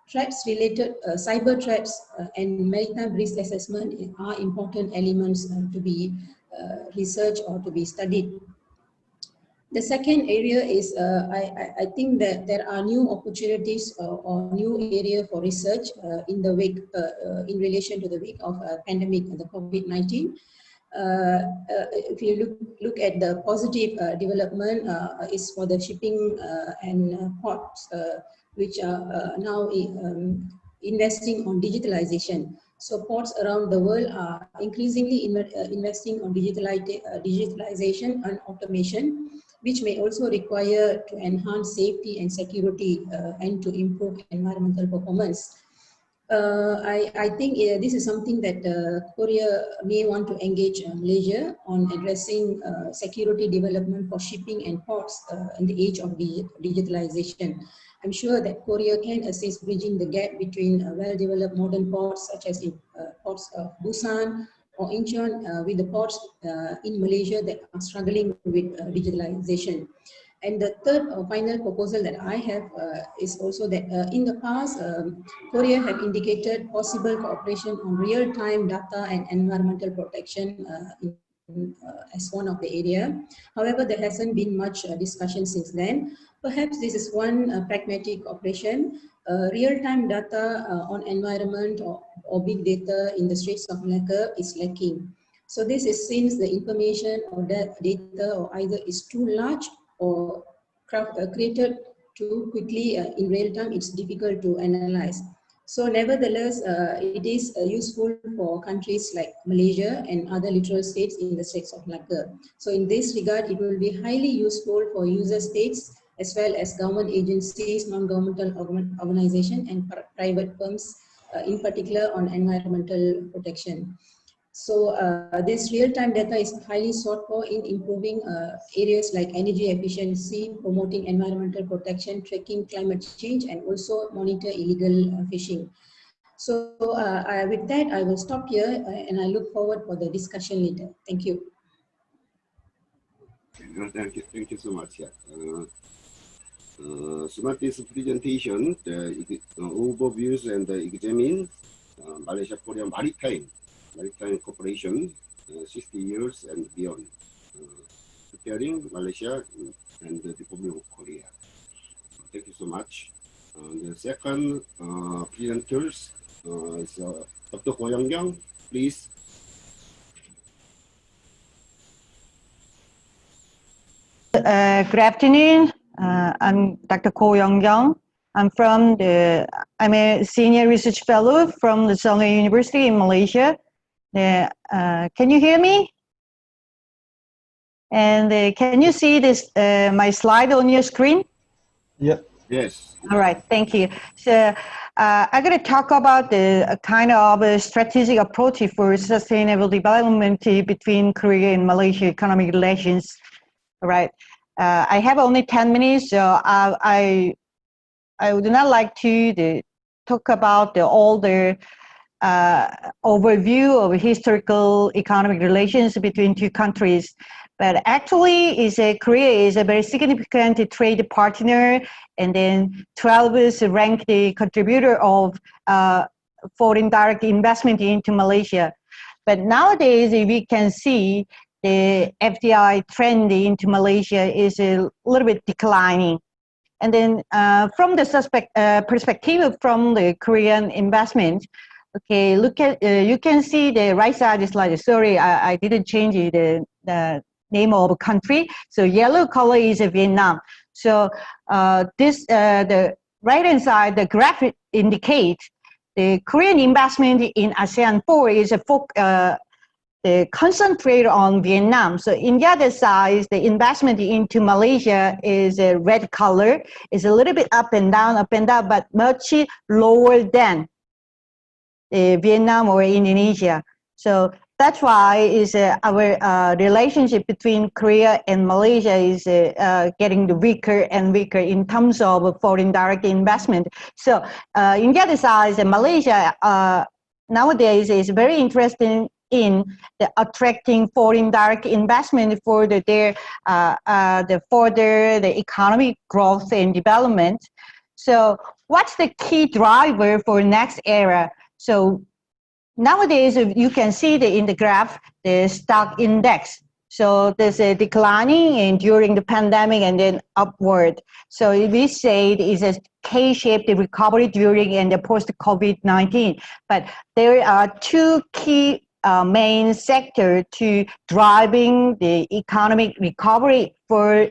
threats related, cyber threats and maritime risk assessment are important elements to be researched or to be studied. The second area is, I think that there are new opportunities or new area for research in the wake, in relation to the wake of pandemic, the COVID-19. If you look at the positive development is for the shipping and ports, which are now investing on digitalization. So ports around the world are increasingly investing on digitalization and automation, which may also require to enhance safety and security and to improve environmental performance. I think this is something that Korea may want to engage Malaysia on addressing security development for shipping and ports in the age of digitalization. I'm sure that Korea can assist bridging the gap between well-developed modern ports such as in ports of Busan or Incheon with the ports in Malaysia that are struggling with digitalization. And the third or final proposal that I have is also that in the past, Korea have indicated possible cooperation on real-time data and environmental protection as one of the area. However, there hasn't been much discussion since then. Perhaps this is one pragmatic operation. Real-time data on environment or big data in the Straits of Malacca is lacking. So this is since the information or the data or either is too large or created too quickly in real time, it's difficult to analyze. So nevertheless, it is useful for countries like Malaysia and other littoral states in the Straits of Malacca. So in this regard, it will be highly useful for user states as well as government agencies, non-governmental organizations and private firms, in particular on environmental protection. So this real-time data is highly sought for in improving areas like energy efficiency, promoting environmental protection, tracking climate change, and also monitor illegal fishing. So with that, I will stop here and I look forward for the discussion later. Thank you. Thank you so much. Yeah. Sumati's presentation, the overviews and the examine Malaysia-Korea maritime cooperation, 60 years and beyond, preparing Malaysia and the Republic of Korea. Thank you so much. The second presenters is Dr. Ko Young-kyung, please. Good afternoon. I'm Dr. Ko Young-kyung. I'm a senior research fellow from the Songhay University in Malaysia. Can you hear me? And can you see this my slide on your screen? Yep. Yes. All right, thank you. So I'm going to talk about the kind of a strategic approach for sustainable development between Korea and Malaysia economic relations. All right. I have only 10 minutes, so I would not like to talk about all the overview of historical economic relations between two countries. But actually, Korea is a very significant trade partner, and then 12th ranked contributor of foreign direct investment into Malaysia. But nowadays, we can see the FDI trend into Malaysia is a little bit declining. And then from the perspective from the Korean investment, okay, look at, you can see the right side of the slide. Sorry, I didn't change the name of a country. So yellow color is Vietnam. So the right-hand side, the graph indicates the Korean investment in ASEAN 4 is concentrated on Vietnam. So in the other side, the investment into Malaysia is a red color. It's a little bit up and down, but much lower than Vietnam or Indonesia. So that's why our relationship between Korea and Malaysia is getting weaker and weaker in terms of foreign direct investment. So in the other side, Malaysia nowadays is very interested in attracting foreign direct investment for the economic growth and development. So what's the key driver for next era? So nowadays, you can see in the graph, the stock index. So there's a declining and during the pandemic and then upward. So we say it is a K-shaped recovery during and the post-COVID-19. But there are two key main sectors to driving the economic recovery for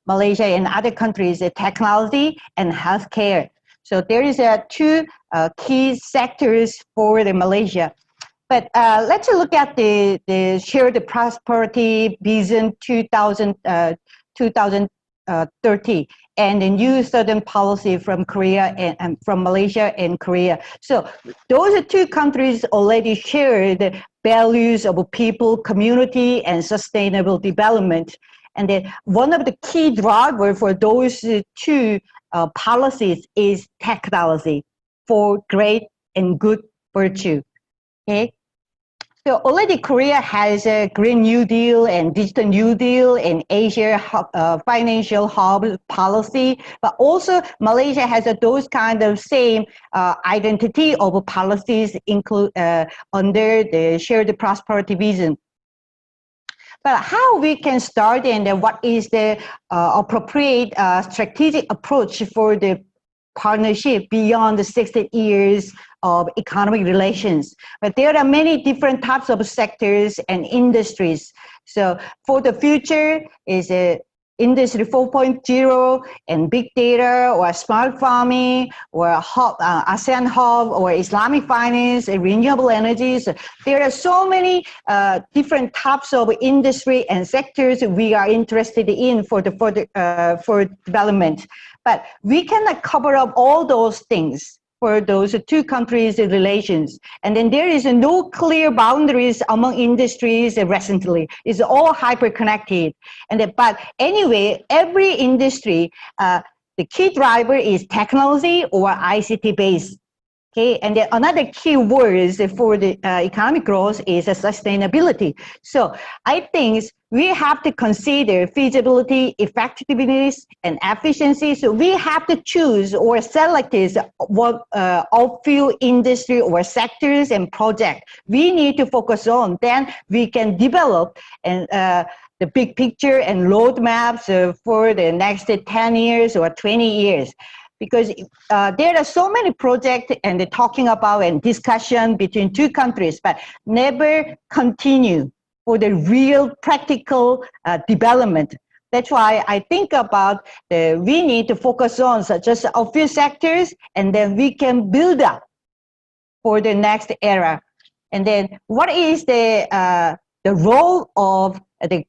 Malaysia and other countries, technology and healthcare. So there is two key sectors for the Malaysia. But let's look at the shared prosperity vision 2030 and the new southern policy from Korea and from Malaysia and Korea. So those two countries already share the values of people, community, and sustainable development. And then one of the key drivers for those two policies is technology for great and good virtue. Okay, So already Korea has a Green New Deal and Digital New Deal and Asia financial hub policy, but also Malaysia has those kind of same identity of policies under the shared prosperity vision. But how we can start and what is the appropriate strategic approach for the partnership beyond the 60 years of economic relations. But there are many different types of sectors and industries. So for the future is Industry 4.0 and big data or smart farming or ASEAN hub or Islamic finance and renewable energies. There are so many different types of industry and sectors we are interested in for development. But we cannot cover up all those things for those two countries' relations. And then there is no clear boundaries among industries recently. It's all hyper-connected. But anyway, every industry, the key driver is technology or ICT-based. Okay, and then another key word for the economic growth is sustainability. So I think we have to consider feasibility, effectiveness, and efficiency. So we have to choose or select what of few industry or sectors and projects we need to focus on. Then we can develop and the big picture and roadmaps for the next 10 years or 20 years. Because there are so many projects and they're talking about and discussion between two countries, but never continue for the real practical development. That's why I think about we need to focus on just a few sectors and then we can build up for the next era. And then what is the role of the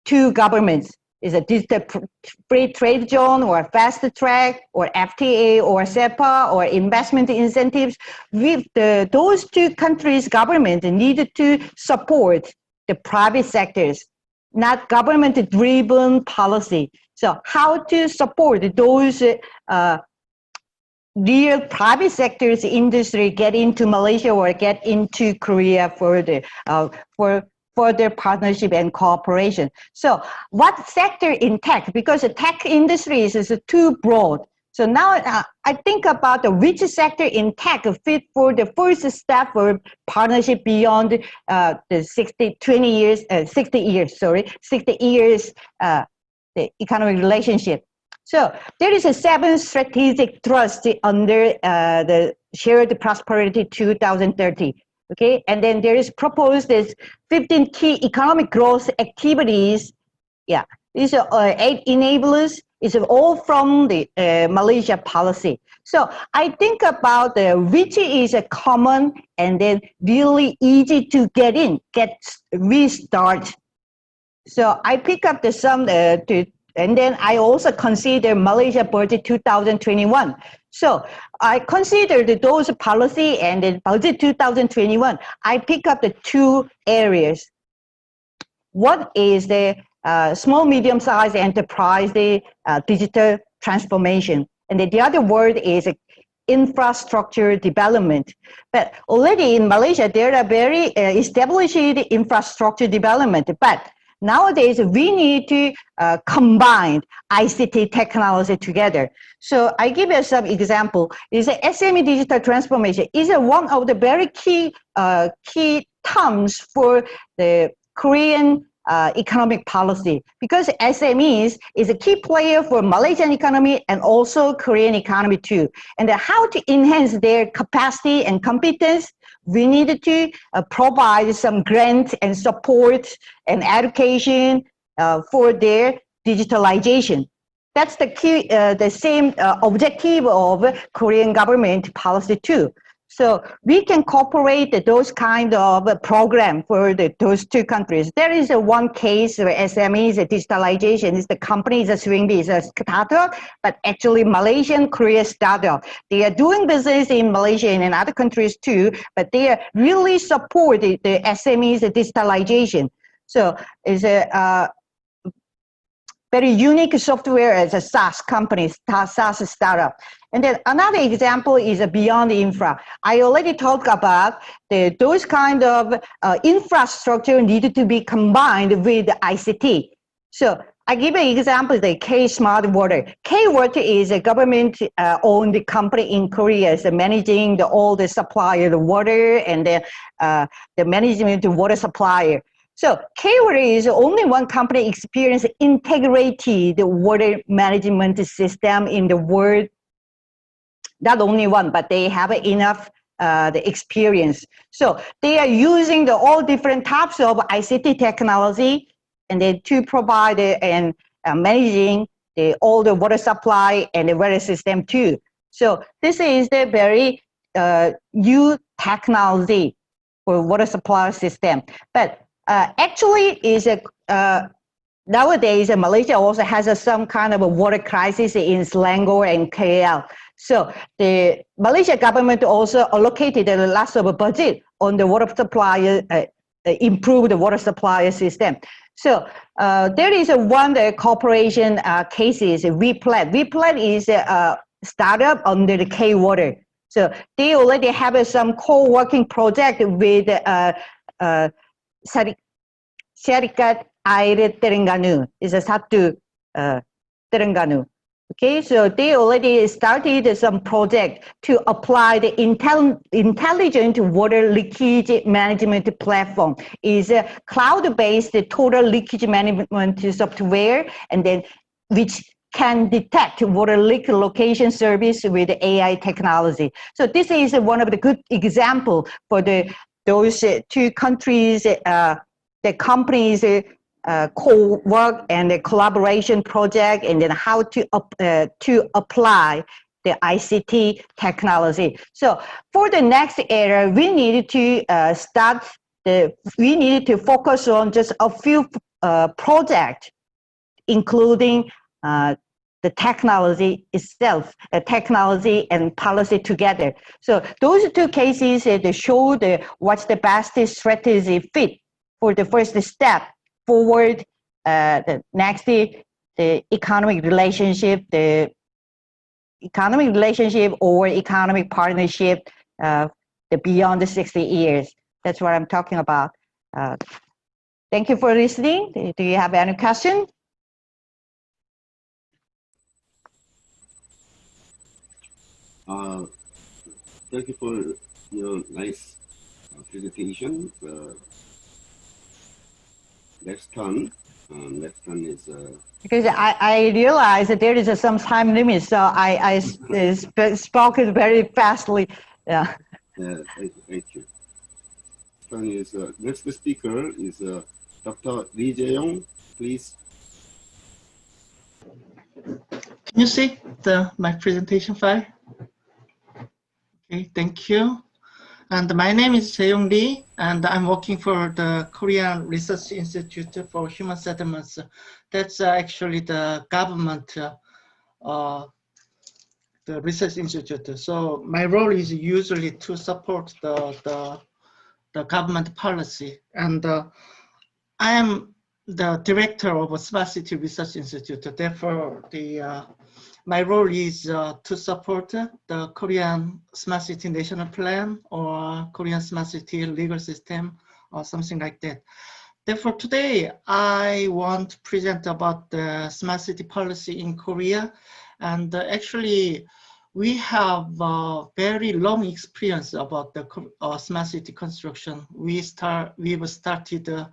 two governments? Is a digital free trade zone or fast track or FTA or SEPA or investment incentives? With those two countries' government needed to support the private sectors, not government-driven policy. So how to support those real private sectors industry get into Malaysia or get into Korea for further partnership and cooperation. So what sector in tech? Because the tech industry is too broad. So now I think about which sector in tech fit for the first step for partnership beyond the 60 years, the economic relationship. So there is a 7 strategic thrust under the Shared Prosperity 2030. Okay, and then there is proposed as 15 key economic growth activities. Yeah, these are 8 enablers. It's all from the Malaysia policy. So I think about which is a common and then really easy to get restart. So I pick up the sum and then I also consider Malaysia Budget 2021. So I considered those policy and then Budget 2021. I pick up the 2 areas. One is the small, medium-sized enterprise, the digital transformation. And the other word is infrastructure development. But already in Malaysia, there are very established infrastructure development. But nowadays, we need to combine ICT technology together. So I give you some example. Is the SME digital transformation is one of the very key terms for the Korean economic policy, because SMEs is a key player for Malaysian economy and also Korean economy too. And how to enhance their capacity and competence, we needed to provide some grant and support and education for their digitalization. That's the key, the same objective of Korean government policy too. So we can cooperate those kind of program for those 2 countries. There is one case where SMEs, digitalization is the company is a Swingby, is a startup, but actually Malaysian Korea startup. They are doing business in Malaysia and in other countries too, but they are really support the SMEs digitalization. So it's very unique software as a SaaS company, SaaS startup. And then another example is beyond infra. I already talked about those kind of infrastructure needed to be combined with ICT. So I give an example, the K Smart Water. K Water is a government-owned company in Korea, so managing all the supply of the water and the management of water supplier. So K-Water is only one company experiencing integrated water management system in the world. Not only one, but they have enough the experience. So they are using all different types of ICT technology and then to provide and managing all the water supply and the water system too. So this is the very new technology for water supply system. But actually is nowadays Malaysia also has some kind of a water crisis in Selangor and KL. So the Malaysia government also allocated a lot of budget on the water supply, improve the water supply system. So there is one corporation cases, WePlat. WePlat is a startup under the K-Water. So they already have some co-working project with Syarikat Air Terengganu. Is a Satu Terengganu. Okay, so they already started some project to apply the intelligent water leakage management platform. Is a cloud-based total leakage management software, and then which can detect water leak location service with AI technology. So this is one of the good example for those two countries, the companies. Co-work and the collaboration project, and then how to apply the ICT technology. So for the next era, we needed to we needed to focus on just a few projects, including the technology itself, technology and policy together. So those two cases, they show what's the best strategy fit for the first step forward, the next, the economic relationship, or economic partnership, the beyond the 60 years. That's what I'm talking about. Thank you for listening. Do you have any question? Thank you for your nice presentation. Next turn is because I realize that there is some time limit, so I spoke it very fastly. Yeah. Thank you. Turn is next speaker is Dr. Lee Jae-yong. Please. Can you see my presentation file? Okay, thank you. And my name is Jae-yong Lee, and I'm working for the Korean Research Institute for Human Settlements. That's actually the government, the research institute. So my role is usually to support the government policy, and I am the director of a Smart City Research Institute. Therefore, my role is to support the Korean Smart City National Plan or Korean Smart City legal system or something like that. Therefore, today I want to present about the smart city policy in Korea. And actually, we have a very long experience about the smart city construction. We've started the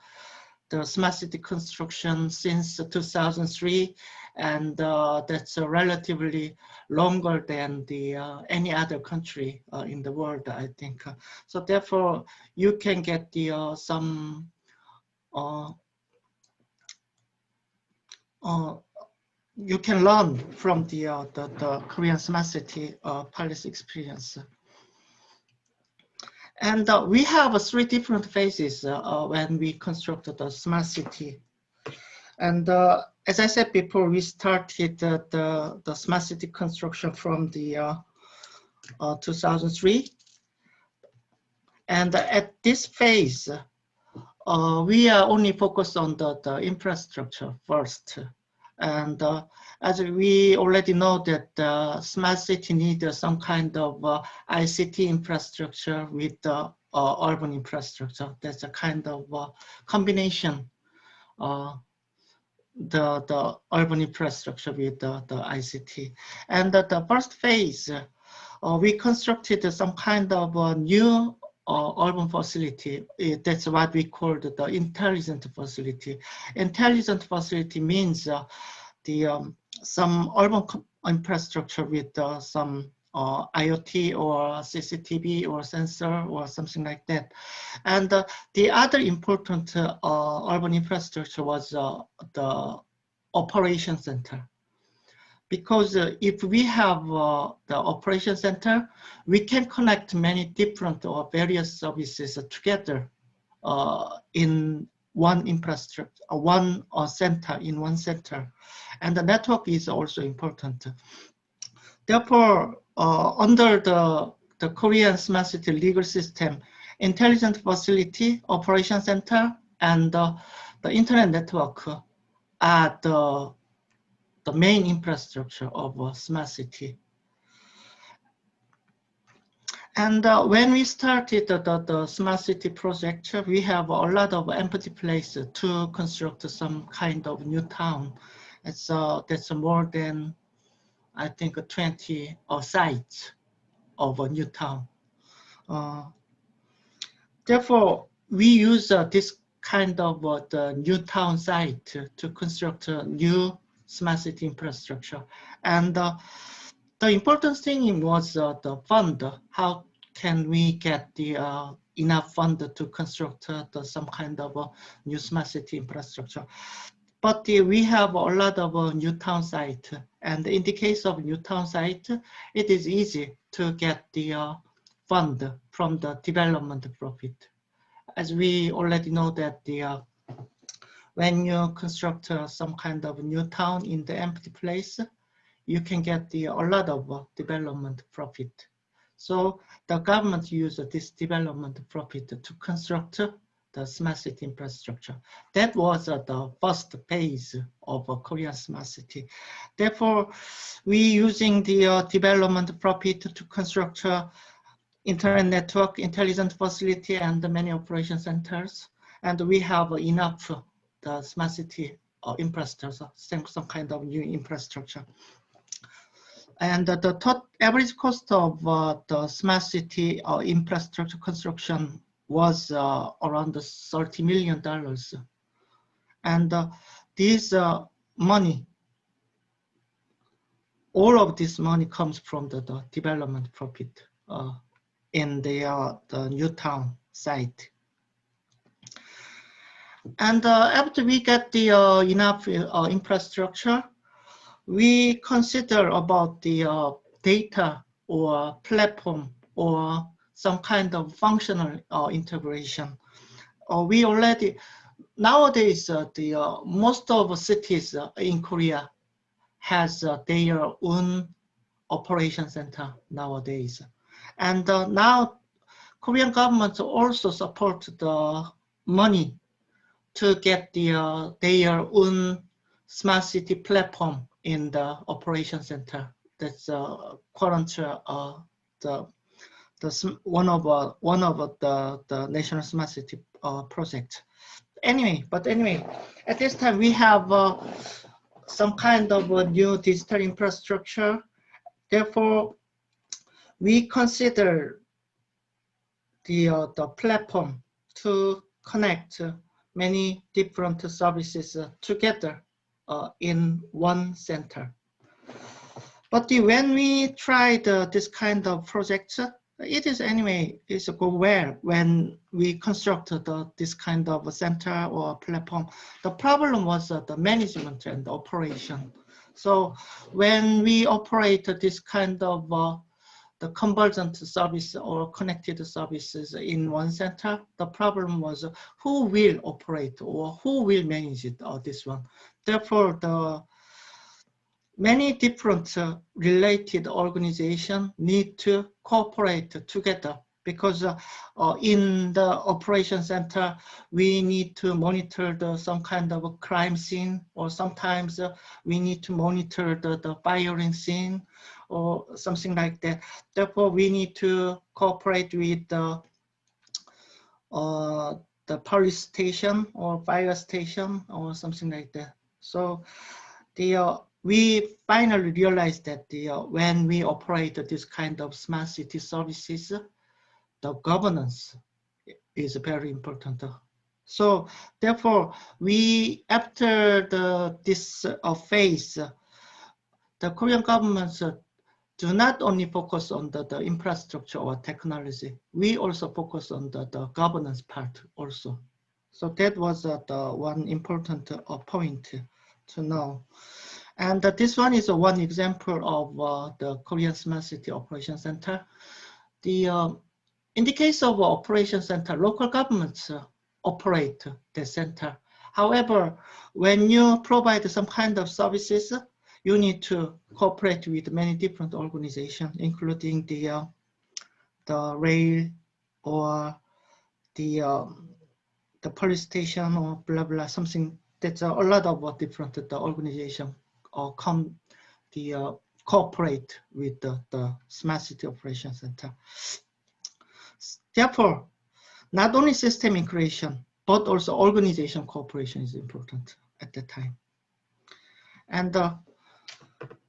smart city construction since 2003, and that's relatively longer than any other country in the world, I think. So therefore, you can get some you can learn from the Korean smart city policy experience. And we have 3 different phases when we constructed the smart city. And as I said before, we started the smart city construction from 2003. And at this phase, we are only focused on the infrastructure first. And as we already know that smart city needs some kind of ICT infrastructure with urban infrastructure. That's a kind of combination, the urban infrastructure with the ICT. And the first phase, we constructed some kind of new urban facility. That's what we call the intelligent facility. Intelligent facility means some urban infrastructure with some IoT or CCTV or sensor or something like that. And the other important urban infrastructure was the operation center. Because if we have the operation center, we can connect many different or various services together in one infrastructure, one center, in one center. And the network is also important. Therefore, under the Korean smart city legal system, intelligent facility, operation center, and the internet network are the main infrastructure of a smart city. And when we started the smart city project, we have a lot of empty place to construct some kind of new town. That's more than, I think, 20 sites of a new town. Therefore, we use this kind of the new town site to construct a new smart city infrastructure. And the important thing was the fund. How can we get the enough fund to construct some kind of new smart city infrastructure? But we have a lot of new town site, and in the case of new town site, it is easy to get the fund from the development profit. As we already know that when you construct some kind of new town in the empty place, you can get a lot of development profit. So the government used this development profit to construct the smart city infrastructure. That was the first phase of Korean smart city. Therefore, we using the development profit to construct internet network, intelligent facility, and many operation centers. And we have enough the smart city infrastructure, some kind of new infrastructure. And the average cost of the smart city infrastructure construction was around $30 million. And this money, all of this money comes from the development profit in the new town site. And after we get the enough infrastructure, we consider about the data or platform or some kind of functional integration. We already, nowadays, most of the cities in Korea has their own operation center nowadays. And now Korean government also support the money to get their own smart city platform in the operation center. That's current one of the national smart city project. Anyway, at this time we have some kind of a new digital infrastructure. Therefore, we consider the platform to connect many different services together in one center. But when we tried this kind of project, it is anyway, it's go well when we constructed this kind of a center or platform. The problem was the management and the operation. So when we operate this kind of the convergent service or connected services in one center, the problem was who will operate or who will manage it, or this one. Therefore, the many different related organizations need to cooperate together because in the operation center, we need to monitor some kind of a crime scene, or sometimes we need to monitor the violence scene or something like that. Therefore, we need to cooperate with the police station or fire station or something like that. So we finally realized that when we operate this kind of smart city services, the governance is very important. So therefore, after this phase, the Korean governments do not only focus on the infrastructure or technology, we also focus on the governance part also. So that was the one important point to know. And this one is one example of the Korean Smart City Operation Center. In the case of Operation Center, local governments operate the center. However, when you provide some kind of services, you need to cooperate with many different organizations, including the rail or the police station or blah blah, something that's a lot of different organizations cooperate with the Smart City Operation Center. Therefore, not only system integration, but also organization cooperation is important at that time. And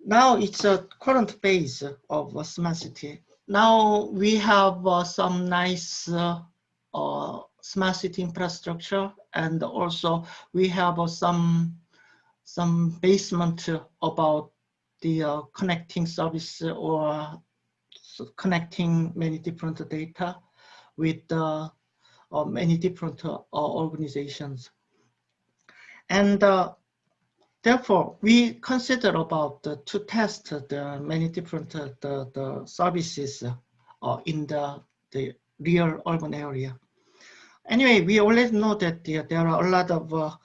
now it's a current phase of smart city. Now we have some nice smart city infrastructure, and also we have some basement about the connecting service or connecting many different data with many different organizations. And therefore, we consider about to test the many different the services in the real urban area. Anyway, we already know that there are a lot of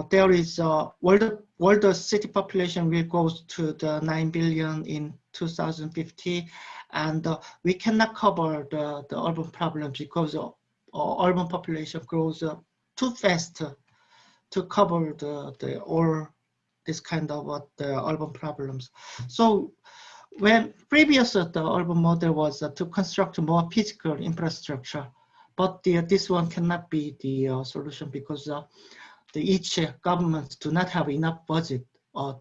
there is world city population will go to the 9 billion in 2050, and we cannot cover the urban problems because urban population grows too fast to cover all this kind of the urban problems. So when previous the urban model was to construct more physical infrastructure, but this one cannot be the solution because each governments do not have enough budget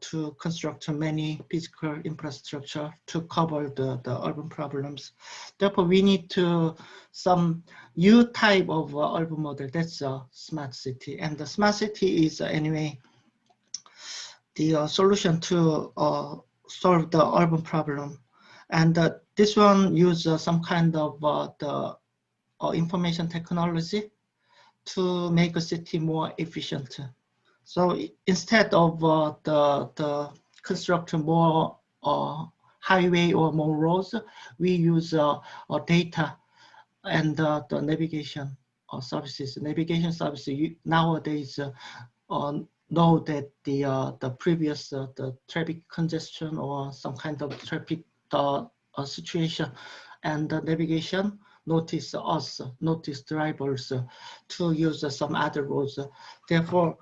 to construct many physical infrastructure to cover the urban problems. Therefore, we need to some new type of urban model. That's a smart city, and the smart city is anyway the solution to solve the urban problem. And this one uses some kind of the information technology to make a city more efficient. So instead of the construction more highway or more roads, we use data and the navigation services. Navigation services nowadays know that the previous the traffic congestion or some kind of traffic situation, and the navigation notice drivers to use some other roads. Therefore,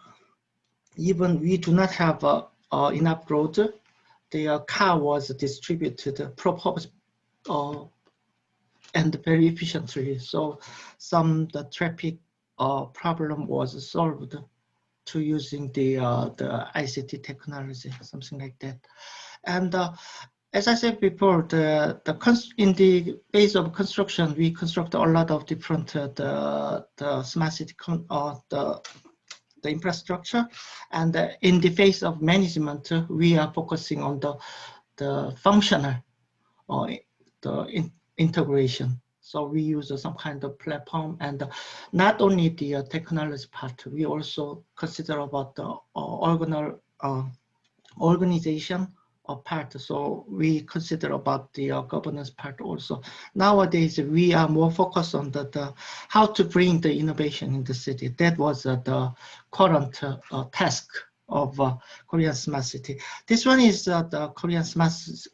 even we do not have enough roads, the car was distributed properly and very efficiently. So the traffic problem was solved to using the ICT technology, something like that. And as I said before, in the phase of construction, we construct a lot of different the smart city the infrastructure, and in the phase of management, we are focusing on the functional or the integration. So we use some kind of platform, and not only the technology part, we also consider about the organization part. So we consider about the governance part also. Nowadays, we are more focused on the how to bring the innovation in the city. That was the current task of Korean smart city. This one is the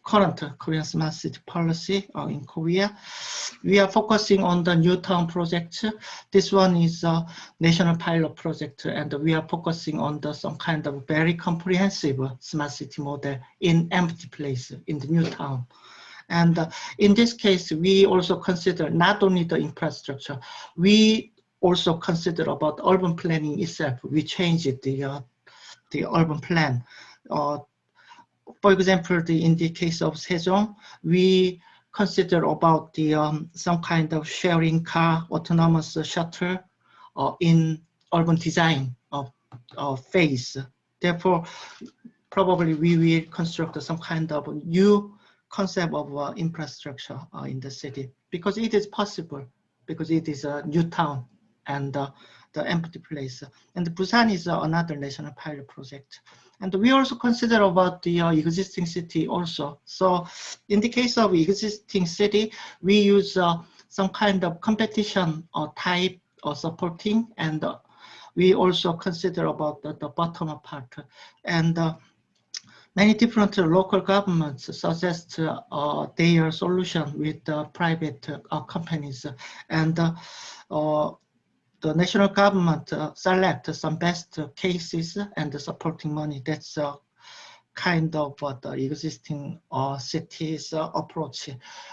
current Korean smart city policy in Korea. We are focusing on the new town project. This one is a national pilot project, and we are focusing on some kind of very comprehensive smart city model in empty place in the new town. And in this case, we also consider not only the infrastructure, we also consider about urban planning itself. We changed the urban plan. For example, in the case of Sejong, we consider about the some kind of sharing car, autonomous shuttle in urban design of phase. Therefore, probably we will construct some kind of new concept of infrastructure in the city, because it is possible, because it is a new town and the empty place. And Busan is another national pilot project. And we also consider about the existing city also. So in the case of existing city, we use some kind of competition or type or supporting, and we also consider about the bottom-up part. And many different local governments suggest their solution with private companies, and the national government select some best cases and the supporting money. That's kind of the existing cities approach.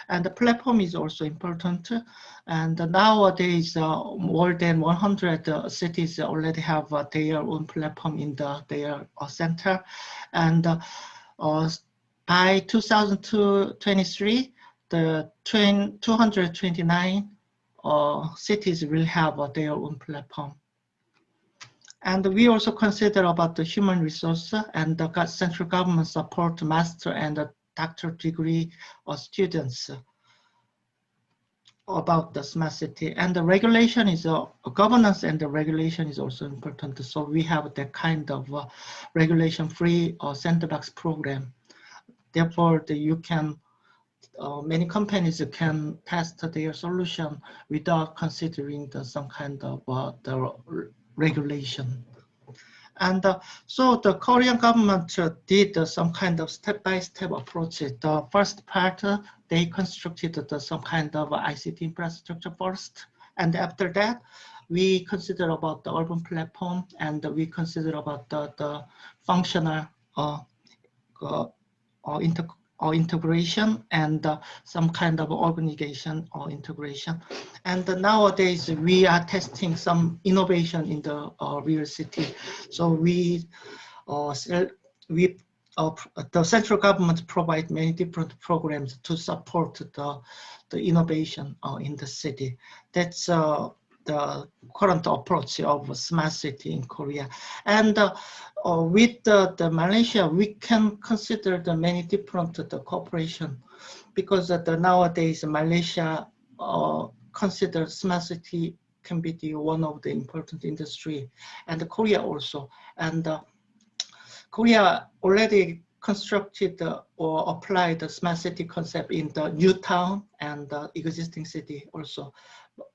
And the platform is also important. And nowadays, more than 100 cities already have their own platform in their center. And by 2023, the 229 cities will have their own platform. And we also consider about the human resource and the central government support master and doctor degree students about the smart city. And the regulation is governance, and the regulation is also important. So we have that kind of regulation-free sandbox program. Therefore, you can many companies can test their solution without considering some kind of the regulation. And so the Korean government did some kind of step-by-step approach. The first part, they constructed some kind of ICT infrastructure first. And after that, we consider about the urban platform, and we consider about the functional integration and some kind of organization or integration. And nowadays we are testing some innovation in the real city. So the central government provide many different programs to support the innovation in the city. That's the current approach of smart city in Korea. And with the Malaysia, we can consider the many different cooperation, because nowadays Malaysia considers smart city can be one of the important industry, and Korea also. And Korea already constructed or applied the smart city concept in the new town and the existing city also.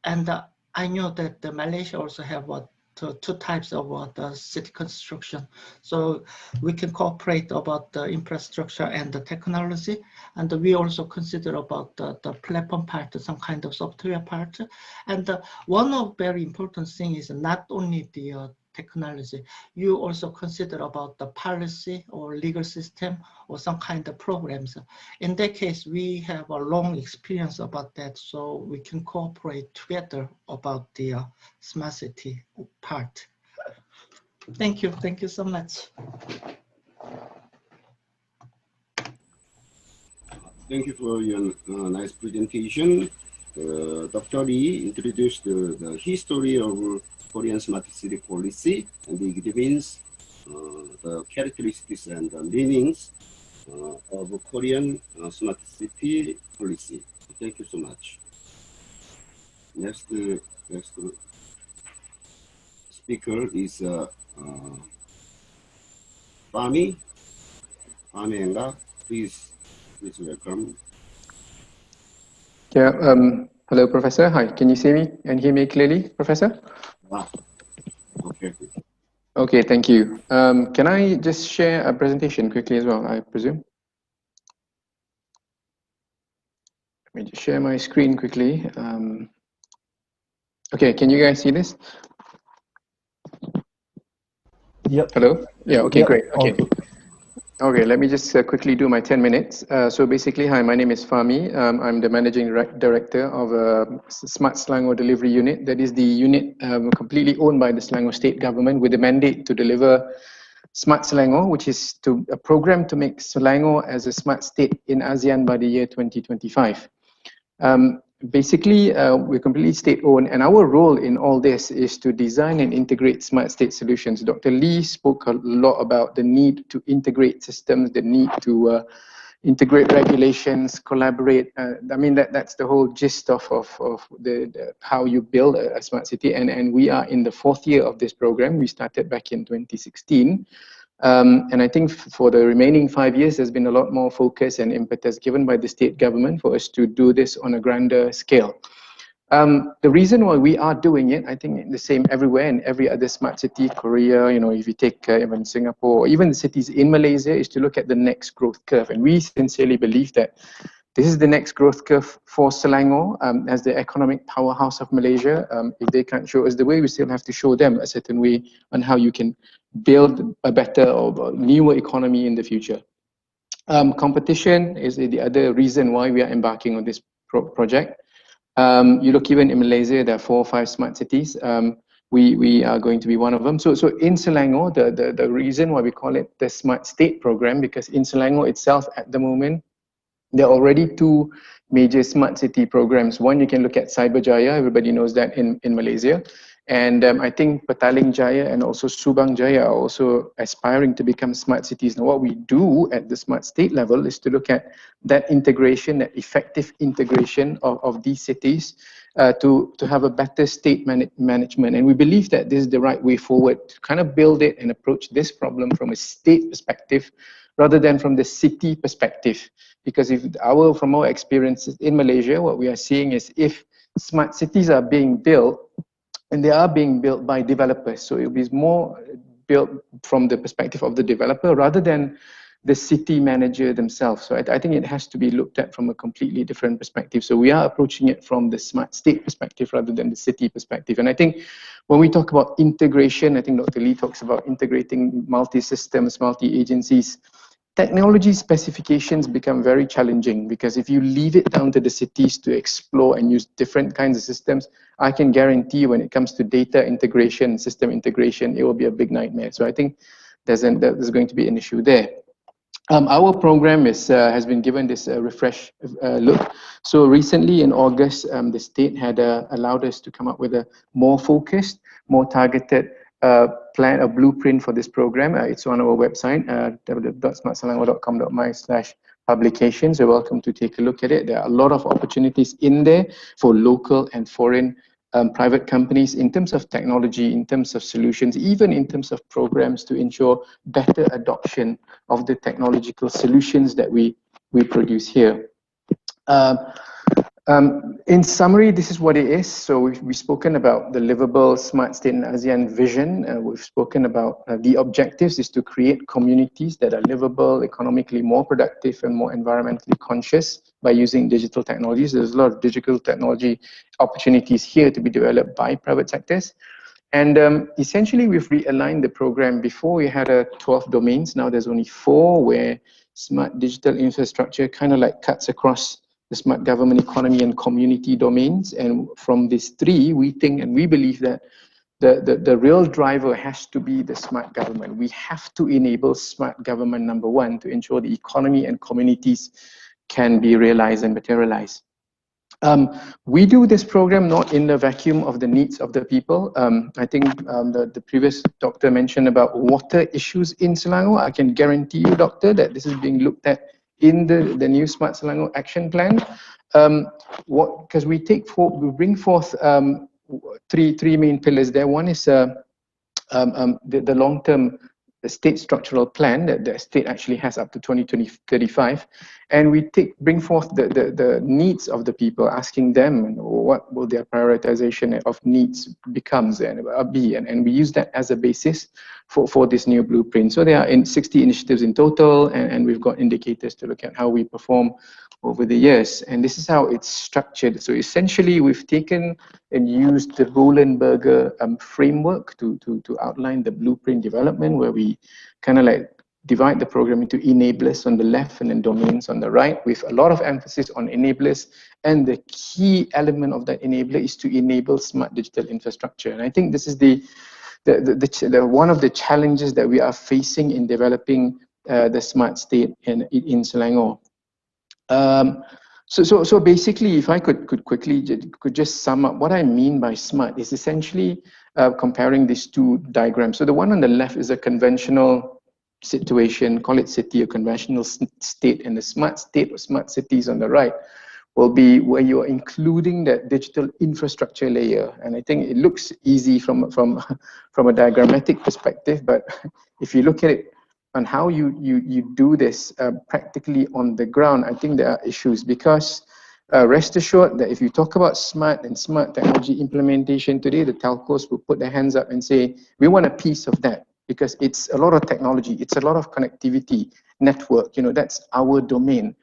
And I know that Malaysia also have two types of the city construction. So we can cooperate about the infrastructure and the technology. And we also consider about the platform part, some kind of software part. And one of very important thing is not only the technology, you also consider about the policy or legal system or some kind of programs. In that case, we have a long experience about that, so we can cooperate together about the smart city part. Thank you so much. Thank you for your nice presentation. Dr. Lee introduced the history of Korean smart city policy, and it examines the characteristics and the meanings of Korean smart city policy. Thank you so much. Next speaker is Fami Enga. Please welcome. Yeah. Hello, Professor. Hi. Can you see me and hear me clearly, Professor? Okay. Okay, thank you. Can I just share a presentation quickly as well, I presume? Let me just share my screen quickly. Okay, can you guys see this? Yep. Hello? Yeah, okay, Yep. great. All Okay. good. Okay, let me just quickly do my 10 minutes. So basically, hi, my name is Fahmi. I'm the managing director of Smart Selangor Delivery Unit. That is the unit completely owned by the Selangor state government with the mandate to deliver Smart Selangor, which is a program to make Selangor as a smart state in ASEAN by the year 2025. Basically, we're completely state-owned, and our role in all this is to design and integrate smart state solutions. Dr. Lee spoke a lot about the need to integrate systems, the need to integrate regulations, collaborate. I mean, that's the whole gist of the how you build a smart city, and we are in the 4th year of this program. We started back in 2016. And I think for the remaining 5 years, there's been a lot more focus and impetus given by the state government for us to do this on a grander scale. The reason why we are doing it, I think the same everywhere in every other smart city, Korea, you know, if you take even Singapore, or even the cities in Malaysia, is to look at the next growth curve. And we sincerely believe that this is the next growth curve for Selangor as the economic powerhouse of Malaysia. If they can't show us the way, we still have to show them a certain way on how you can build a better or newer economy in the future. Competition is the other reason why we are embarking on this project. You look even in Malaysia, there are 4 or 5 smart cities. We are going to be one of them. So in Selangor, the reason why we call it the Smart State Program, because in Selangor itself at the moment, there are already 2 major smart city programs. One, you can look at Cyberjaya, everybody knows that in Malaysia. And I think Petaling Jaya and also Subang Jaya are also aspiring to become smart cities. Now, what we do at the smart state level is to look at that integration, that effective integration of these cities to have a better state management. And we believe that this is the right way forward to kind of build it and approach this problem from a state perspective rather than from the city perspective. Because from our experiences in Malaysia, what we are seeing is if smart cities are being built, and they are being built by developers, so it will be more built from the perspective of the developer rather than the city manager themselves. So I think it has to be looked at from a completely different perspective. So we are approaching it from the smart state perspective rather than the city perspective. And I think when we talk about integration, I think Dr. Lee talks about integrating multi-systems, multi-agencies. Technology specifications become very challenging because if you leave it down to the cities to explore and use different kinds of systems, I can guarantee you when it comes to data integration, system integration, it will be a big nightmare. So I think there's going to be an issue there. Our program has been given this refresh look. So recently in August, the state had allowed us to come up with a more focused, more targeted plan, a blueprint for this program. It's on our website, www.smartselangor.com.my/publications. You're welcome to take a look at it. There are a lot of opportunities in there for local and foreign private companies in terms of technology, in terms of solutions, even in terms of programs to ensure better adoption of the technological solutions that we produce here. In summary, this is what it is. So we've spoken about the livable smart state and ASEAN vision. We've spoken about the objectives is to create communities that are livable, economically more productive and more environmentally conscious by using digital technologies. There's a lot of digital technology opportunities here to be developed by private sectors. And essentially, we've realigned the program. Before we had 12 domains. Now there's only 4 where smart digital infrastructure kind of like cuts across the smart government, economy, and community domains. And from these 3, we think and we believe that the real driver has to be the smart government. We have to enable smart government, number 1, to ensure the economy and communities can be realized and materialized. We do this program not in the vacuum of the needs of the people. I think the previous doctor mentioned about water issues in Selangor. I can guarantee you, doctor, that this is being looked at in the new Smart Selangor Action Plan. Because we bring forth 3 main pillars there. One is the long-term state structural plan that the state actually has up to 2035, and we bring forth the needs of the people, asking them what will their prioritization of needs becomes and be, and we use that as a basis for this new blueprint. So there are 60 initiatives in total, and we've got indicators to look at how we perform over the years, and this is how it's structured. So essentially, we've taken and used the Roland-Berger framework to outline the blueprint development, where we kind of like divide the program into enablers on the left and then domains on the right, with a lot of emphasis on enablers. And the key element of that enabler is to enable smart digital infrastructure. And I think this is one of the challenges that we are facing in developing the smart state in Selangor. So basically, if I could quickly just sum up what I mean by smart, is essentially comparing these two diagrams. So the one on the left is a conventional situation, call it city, a conventional state, and the smart state or smart cities on the right will be where you are including that digital infrastructure layer. And I think it looks easy from a diagrammatic perspective, but if you look at it on how you do this practically on the ground, I think there are issues, because rest assured that if you talk about smart and smart technology implementation today, the telcos will put their hands up and say, we want a piece of that, because it's a lot of technology, it's a lot of connectivity, network, that's our domain.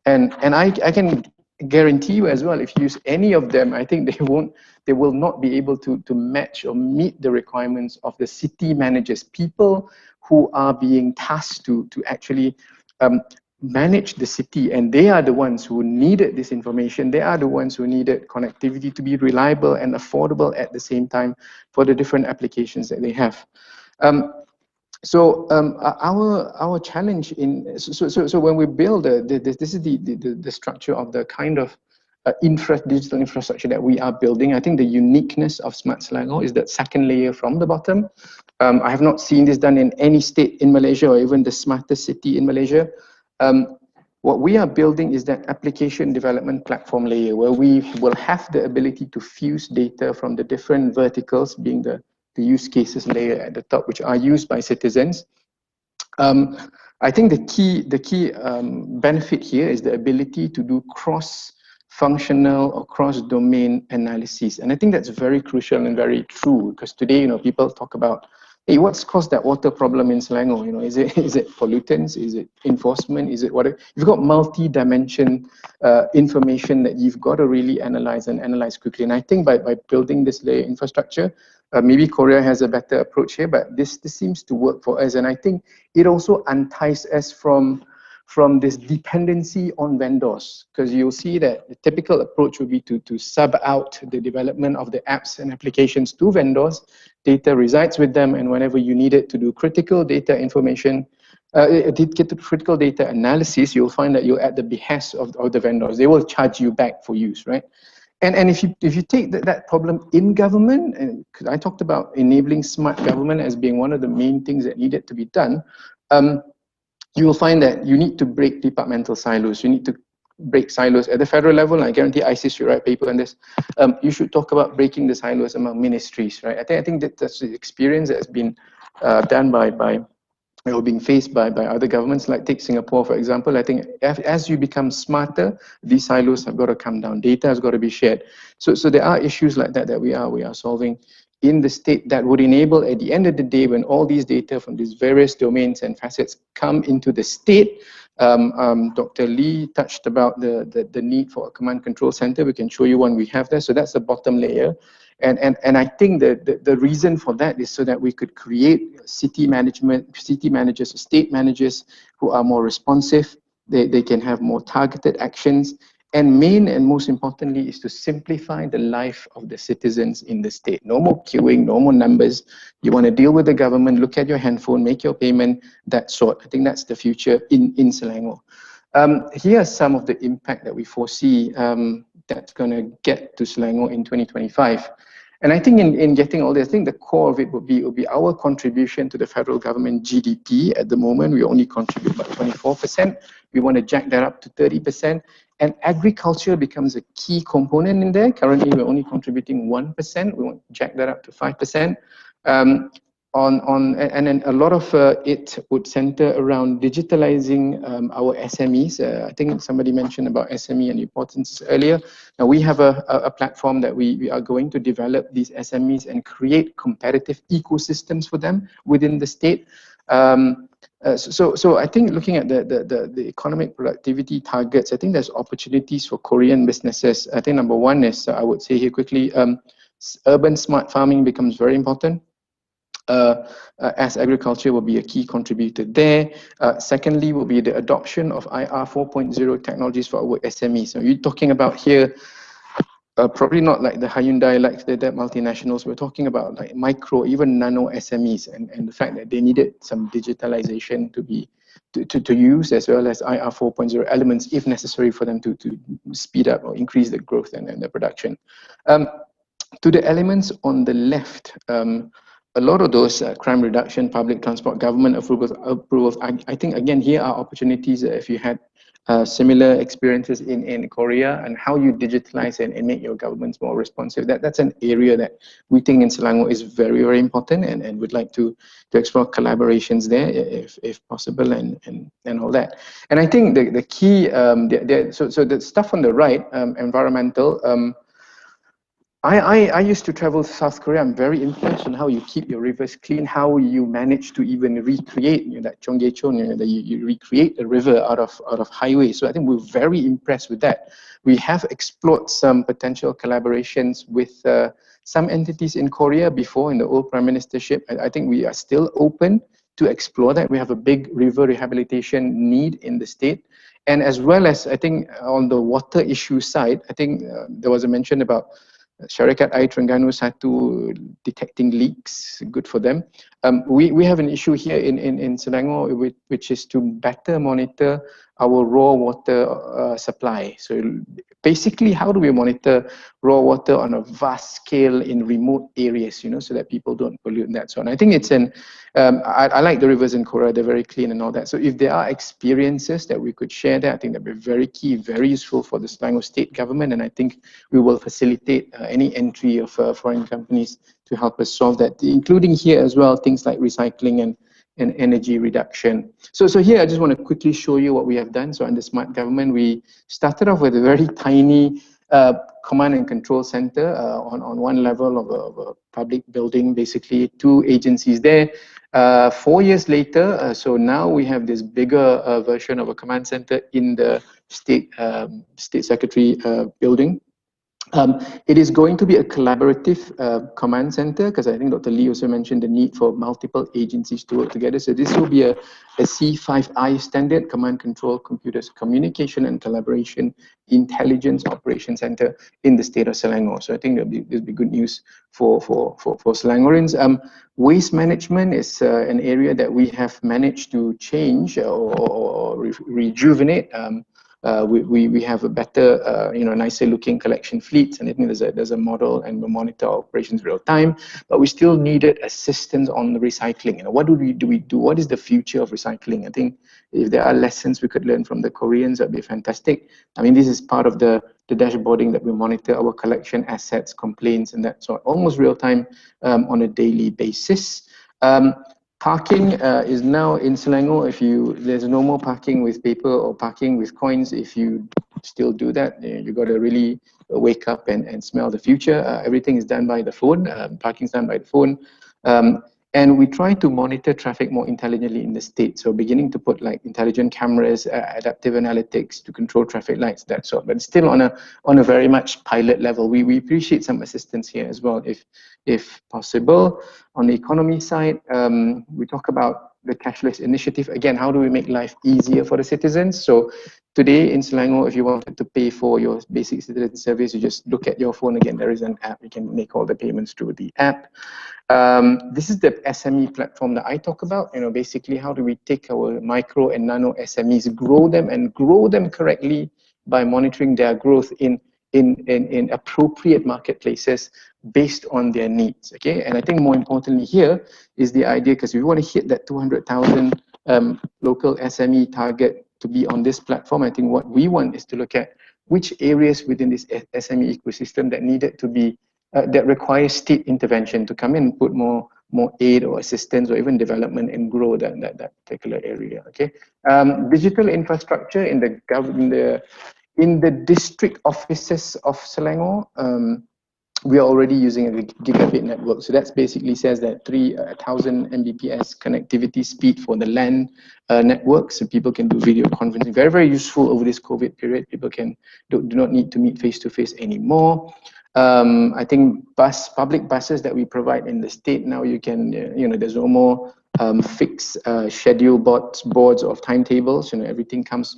And I can guarantee you as well, if you use any of them, I think they will not be able to match or meet the requirements of the city managers, people who are being tasked to actually manage the city, and they are the ones who needed this information. They are the ones who needed connectivity to be reliable and affordable at the same time for the different applications that they have. Our challenge so when we build this is the structure of the kind of digital infrastructure that we are building. I think the uniqueness of Smart Selangor is that second layer from the bottom. I have not seen this done in any state in Malaysia, or even the smartest city in Malaysia. What we are building is that application development platform layer, where we will have the ability to fuse data from the different verticals, being the use cases layer at the top, which are used by citizens. I think the key benefit here is the ability to do cross-functional or cross-domain analysis, and I think that's very crucial and very true, because today, people talk about, hey, what's caused that water problem in Selangor? Is it pollutants? Is it enforcement? Is it water? You've got multi-dimension information that you've got to really analyze quickly. And I think by building this layer infrastructure, maybe Korea has a better approach here, but this seems to work for us. And I think it also unties us from this dependency on vendors, because you'll see that the typical approach would be to sub out the development of the apps and applications to vendors. Data resides with them, and whenever you need it to do critical data information, get to critical data analysis, you'll find that you're at the behest of the vendors. They will charge you back for use, right? And if you take that problem in government, and because I talked about enabling smart government as being one of the main things that needed to be done, you will find that you need to break departmental silos. You need to break silos at the federal level. And I guarantee ISIS should write a paper on this. You should talk about breaking the silos among ministries, right? I think that's the experience that has been done or being faced by other governments, like take Singapore, for example. I think as you become smarter, these silos have got to come down. Data has got to be shared. So there are issues like that we are solving in the state that would enable, at the end of the day, when all these data from these various domains and facets come into the state. Dr. Lee touched about the need for a command control center. We can show you one we have there. So that's the bottom layer. And I think the reason for that is so that we could create city managers, state managers who are more responsive. They can have more targeted actions. And main and most importantly is to simplify the life of the citizens in the state. No more queuing, no more numbers. You want to deal with the government, look at your handphone, make your payment, that sort. I think that's the future in Selangor. Here are some of the impact that we foresee that's going to get to Selangor in 2025. And I think in getting all this, I think the core of it would be our contribution to the federal government GDP. At the moment, we only contribute about 24%. We want to jack that up to 30%. And agriculture becomes a key component in there. Currently, we're only contributing 1%. We want to jack that up to 5%. and then a lot of it would center around digitalizing our SMEs. I think somebody mentioned about SME and importance earlier. Now we have a platform that we are going to develop these SMEs and create competitive ecosystems for them within the state. So I think looking at the economic productivity targets, I think there's opportunities for Korean businesses. I think number one is, I would say here quickly, urban smart farming becomes very important. As agriculture will be a key contributor there. Secondly, will be the adoption of IR 4.0 technologies for our SMEs. So you're talking about here, probably not like the Hyundai, like the multinationals. We're talking about like micro, even nano SMEs, and the fact that they needed some digitalization to use, as well as IR 4.0 elements, if necessary, for them to speed up or increase the growth and the production. To the elements on the left, a lot of those crime reduction, public transport, government approvals. I think again here are opportunities if you had similar experiences in Korea, and how you digitalize and make your governments more responsive. That's an area that we think in Selangor is very, very important, and would like to explore collaborations there if possible, and all that. And I think the key, so the stuff on the right, environmental. I used to travel to South Korea. I'm very impressed on how you keep your rivers clean, how you manage to even recreate, that Cheonggyecheon, that you recreate a river out of highways. So I think we're very impressed with that. We have explored some potential collaborations with some entities in Korea before, in the old prime ministership. I think we are still open to explore that. We have a big river rehabilitation need in the state. And as well as, I think, on the water issue side, I think there was a mention about Syarikat Air Terengganu Satu detecting leaks, good for them. We have an issue here in Selangor, which is to better monitor our raw water supply. So basically, how do we monitor raw water on a vast scale in remote areas, so that people don't pollute and that so on. I think it's I like the rivers in Korea, they're very clean and all that. So if there are experiences that we could share there, I think that'd be very key, very useful for the Selangor state government, and I think we will facilitate any entry of foreign companies to help us solve that, including here as well, things like recycling and energy reduction. So here I just want to quickly show you what we have done. So under smart government, we started off with a very tiny command and control center on one level of a public building, basically 2 agencies there. 4 years later, so now we have this bigger version of a command center in the state secretary building. It is going to be a collaborative command center, because I think Dr. Lee also mentioned the need for multiple agencies to work together. So this will be a C5I standard, command, control, computers, communication and collaboration, intelligence operation center in the state of Selangor. So I think this will be good news for Selangorians. Waste management is an area that we have managed to change or rejuvenate. We have a better, nicer looking collection fleet, and I think there's a model, and we monitor operations real time. But we still needed assistance on the recycling. What do we do? What is the future of recycling? I think if there are lessons we could learn from the Koreans, that'd be fantastic. I mean, this is part of the dashboarding that we monitor our collection assets, complaints, and that sort, almost real time on a daily basis. Parking is now in Selangor. There's no more parking with paper or parking with coins. If you still do that, you got to really wake up and smell the future. Everything is done by the phone. Parking is done by the phone. And we try to monitor traffic more intelligently in the state. So beginning to put like intelligent cameras, adaptive analytics to control traffic lights, that sort. But still on a very much pilot level. We appreciate some assistance here as well, if possible. On the economy side, we talk about the cashless initiative. Again, how do we make life easier for the citizens? So today in Selangor, if you wanted to pay for your basic citizen service, you just look at your phone. Again, there is an app. You can make all the payments through the app. This is the SME platform that I talk about. Basically, how do we take our micro and nano SMEs, grow them correctly by monitoring their growth in appropriate marketplaces based on their needs. Okay, and I think more importantly here is the idea, because we want to hit that 200,000 local SME target to be on this platform. I think what we want is to look at which areas within this SME ecosystem that needed to be that requires state intervention to come in and put more more aid or assistance or even development and grow that particular area. Okay, digital infrastructure in the district offices of Selangor. We are already using a gigabit network. So that basically says that 3,000 Mbps connectivity speed for the LAN network. So people can do video conferencing. Very, very useful over this COVID period. People do not need to meet face-to-face anymore. I think public buses that we provide in the state now, you can, there's no more fixed schedule boards of timetables. Everything comes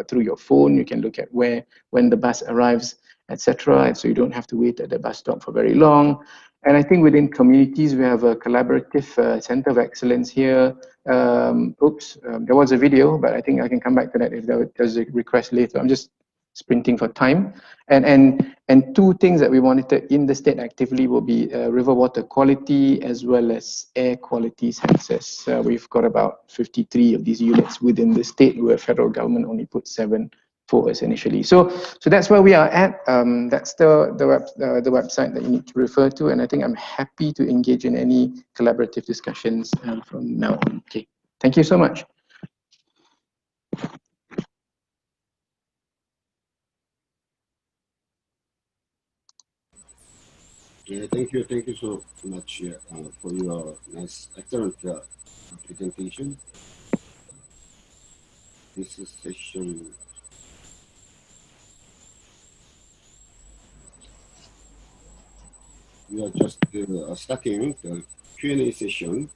through your phone. You can look at when the bus arrives, etc. And so you don't have to wait at the bus stop for very long. And I think within communities, we have a collaborative center of excellence here. There was a video, but I think I can come back to that if there's a request later. I'm just sprinting for time. And two things that we monitor in the state actively will be river water quality as well as air quality sensors. We've got about 53 of these units within the state, where federal government only put 7 for us initially. So that's where we are at. That's the website that you need to refer to, and I think I'm happy to engage in any collaborative discussions from now on. Okay, thank you so much. Yeah, thank you so much for your nice, excellent presentation. This is session. We are just starting the Q&A session.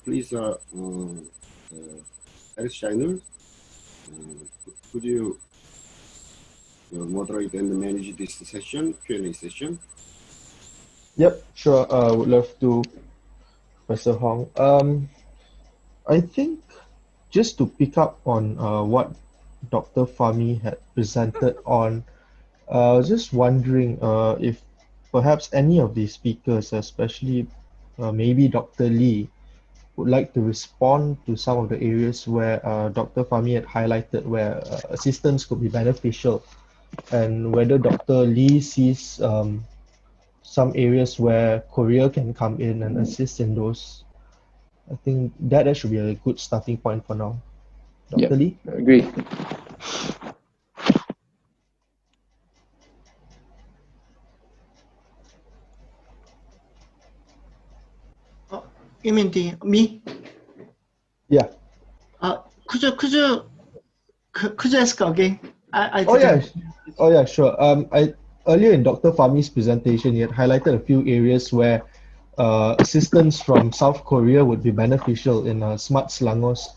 Please, Eric Steiner, could you moderate and manage this session, Q&A session? Yep, sure. Would love to, Professor Hong. I think just to pick up on what Dr. Fahmi had presented on, I was just wondering if perhaps any of the speakers, especially maybe Dr. Lee, would like to respond to some of the areas where Dr. Fahmi had highlighted where assistance could be beneficial, and whether Dr. Lee sees some areas where Korea can come in and assist in those. I think that should be a good starting point for now. Dr. Lee? I agree. You mean me? Yeah. Could you ask again? Yeah, sure. Earlier in Dr. Fahmi's presentation, he had highlighted a few areas where assistance from South Korea would be beneficial in Smart Selangor's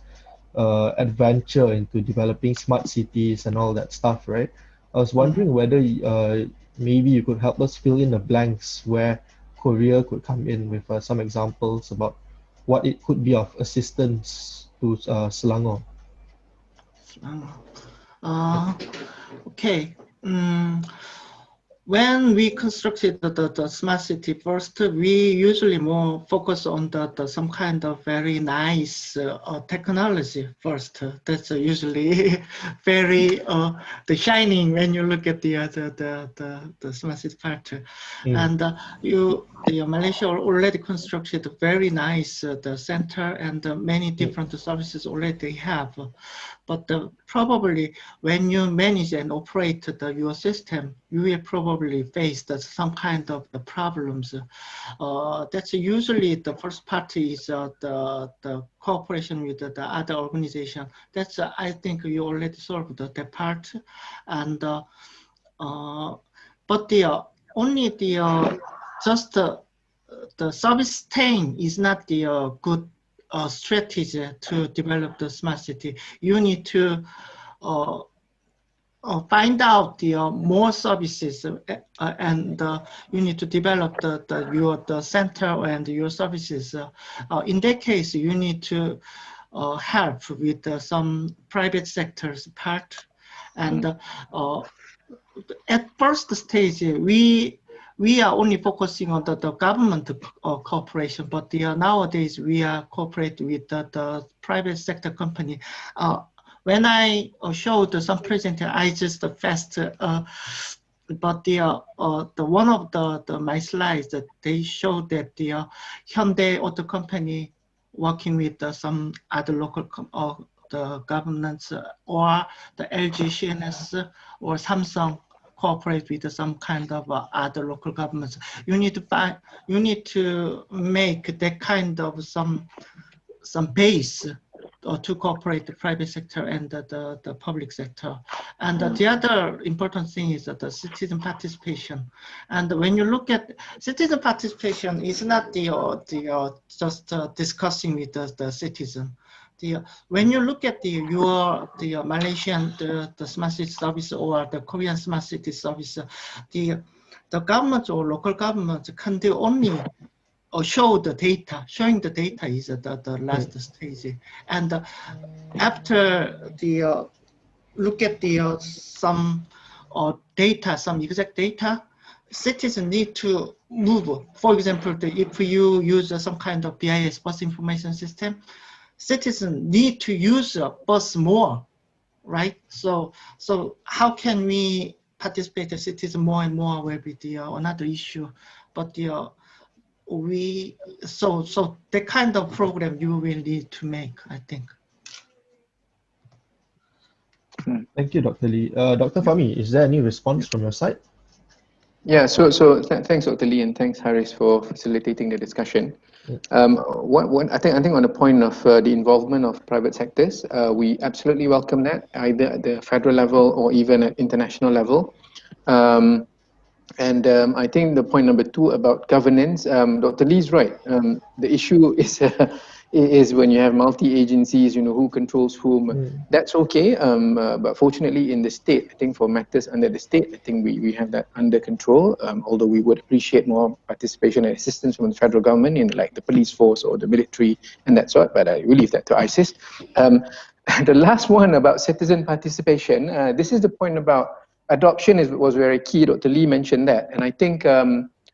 adventure into developing smart cities and all that stuff, right? I was wondering whether maybe you could help us fill in the blanks where Korea could come in with some examples about what it could be of assistance to Selangor. Okay. When we constructed the smart city first, we usually more focus on some kind of very nice technology first. That's usually very the shining when you look at the smart city part. And Malaysia already constructed very nice the center and many different services already have. But probably when you manage and operate your system, you will probably face some kind of the problems. That's usually the first part is the cooperation with the other organization. That's I think you already solved that part. And but just the service staying is not the good strategy to develop the smart city. You need to find out the more services and you need to develop the center and your services. In that case, you need to help with some private sector's part. And at first stage, we are only focusing on the government cooperation, but nowadays we are cooperate with the private sector company. When I showed some presentation, I just fast but the one of my slides that they show that the Hyundai Auto Company working with some other local the governments or the LG CNS or Samsung cooperate with some kind of other local governments. You need to make that kind of some base to cooperate the private sector and the public sector. And the other important thing is that the citizen participation. And when you look at citizen participation, it's not just discussing with the citizen. When you look at the Malaysian the smart city service or the Korean smart city service, the government or local governments can do only show the data. Showing the data is the last stage. And after the look at the some data, some exact data, citizens need to move. For example, if you use some kind of BIS, bus information system, citizens need to use bus more, right? So how can we participate the citizen more and more will be another issue. But so the kind of program you will need to make, I think. Thank you, Dr. Lee. Dr. Fahmi, is there any response from your side? Yeah, thanks, Dr. Lee, and thanks, Haris, for facilitating the discussion. I think on the point of the involvement of private sectors, we absolutely welcome that, either at the federal level or even at international level. I think the point number 2 about governance, Dr. Lee's right. The issue is when you have multi-agencies, who controls whom. That's okay, but fortunately in the state, I think for matters under the state, I think we have that under control, although we would appreciate more participation and assistance from the federal government in like the police force or the military and that sort, but I will leave that to ISIS. The last one about citizen participation, this is the point about adoption was very key. Dr. Lee mentioned that, and I think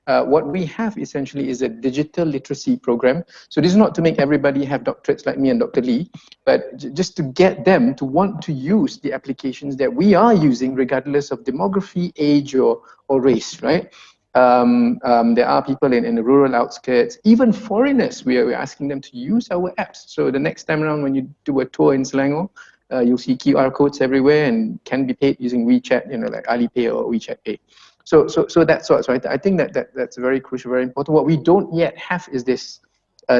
what we have essentially is a digital literacy program. So this is not to make everybody have doctorates like me and Dr. Lee, but just to get them to want to use the applications that we are using regardless of demography, age or race, right? There are people in the rural outskirts, even foreigners, we're asking them to use our apps. So the next time around when you do a tour in Selangor, you'll see QR codes everywhere and can be paid using WeChat, like Alipay or WeChat Pay. So that's sort. So I think that's very crucial, very important. What we don't yet have is this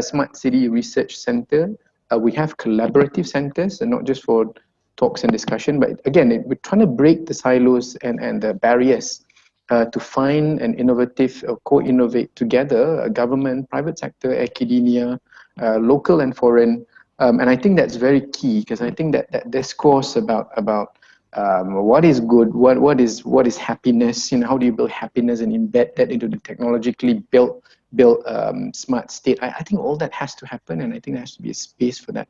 Smart City Research Center. We have collaborative centers, and not just for talks and discussion, but again, we're trying to break the silos and the barriers to find an innovative or co-innovate together, government, private sector, academia, local and foreign. And I think that's very key, because I think that discourse about what is good, what is happiness, how do you build happiness and embed that into the technologically built smart state. I think all that has to happen, and I think there has to be a space for that.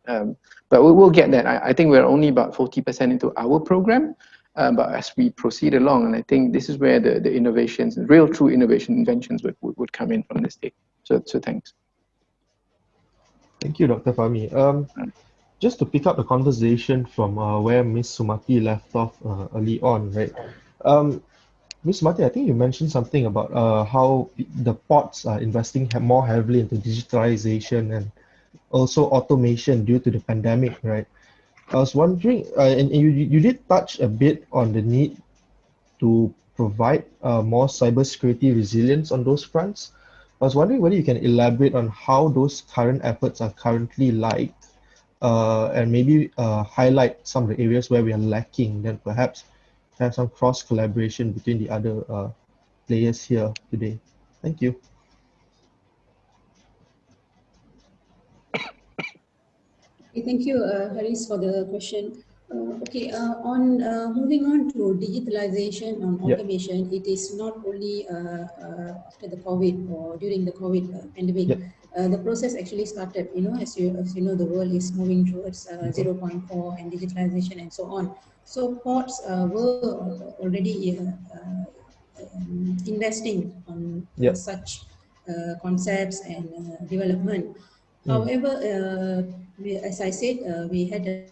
But we will get that. I think we're only about 40% into our program, but as we proceed along, and I think this is where the innovations, real true innovation inventions would come in from the state. So thanks. Thank you, Dr. Fahmi. Just to pick up the conversation from where Ms. Sumati left off early on, right? Ms. Sumati, I think you mentioned something about how the ports are investing more heavily into digitalization and also automation due to the pandemic, right? I was wondering, and you did touch a bit on the need to provide more cybersecurity resilience on those fronts. I was wondering whether you can elaborate on how those current efforts are currently like, and maybe highlight some of the areas where we are lacking, then perhaps have some cross collaboration between the other players here today. Thank you. Okay, thank you, Haris, for the question. On moving on to digitalization and automation, it is not only after the COVID or during the COVID pandemic. The process actually started, as you know, the world is moving towards 0.4 and digitalization and so on. So ports were already investing on such concepts and development. However, as I said, we had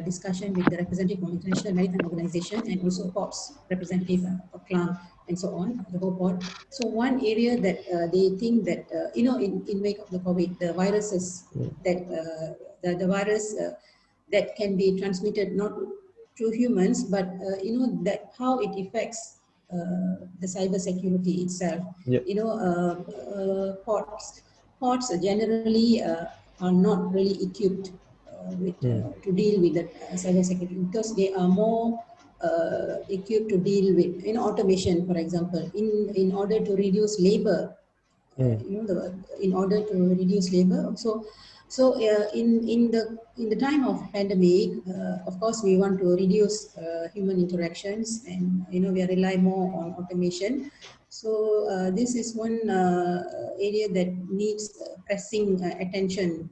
discussion with the representative from International Maritime Organization and also POPs, representative of CLAN and so on, the whole board. So one area that they think that, in wake of the COVID, the viruses that, the virus that can be transmitted not through humans, but that how it affects the cyber security itself. Yep. Ports generally are not really equipped to deal with the cyber security because they are more equipped to deal with automation, for example, in order to reduce labor. In order to reduce labor. So in the time of pandemic, of course, we want to reduce human interactions, and we rely more on automation. So this is one area that needs pressing attention,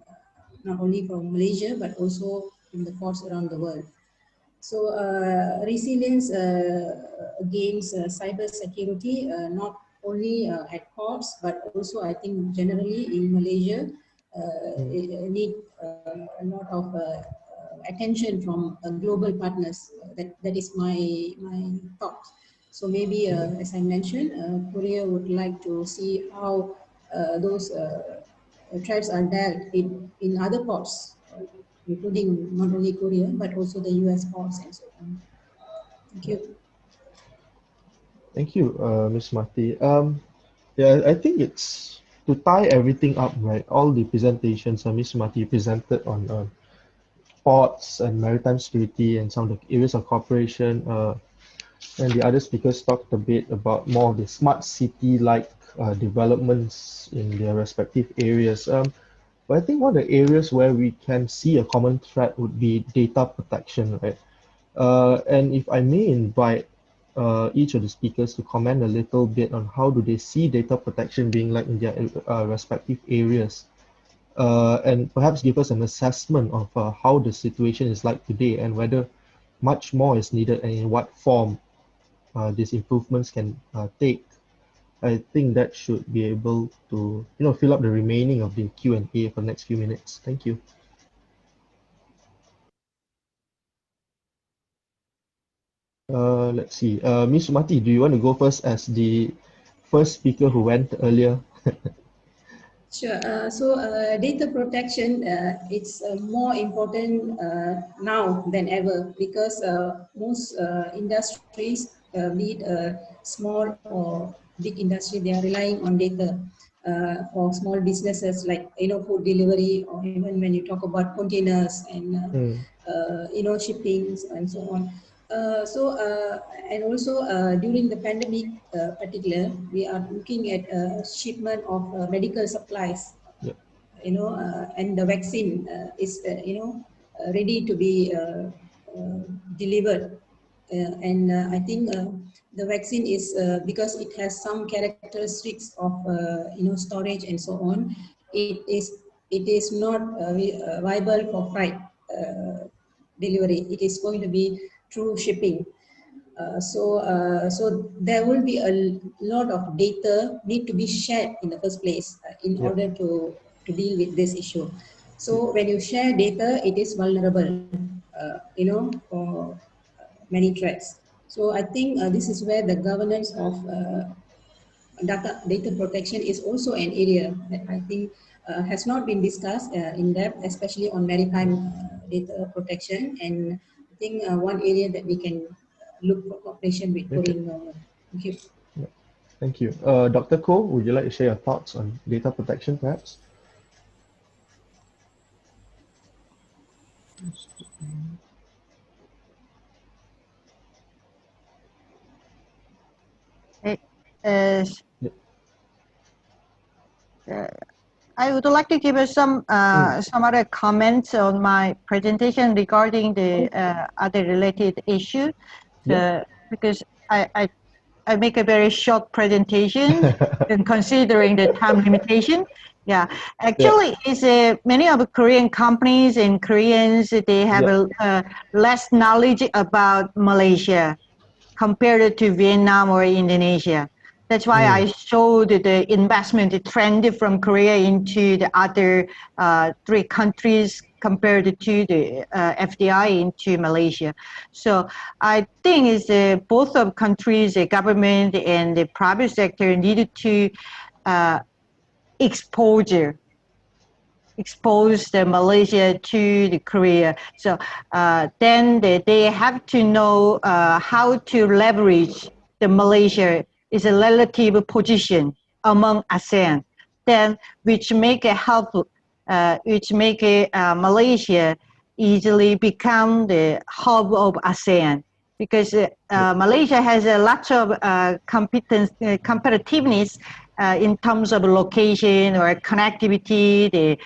not only from Malaysia but also in the ports around the world. So resilience against cyber security, not only at ports, but also I think generally in Malaysia, need a lot of attention from global partners. That is my thought. So maybe, as I mentioned, Korea would like to see how those threats are dealt in other ports, including not only Korea, but also the US ports and so on. Thank you. Thank you, Ms. Mati. Yeah, I think it's to tie everything up, right? All the presentations Ms. Mati presented on ports and maritime security and some of the areas of cooperation, and the other speakers talked a bit about more of the smart city-like developments in their respective areas. But I think one of the areas where we can see a common thread would be data protection, right? And if I may invite each of the speakers to comment a little bit on how do they see data protection being like in their respective areas, and perhaps give us an assessment of how the situation is like today and whether much more is needed and in what form these improvements can take. I think that should be able to fill up the remaining of the Q&A for the next few minutes. Thank you. Let's see. Ms. Mati, do you want to go first as the first speaker who went earlier? Sure. So data protection, it's more important now than ever because most industries, be it small or big industry, they are relying on data for small businesses like food delivery, or even when you talk about containers and shippings and so on. And also during the pandemic particular, we are looking at shipment of medical supplies, and the vaccine is ready to be delivered. And I think the vaccine is because it has some characteristics of storage and so on. It is not viable for freight delivery. It is going to be through shipping. So there will be a lot of data need to be shared in the first place in order to deal with this issue. So when you share data, it is vulnerable, for many threats. So I think this is where the governance of data protection is also an area that I think has not been discussed in depth, especially on maritime data protection. And I think one area that we can look for cooperation with Korean government. Thank you. Thank you. Dr. Koh, would you like to share your thoughts on data protection, perhaps? I would like to give us some other comments on my presentation regarding the other related issue, because I make a very short presentation and considering the time limitation. Yeah, actually, is many of the Korean companies and Koreans, they have less knowledge about Malaysia compared to Vietnam or Indonesia. That's why I showed the investment trend from Korea into the other 3 countries compared to the FDI into Malaysia. So I think it's both of countries, the government and the private sector needed to expose the Malaysia to the Korea. So then they have to know how to leverage the Malaysia is a relative position among ASEAN, then which make it help, which make Malaysia easily become the hub of ASEAN, because Malaysia has a lot of competitiveness in terms of location or connectivity, the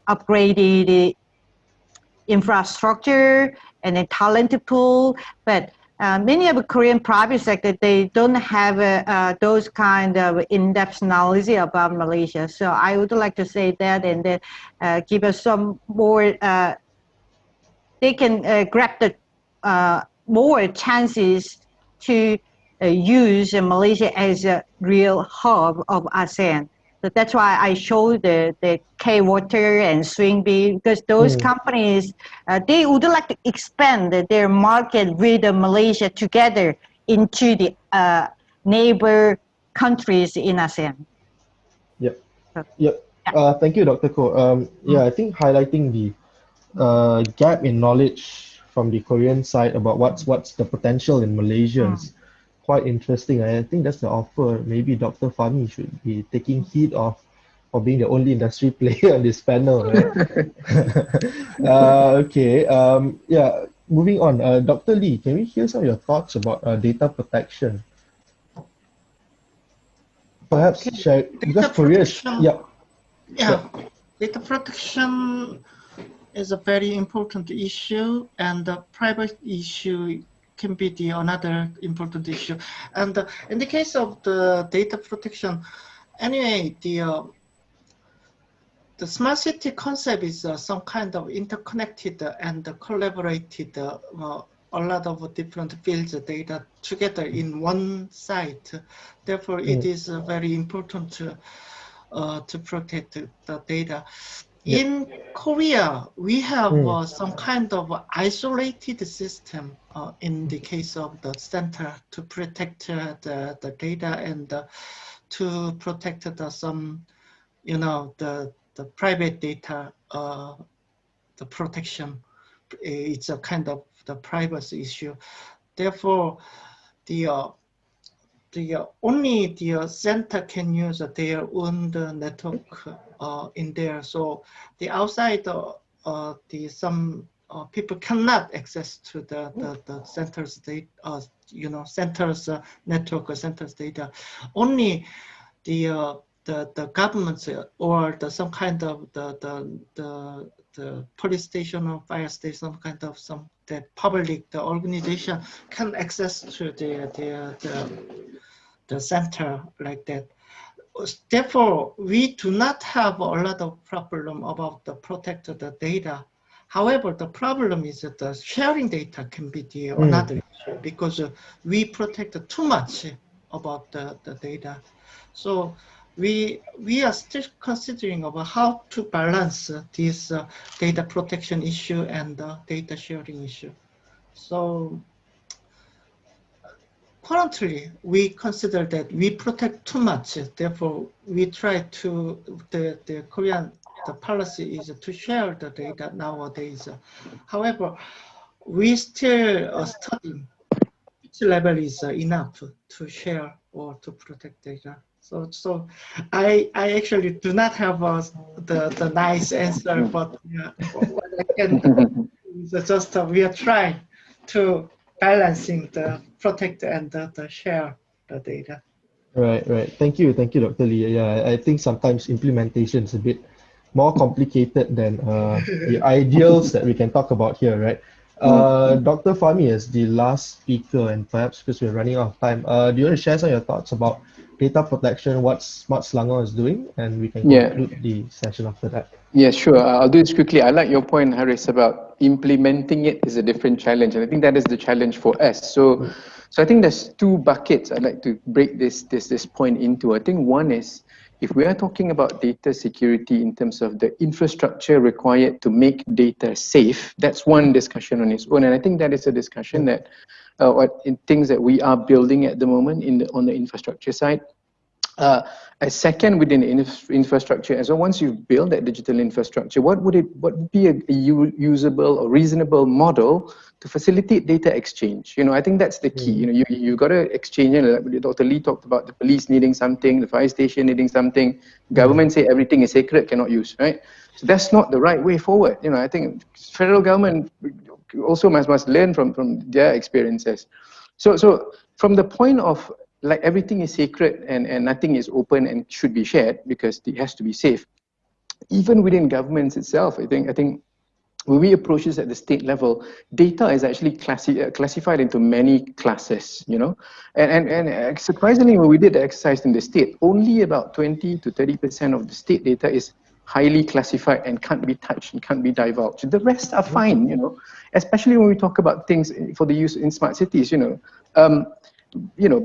upgraded infrastructure and a talent pool, but many of the Korean private sector, they don't have those kind of in-depth knowledge about Malaysia. So I would like to say that, and then give us some more, they can grab the more chances to use Malaysia as a real hub of ASEAN. So that's why I showed the K-Water and Swingby, because those companies, they would like to expand their market with Malaysia together into the neighbor countries in ASEAN. Yep. Yep. Thank you, Dr. Koh. Yeah, I think highlighting the gap in knowledge from the Korean side about what's the potential in Malaysia is quite interesting. I think that's the offer maybe Dr. Fahmi should be taking heed of, for being the only industry player on this panel, right? Okay. Yeah. Moving on. Dr. Lee, can we hear some of your thoughts about data protection? Perhaps share, because Korea is, data protection is a very important issue, and the private issue can be another important issue. And in the case of the data protection, anyway, the smart city concept is some kind of interconnected and collaborated a lot of different fields of data together in one site. Therefore, it is very important to protect the data. In Korea, we have some kind of isolated system in the case of the center to protect the data and to protect some, the private data, the protection. It's a kind of the privacy issue. Therefore, only the center can use their own network in there. So the outside, some people cannot access to the center's data, center's network or center's data. Only the governments or some kind of the police station or fire station, some kind of the public, the organization can access to the center like that. Therefore, we do not have a lot of problem about the protect the data. However, the problem is that the sharing data can be another issue, because we protect too much about the data. So we are still considering about how to balance this data protection issue and data sharing issue. So currently, we consider that we protect too much. Therefore, we try to, the Korean policy is to share the data nowadays. However, we still studying which level is enough to share or to protect data. So I actually do not have the nice answer, but what I can do is just we are trying to balancing the protect and the share the data. Right. Thank you, Dr. Lee. Yeah, I think sometimes implementation is a bit more complicated than the ideals that we can talk about here, right? Dr. Fahmi is the last speaker, and perhaps because we're running out of time, do you want to share some of your thoughts about data protection, what Smart Selangor is doing, and we can conclude the session after that? Yeah, sure. I'll do this quickly. I like your point, Haris, about implementing it is a different challenge, and I think that is the challenge for us. So So I think there's two buckets I'd like to break this point into. I think one is, if we are talking about data security in terms of the infrastructure required to make data safe, that's one discussion on its own. And I think that is a discussion that in things that we are building at the moment on the infrastructure side. A second, within the infrastructure, and so once you've built that digital infrastructure, what would be a usable or reasonable model to facilitate data exchange? I think that's the key. You've got to exchange. Like Dr. Lee talked about the police needing something, the fire station needing something. Government say everything is sacred, cannot use, right? So that's not the right way forward. I think federal government also must learn from their experiences. So from the point of, like, everything is sacred and nothing is open and should be shared because it has to be safe. Even within governments itself, I think when we approach this at the state level, data is actually classified into many classes, and surprisingly, when we did the exercise in the state, only about 20 to 30% of the state data is highly classified and can't be touched and can't be divulged. The rest are fine, especially when we talk about things for the use in smart cities,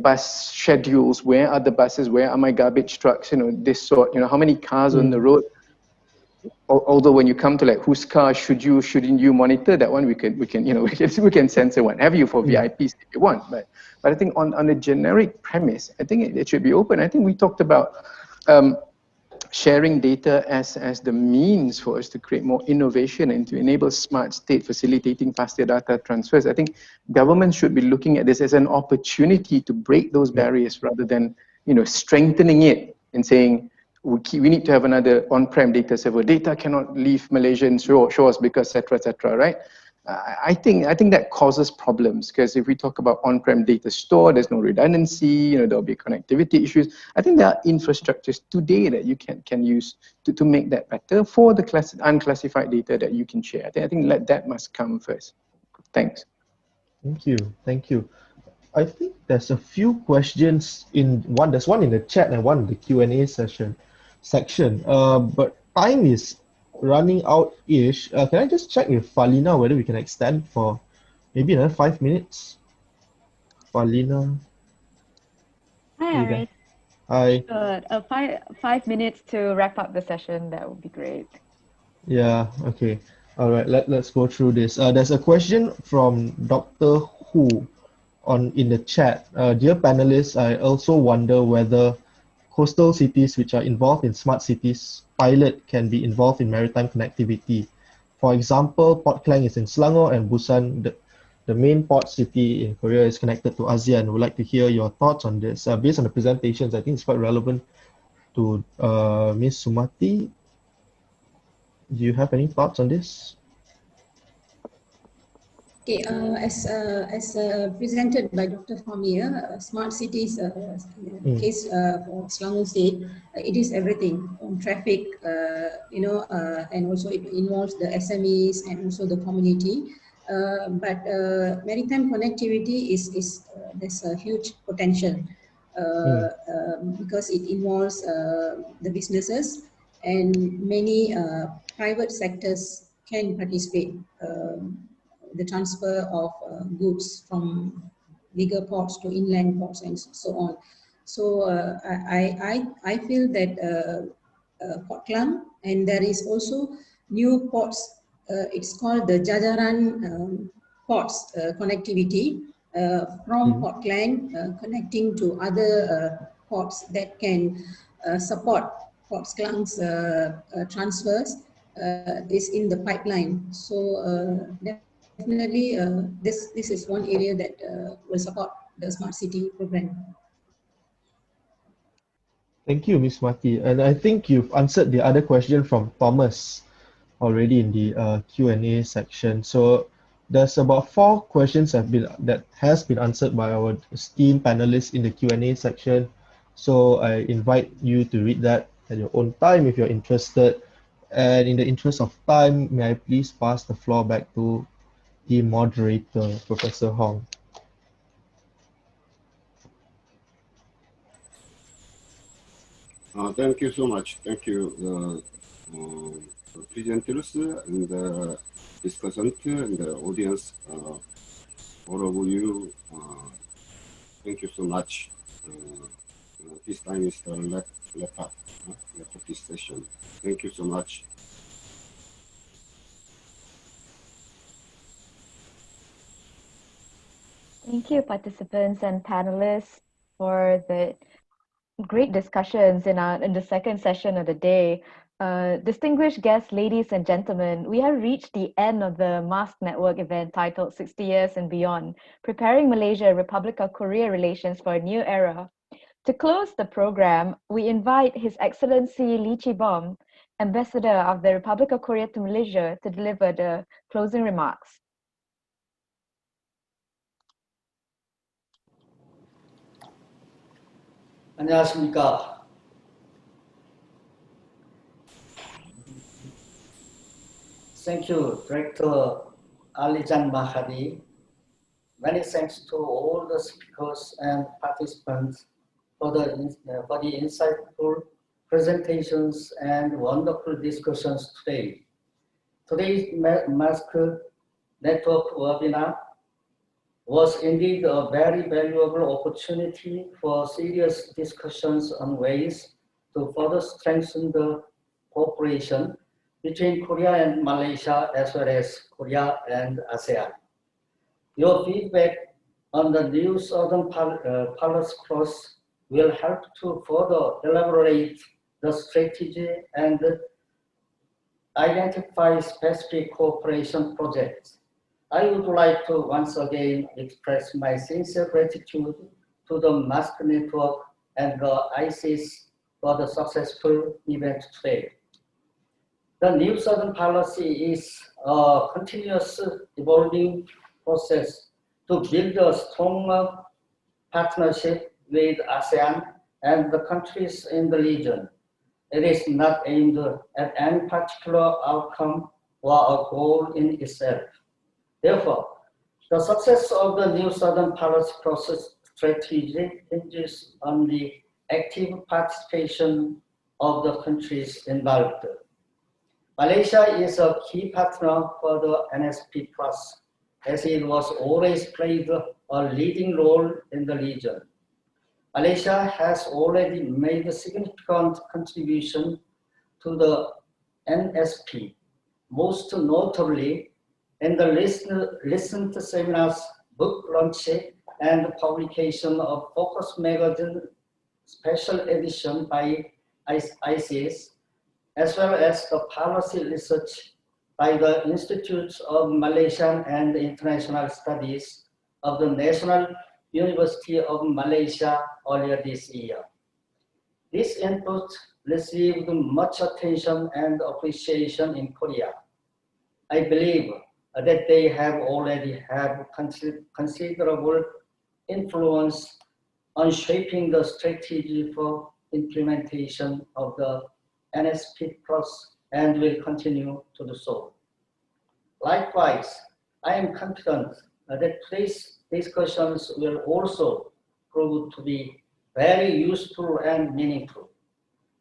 bus schedules, where are the buses, where are my garbage trucks, this sort, how many cars on the road. Although when you come to like whose car shouldn't you monitor, that one we can censor one, have you for VIPs if you want, but I think on a generic premise, I think it should be open. I think we talked about sharing data as the means for us to create more innovation and to enable smart state facilitating faster data transfers. I think government should be looking at this as an opportunity to break those barriers rather than strengthening it and saying we need to have another on-prem data server. Data cannot leave Malaysian shores because etc., right? I think that causes problems, because if we talk about on-prem data store, there's no redundancy, there'll be connectivity issues. I think there are infrastructures today that you can use to make that better for the unclassified data that you can share. I think that must come first. Thanks. Thank you. I think there's a few questions there's one in the chat and one in the Q&A section, but time is running out-ish. Can I just check with Falina whether we can extend for maybe another 5 minutes? Falina. Hi, Iris. Hi. Good. 5 minutes to wrap up the session. That would be great. Yeah, okay. All right, let's go through this. There's a question from Dr. Hu in the chat. Dear panelists, I also wonder whether coastal cities which are involved in smart cities pilot can be involved in maritime connectivity. For example, Port Klang is in Selangor and Busan, the main port city in Korea, is connected to ASEAN. Would like to hear your thoughts on this. Based on the presentations, I think it's quite relevant to Ms. Sumati. Do you have any thoughts on this? Okay, as presented by Dr. Fahmi, smart cities case for Selangor State, it is everything from traffic, and also it involves the SMEs and also the community. But maritime connectivity there's a huge potential because it involves the businesses, and many private sectors can participate. The transfer of goods from bigger ports to inland ports and so on. So I feel that Port Klang, and there is also new ports. It's called the Jajaran ports connectivity from Port Klang connecting to other ports that can support Port Klang's transfers is in the pipeline. So definitely, this is one area that will support the smart city program. Thank you, Ms. Mati. And I think you've answered the other question from Thomas already in the Q&A section. So there's about 4 questions that has been answered by our esteemed panelists in the Q&A section. So I invite you to read that at your own time if you're interested. And in the interest of time, may I please pass the floor back to the moderator, Professor Hong. Thank you so much. Thank you, the presenters and the discussant and the audience. All of you Thank you so much. This time is the left of this session. Thank you so much. Thank you, participants and panelists, for the great discussions in the second session of the day. Distinguished guests, ladies and gentlemen, we have reached the end of the Mask Network event titled 60 Years and Beyond, Preparing Malaysia-Republic of Korea Relations for a New Era. To close the program, we invite His Excellency Lee Chi-bom, Ambassador of the Republic of Korea to Malaysia, to deliver the closing remarks. 안녕하십니까. Thank you, Director Alijan Mahadi. Many thanks to all the speakers and participants for the insightful presentations and wonderful discussions today. Today's Mask Network webinar was indeed a very valuable opportunity for serious discussions on ways to further strengthen the cooperation between Korea and Malaysia, as well as Korea and ASEAN. Your feedback on the new Southern Palace Cross will help to further elaborate the strategy and identify specific cooperation projects. I would like to once again express my sincere gratitude to the Mask Network and the ISIS for the successful event today. The new Southern Policy is a continuous evolving process to build a stronger partnership with ASEAN and the countries in the region. It is not aimed at any particular outcome or a goal in itself. Therefore, the success of the new Southern Policy process strategy hinges on the active participation of the countries involved. Malaysia is a key partner for the NSP Plus, as it was always played a leading role in the region. Malaysia has already made a significant contribution to the NSP, most notably in the recent seminars, book launch, and publication of Focus Magazine special edition by ICS, as well as the policy research by the Institute of Malaysian and International Studies of the National University of Malaysia earlier this year. This input received much attention and appreciation in Korea. I believe that they have already had considerable influence on shaping the strategy for implementation of the NSP Plus and will continue to do so. Likewise, I am confident that today's discussions will also prove to be very useful and meaningful.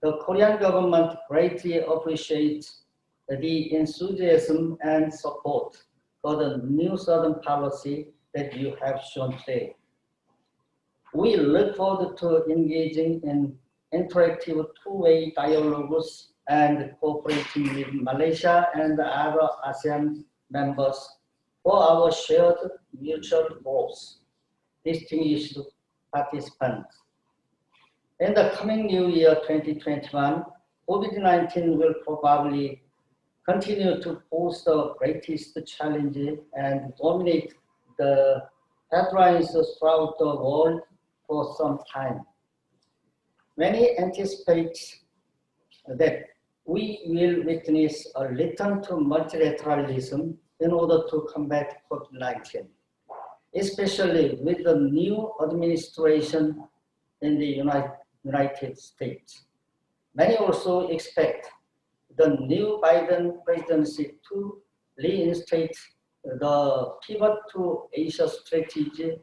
The Korean government greatly appreciates the enthusiasm and support for the new Southern Policy that you have shown today. We look forward to engaging in interactive two-way dialogues and cooperating with Malaysia and other ASEAN members for our shared mutual goals. Distinguished participants, in the coming new year 2021, COVID-19 will probably continue to pose the greatest challenge and dominate the headlines throughout the world for some time. Many anticipate that we will witness a return to multilateralism in order to combat COVID-19, especially with the new administration in the United States. Many also expect the new Biden presidency to reinstate the pivot to Asia strategy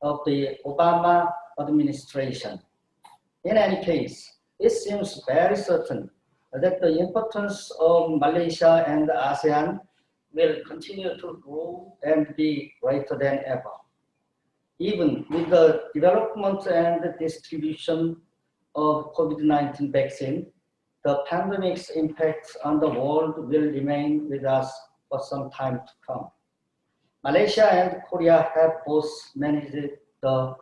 of the Obama administration. In any case, it seems very certain that the importance of Malaysia and ASEAN will continue to grow and be greater than ever. Even with the development and the distribution of COVID-19 vaccine, the pandemic's impact on the world will remain with us for some time to come. Malaysia and Korea have both managed the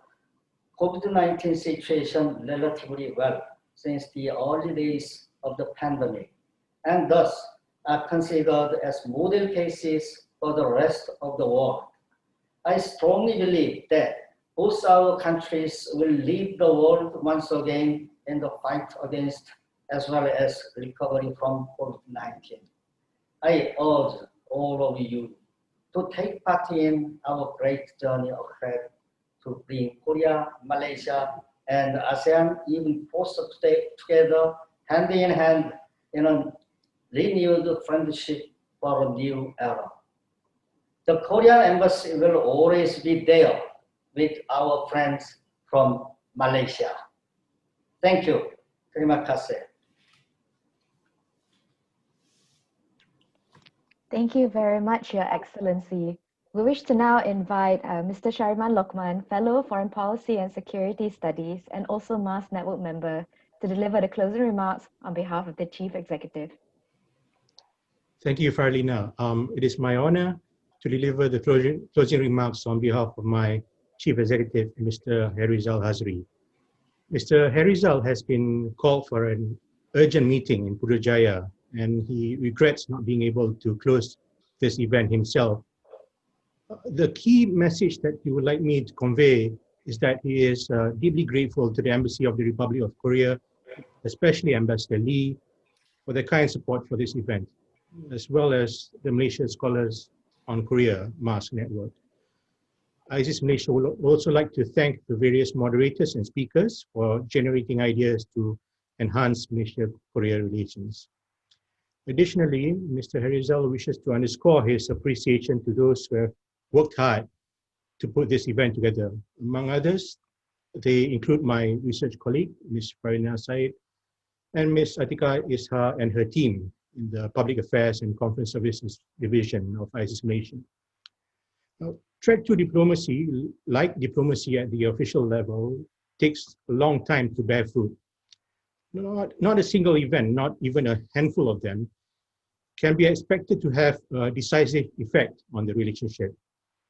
COVID-19 situation relatively well since the early days of the pandemic, and thus are considered as model cases for the rest of the world. I strongly believe that both our countries will lead the world once again in the fight against as well as recovery from COVID-19. I urge all of you to take part in our great journey ahead to bring Korea, Malaysia, and ASEAN even closer together, hand in hand, in a renewed friendship for a new era. The Korean Embassy will always be there with our friends from Malaysia. Thank you. Terima kasih. Thank you very much, Your Excellency. We wish to now invite Mr. Shariman Lokman, Fellow Foreign Policy and Security Studies and also MAS Network member, to deliver the closing remarks on behalf of the Chief Executive. Thank you, Farlina. It is my honor to deliver the closing remarks on behalf of my Chief Executive, Mr. Herizal Hazri. Mr. Herizal has been called for an urgent meeting in Putrajaya, and he regrets not being able to close this event himself. The key message that he would like me to convey is that he is deeply grateful to the Embassy of the Republic of Korea, especially Ambassador Lee, for their kind support for this event, as well as the Malaysia Scholars on Korea MAS Network. ISIS Malaysia would also like to thank the various moderators and speakers for generating ideas to enhance Malaysia-Korea relations. Additionally, Mr. Herizal wishes to underscore his appreciation to those who have worked hard to put this event together. Among others, they include my research colleague, Ms. Farina Said, and Ms. Atika Isha and her team in the Public Affairs and Conference Services Division of ISIS Malaysia. Now, track 2 diplomacy, like diplomacy at the official level, takes a long time to bear fruit. Not a single event, not even a handful of them, can be expected to have a decisive effect on the relationship.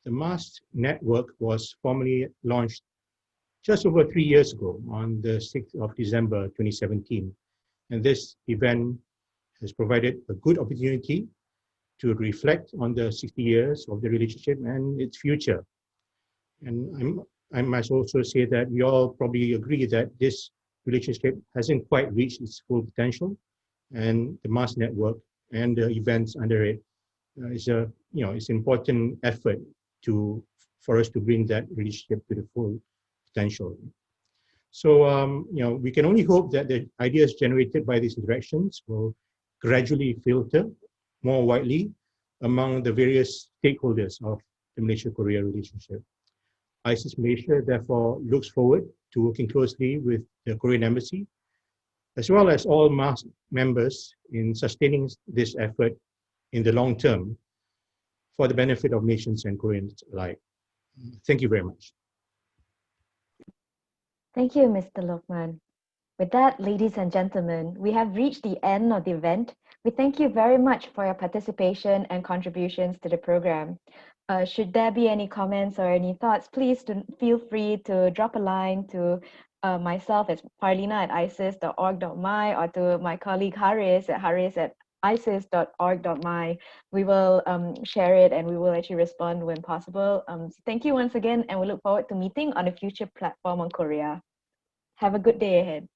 The MAS network was formally launched just over 3 years ago on the 6th of December 2017. And this event has provided a good opportunity to reflect on the 60 years of the relationship and its future. And I must also say that we all probably agree that this relationship hasn't quite reached its full potential, and the MAS network and the events under it is a it's an important effort for us to bring that relationship to the full potential. So we can only hope that the ideas generated by these interactions will gradually filter more widely among the various stakeholders of the Malaysia-Korea relationship. ISIS Malaysia therefore looks forward to working closely with the Korean Embassy, as well as all MAS members in sustaining this effort in the long term for the benefit of nations and Koreans alike. Thank you very much. Thank you, Mr. Lokman. With that, ladies and gentlemen, we have reached the end of the event. We thank you very much for your participation and contributions to the program. Should there be any comments or any thoughts, please feel free to drop a line to myself at farlina@isis.org.my or to my colleague Haris at isis.org.my. We will share it and we will actually respond when possible. So thank you once again, and we look forward to meeting on a future platform on Korea. Have a good day ahead.